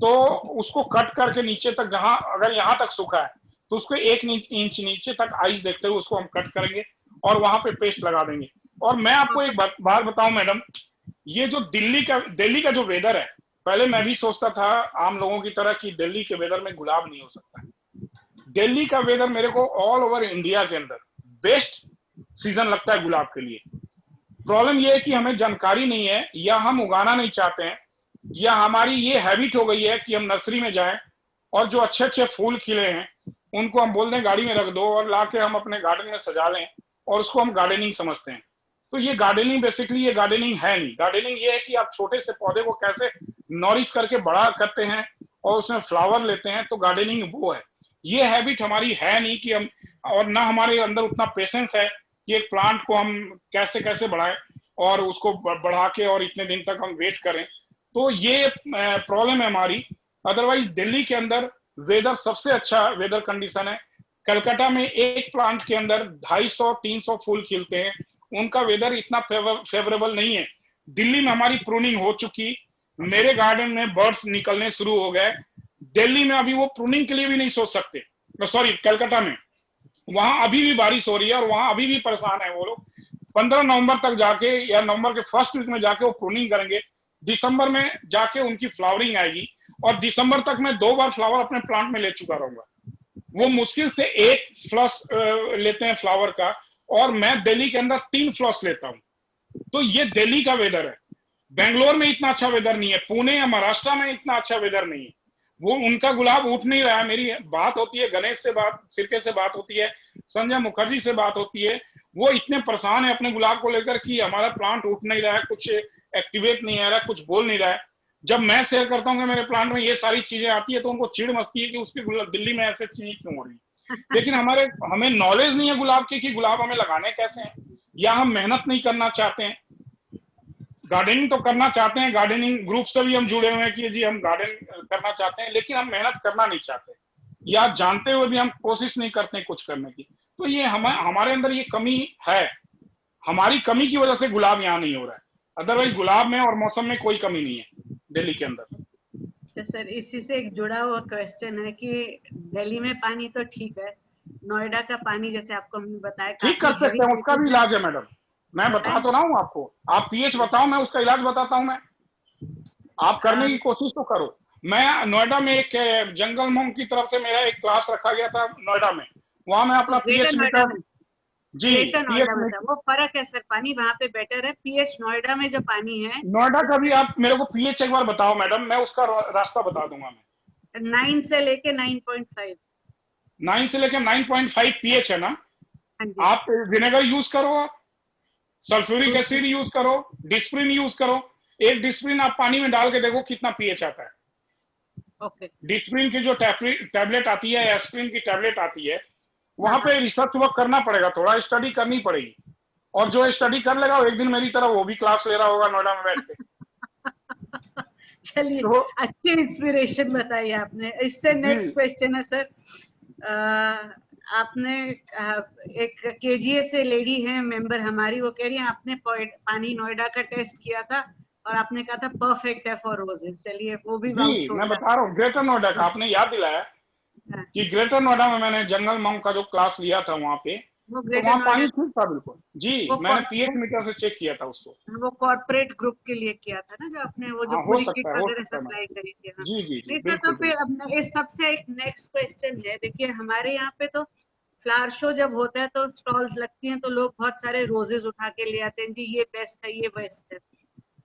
तो उसको कट करके नीचे तक, जहां अगर यहाँ तक सूखा है तो उसको 1 इंच नीचे तक आइस देखते हुए उसको हम कट करेंगे और वहां पे पेस्ट लगा देंगे। और मैं आपको एक बात बताऊं मैडम, ये जो दिल्ली का जो वेदर है, पहले मैं भी सोचता था आम लोगों की तरह कि दिल्ली के वेदर में गुलाब नहीं हो सकता। दिल्ली का वेदर मेरे को ऑल ओवर इंडिया के अंदर बेस्ट सीजन लगता है गुलाब के लिए। प्रॉब्लम ये है कि हमें जानकारी नहीं है, या हम उगाना नहीं चाहते हैं, या हमारी ये हैबिट हो गई है कि हम नर्सरी में जाएं और जो अच्छे अच्छे फूल खिले हैं उनको हम बोल दें गाड़ी में रख दो और लाके हम अपने गार्डन में सजा लें और उसको हम गार्डनिंग समझते हैं। तो ये गार्डनिंग बेसिकली ये गार्डनिंग है नहीं। गार्डनिंग ये है कि आप छोटे से पौधे को कैसे नॉरिश करके बड़ा करते हैं और उसमें फ्लावर लेते हैं, तो गार्डनिंग वो है। ये हैबिट हमारी है नहीं कि हम, और ना हमारे अंदर उतना पेशेंस है कि एक प्लांट को हम कैसे कैसे बढ़ाएं और उसको बढ़ा के और इतने दिन तक हम वेट करें। तो ये प्रॉब्लम है हमारी। अदरवाइज दिल्ली के अंदर वेदर सबसे अच्छा वेदर कंडीशन है। कलकत्ता में एक प्लांट के अंदर 250-300 फूल खिलते हैं, उनका वेदर इतना फेवरेबल नहीं है। दिल्ली में हमारी प्रूनिंग हो चुकी, मेरे गार्डन में बर्ड्स निकलने शुरू हो गए। दिल्ली में अभी वो प्रूनिंग के लिए भी नहीं सोच सकते, सॉरी कलकत्ता में, वहां अभी भी बारिश हो रही है और वहां अभी भी परेशान है वो लोग। 15 नवंबर तक जाके या नवंबर के फर्स्ट वीक में जाके वो प्रूनिंग करेंगे, दिसंबर में जाके उनकी फ्लावरिंग आएगी और दिसंबर तक मैं 2 बार फ्लावर अपने प्लांट में ले चुका रहूंगा। वो मुश्किल से 1 फ्लश लेते हैं फ्लावर का, और मैं दिल्ली के अंदर 3 फ्लश लेता हूं। तो ये दिल्ली का वेदर है। बेंगलोर में इतना अच्छा वेदर नहीं है, पुणे या महाराष्ट्र में इतना अच्छा वेदर नहीं है। वो उनका गुलाब उठ नहीं रहा है। मेरी बात होती है गणेश से, बात सिरके से बात होती है, संजय मुखर्जी से बात होती है, वो इतने परेशान है अपने गुलाब को लेकर कि हमारा प्लांट उठ नहीं रहा है, कुछ एक्टिवेट नहीं आ रहा है, कुछ बोल नहीं रहा है। जब मैं शेयर करता हूँ कि मेरे प्लांट में ये सारी चीजें आती है तो उनको चिढ़ मचती है कि उसकी दिल्ली में ऐसे चीजें क्यों हो रही है। लेकिन हमें नॉलेज नहीं है गुलाब की कि गुलाब हमें लगाने कैसे हैं, या हम मेहनत नहीं करना चाहते हैं। गार्डनिंग तो करना चाहते हैं, गार्डनिंग ग्रुप से भी हम जुड़े हुए हैं कि जी हम गार्डन करना चाहते हैं, लेकिन हम मेहनत करना नहीं चाहते, या जानते हुए भी हम कोशिश नहीं करते कुछ करने की। तो ये हमारे अंदर ये कमी है। हमारी कमी की वजह से गुलाब यहाँ नहीं हो रहा है, अदरवाइज गुलाब में और मौसम में कोई कमी नहीं है दिल्ली के अंदर। तो सर इसी से एक जुड़ा हुआ क्वेश्चन है कि दिल्ली में पानी तो ठीक है, नोएडा का पानी जैसे आपको हमने बताया ठीक कर सकते हैं, उसका भी इलाज है मैडम। मैं बता तो रहा हूँ आपको, आप पीएच बताओ, मैं उसका इलाज बताता हूँ। मैं आप करने की कोशिश तो करो। मैं नोएडा में एक जंगल मोंग की तरफ से मेरा एक क्लास रखा गया था नोएडा में, वहां मैं अपना पीएच मीटर, जी पीएच, वो फर्क है सर, पानी वहाँ पे बेटर है। पीएच नोएडा में जो पानी है, नोएडा का भी आप मेरे को पीएच एक बार बताओ मैडम, मैं उसका रास्ता बता दूंगा। मैं 9 से लेके 9.5, 9 से लेके 9.5 पीएच है ना। हाँ जी। आप विनेगर यूज करो, आप सल्फ्यूरिक एसिड यूज करो, डिस्प्रिन यूज करो। एक डिस्प्रिन आप पानी में डाल के देखो कितना पीएच आता है। ओके। डिस्प्रिन की जो टैबलेट आती है, एस्प्रिन की टैबलेट आती है, वहां पे रिसर्च वर्क करना पड़ेगा, थोड़ा स्टडी करनी पड़ेगी। और जो स्टडी कर लेगा वो एक दिन मेरी तरह वो भी क्लास ले रहा होगा नोएडा में बैठ के। चलिए, तो अच्छी इंस्पिरेशन बताई आपने। इससे नेक्स्ट क्वेश्चन है सर, आपने एक केजीए से लेडी है मेंबर हमारी, वो कह रही है आपने पानी नोएडा का टेस्ट किया था और आपने कहा था परफेक्ट है फॉर रोजेस। चलिए वो भी जी मैं बता रहा हूँ, ग्रेटर नोएडा का आपने याद दिलाया कि ग्रेटर नोएडा में मैंने जंगल मॉन्क का जो क्लास लिया था वहाँ पे, तो वहाँ पानी ठीक था बिल्कुल। जी मैंने पीएच मीटर से चेक किया था उसको। वो कॉर्पोरेट ग्रुप के लिए किया था ना, जो आपने वो जो पूरी किट वगैरह सप्लाई करी थी। जी जी जी नहीं तो फिर अब इस सबसे एक नेक्स्ट क्वेश्चन है, देखिए हमारे यहाँ पे तो फ्लावर शो जब होता है तो स्टॉल्स लगती हैं तो लोग बहुत सारे रोजेस उठा के ले आते हैं, जी ये बेस्ट है ये बेस्ट है।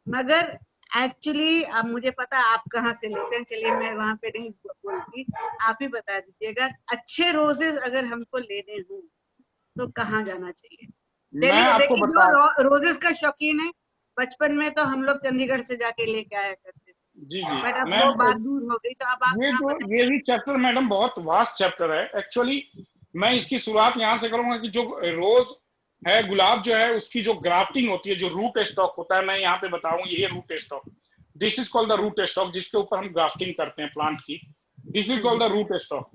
मगर एक्चुअली अब मुझे पता आप कहाँ से लेते हैं, चलिए मैं वहां पे नहीं बोलती, आप ही बता दीजिएगा। अच्छे रोजेस अगर हमको लेने हों तो कहाँ जाना चाहिए? मैं आपको बता, जो रोजेस का शौकीन है, बचपन में तो हम लोग चंडीगढ़ से जाके लेके आया करते थे। जी जी बट अब वो बात दूर हो गई, तो अब आप ये भी चैप्टर मैडम बहुत वास्ट चैप्टर है एक्चुअली। मैं इसकी शुरुआत यहाँ से करूंगा कि जो रोज है, गुलाब जो है, उसकी जो ग्राफ्टिंग होती है, जो रूट स्टॉक होता है, मैं यहाँ पे बताऊं ये root stock. This is called the root stock, जिसके ऊपर हम ग्राफ्टिंग करते हैं प्लांट की, this is called the root stock.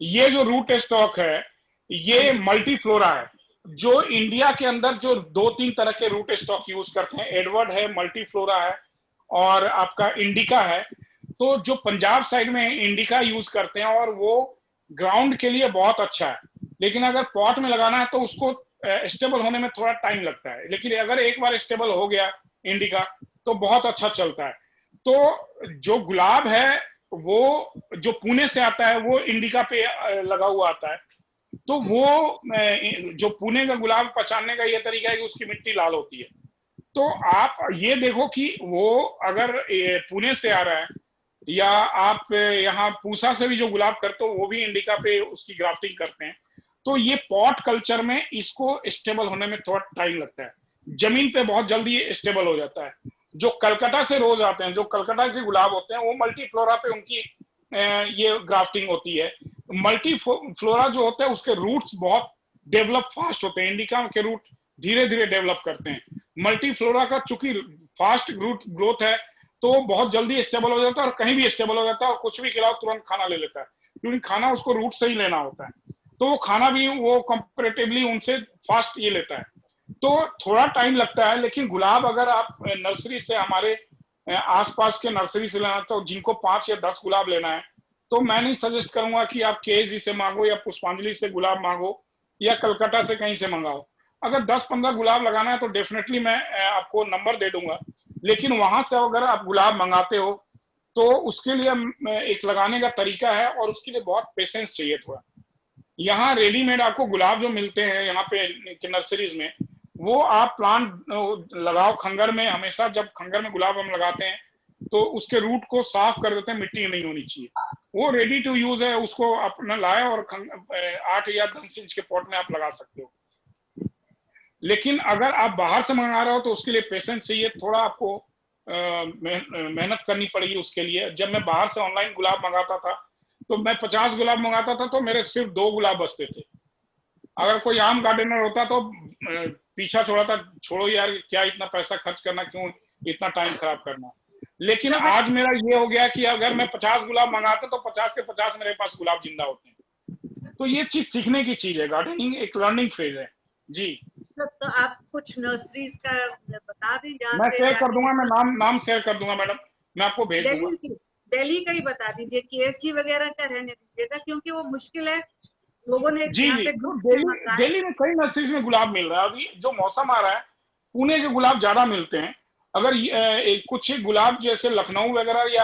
ये जो रूट स्टॉक है ये मल्टीफ्लोरा है। जो इंडिया के अंदर जो 2-3 तरह के रूट स्टॉक यूज करते हैं, एडवर्ड है, मल्टीफ्लोरा है और आपका इंडिका है। तो जो पंजाब साइड में इंडिका यूज करते हैं और वो ग्राउंड के लिए बहुत अच्छा है, लेकिन अगर पॉट में लगाना है तो उसको स्टेबल होने में थोड़ा टाइम लगता है, लेकिन अगर एक बार स्टेबल हो गया इंडिका तो बहुत अच्छा चलता है। तो जो गुलाब है वो जो पुणे से आता है वो इंडिका पे लगा हुआ आता है। तो वो जो पुणे का गुलाब पहचानने का ये तरीका है कि उसकी मिट्टी लाल होती है। तो आप ये देखो कि वो अगर पुणे से आ रहा है या आप यहाँ पूसा से भी जो गुलाब करते हो वो भी इंडिका पे उसकी ग्राफ्टिंग करते हैं, तो ये पॉट कल्चर में इसको स्टेबल होने में थोड़ा टाइम लगता है, जमीन पे बहुत जल्दी स्टेबल हो जाता है। जो कलकत्ता से रोज आते हैं, जो कलकत्ता के गुलाब होते हैं वो मल्टीफ्लोरा पे उनकी ये ग्राफ्टिंग होती है। मल्टीफ्लोरा जो होता है उसके रूट्स बहुत डेवलप फास्ट होते हैं, इंडिका के रूट धीरे धीरे डेवलप करते हैं। मल्टीफ्लोरा का चूंकि फास्ट रूट ग्रोथ है तो बहुत जल्दी स्टेबल हो जाता है और कहीं भी स्टेबल हो जाता है और कुछ भी खिलाओ तुरंत खाना ले लेता है, क्योंकि खाना उसको रूट से ही लेना होता है। तो वो खाना भी वो कंपेरेटिवली उनसे फास्ट ये लेता है। तो थोड़ा टाइम लगता है, लेकिन गुलाब अगर आप नर्सरी से हमारे आसपास के नर्सरी से लेना, तो जिनको 5 या 10 गुलाब लेना है तो मैं नहीं सजेस्ट करूंगा कि आप केजी से मांगो या पुष्पांजलि से गुलाब मांगो या कलकत्ता से कहीं से मंगाओ। अगर 10-15 गुलाब लगाना है तो डेफिनेटली मैं आपको नंबर दे दूंगा, लेकिन वहां से अगर आप गुलाब मंगाते हो तो उसके लिए एक लगाने का तरीका है और उसके लिए बहुत पेशेंस चाहिए थोड़ा। यहाँ रेडीमेड आपको गुलाब जो मिलते हैं यहाँ पे नर्सरीज में, वो आप प्लांट लगाओ खंगर में। हमेशा जब खंगर में गुलाब हम लगाते हैं तो उसके रूट को साफ कर देते हैं, मिट्टी नहीं होनी चाहिए। वो रेडी टू यूज है, उसको अपना लाए और 8 या 10 इंच के पॉट में आप लगा सकते हो। लेकिन अगर आप बाहर से मंगा रहे हो तो उसके लिए पेशेंस चाहिए, थोड़ा आपको मेहनत करनी पड़ेगी उसके लिए। जब मैं बाहर से ऑनलाइन गुलाब मंगाता था तो मैं 50 गुलाब मंगाता था तो मेरे सिर्फ 2 गुलाब बचते थे। अगर कोई आम गार्डनर होता तो पीछा छोड़ा था, छोड़ो यार क्या इतना पैसा खर्च करना, क्यों इतना टाइम खराब करना। लेकिन आज मेरा ये हो गया कि अगर मैं 50 गुलाब मंगाता तो 50 के 50 मेरे पास गुलाब जिंदा होते हैं। तो ये चीज सीखने की चीज है, गार्डनिंग एक लर्निंग फेज है जी। तो आप कुछ नर्सरीज का बता दें जहाँ मैं से शेयर कर दूंगा, मैं नाम शेयर कर दूंगा मैडम, मैं आपको भेज दूंगा। दिल्ली का ही बता दीजिए, केएसजी वगैरह का रहने दीजिएगा क्योंकि वो मुश्किल है। लोगों ने जी जी, तो दिल्ली में कई नर्सरीज में गुलाब मिल रहा है। अभी जो मौसम आ रहा है पुणे के गुलाब ज्यादा मिलते हैं। अगर कुछ गुलाब जैसे लखनऊ वगैरह या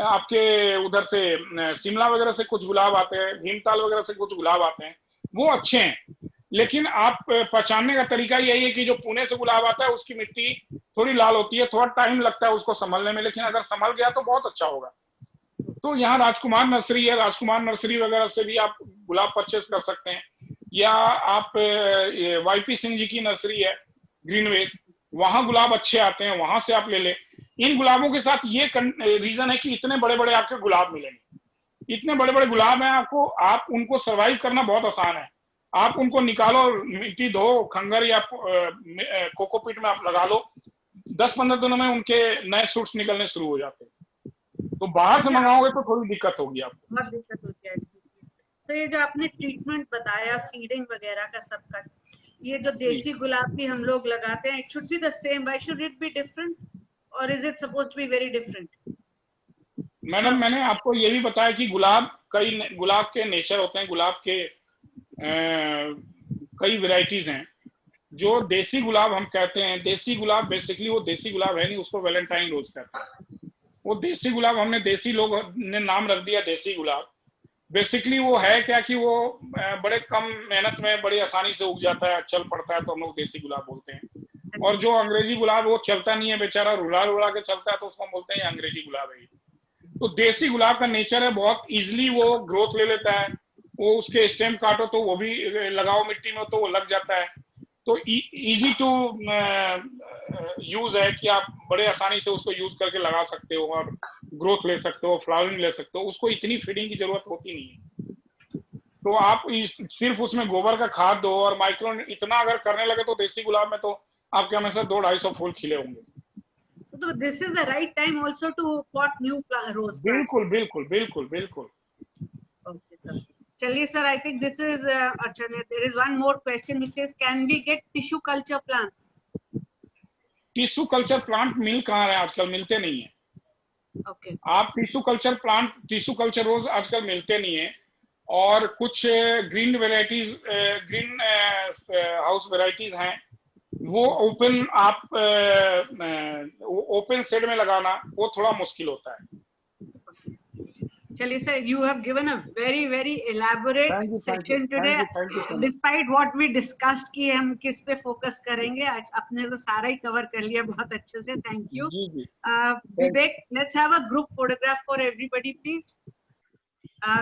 आपके उधर से शिमला वगैरह से कुछ गुलाब आते हैं, भीमताल वगैरह से कुछ गुलाब आते हैं, वो अच्छे हैं। लेकिन आप पहचानने का तरीका यही है कि जो पुणे से गुलाब आता है उसकी मिट्टी थोड़ी लाल होती है, थोड़ा टाइम लगता है उसको संभलने में, लेकिन अगर संभल गया तो बहुत अच्छा होगा। तो यहाँ राजकुमार नर्सरी है, राजकुमार नर्सरी वगैरह से भी आप गुलाब परचेस कर सकते हैं, या आप वाईपी सिंह जी की नर्सरी है ग्रीनवेज, वहां गुलाब अच्छे आते हैं, वहां से आप ले लें। इन गुलाबों के साथ ये रीजन है कि इतने बड़े बड़े आपके गुलाब मिलेंगे, इतने बड़े बड़े गुलाब हैं आपको, आप उनको सर्वाइव करना बहुत आसान है। आप उनको निकालो, मिट्टी धो, खंगर या कोकोपीट में आप लगा लो, 10-15 दिनों में उनके नए सूट्स निकलने शुरू हो जाते हैं। तो बाहर से मंगाओगे तो थोड़ी दिक्कत होगी आपको, बहुत दिक्कत हो जाएगी। तो ये जो आपने ट्रीटमेंट बताया फीडिंग वगैरह का सबका, ये जो देसी गुलाब भी हम लोग लगाते हैं, it should be the same, why should it be different और is it supposed to be very different? Madam मैंने आपको ये भी बताया कि कई गुलाब के नेचर होते हैं, गुलाब के कई वेराइटीज हैं। जो देसी गुलाब हम कहते हैं, देसी गुलाब बेसिकली वो देसी गुलाब है नहीं, उसको वैलेंटाइन रोज कहते हैं। वो देसी गुलाब हमने देसी लोग ने नाम रख दिया देसी गुलाब। बेसिकली वो है क्या कि वो बड़े कम मेहनत में बड़ी आसानी से उग जाता है, चल पड़ता है, तो हम लोग देसी गुलाब बोलते हैं। और जो अंग्रेजी गुलाब वो चलता नहीं है बेचारा, रुला रुला के चलता है, तो उसको बोलते हैं अंग्रेजी गुलाब है। तो देसी गुलाब का नेचर है बहुत इजिली वो ग्रोथ ले लेता है, वो उसके स्टेम काटो तो वो भी लगाओ मिट्टी में तो वो लग जाता है। तो इजी टू यूज है कि आप बड़े आसानी से उसको यूज करके लगा सकते हो और ग्रोथ ले सकते हो, फ्लावरिंग ले सकते हो, उसको इतनी फीडिंग की जरूरत होती नहीं है। तो आप सिर्फ उसमें गोबर का खाद दो और माइक्रो इतना अगर करने लगे तो देसी गुलाब में तो आपके हमेशा 200-250 फूल खिले होंगे। so this is the right time also to pot new rose plants. बिल्कुल बिल्कुल बिल्कुल बिल्कुल. Okay, sir. Chaliye, sir, I think this is, there is one more question which says, can we get tissue culture plants? Tissue culture plant मिल कहाँ रहे हैं आजकल? मिलते नहीं है. Okay. आप टिश्यू कल्चर रोज आजकल मिलते नहीं है. और कुछ green varieties, green house varieties हैं, वो ओपन शेड में लगाना वो थोड़ा मुश्किल होता है. Chaliye, sir, you have given a very, very elaborate Thank you, session thank today. you, thank you so much. Despite what we discussed कि हम किस पे फोकस करेंगे, आज अपने तो सारा ही कवर कर लिया बहुत अच्छे से. Thank you. Ji ji. Vivek, let's have a group photograph for everybody, please.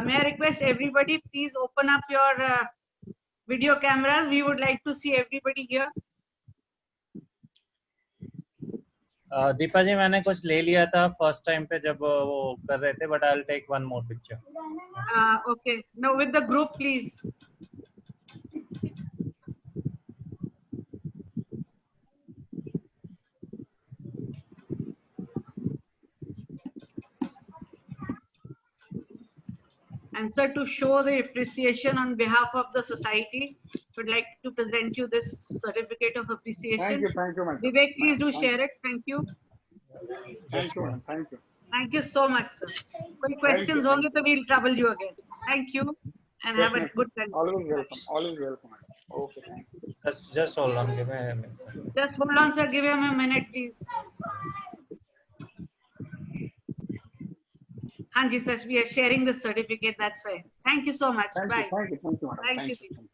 May I request everybody, please open up your video cameras. We would like to see everybody here. Deepa जी, मैंने कुछ ले लिया था फर्स्ट टाइम पे जब वो कर रहे थे, but I will take one more picture. Okay. Now with the group, please. And sir, to show the appreciation on behalf of the society, would like to present you this certificate of appreciation. Thank you, madam. Vivek, please do share it. Thank you. Thank you, madam. Thank you. Thank you so much, sir. कोई questions होंगे तो we'll trouble you again. Thank you and have a good time. Always welcome. Always welcome, madam. Okay, thank you. Just hold on, give me a minute. Just hold on, sir. Give him a minute, please. Hanji, sir, we are sharing the certificate. That's why. Thank you so much. Thank Bye. you, madam. Thank you.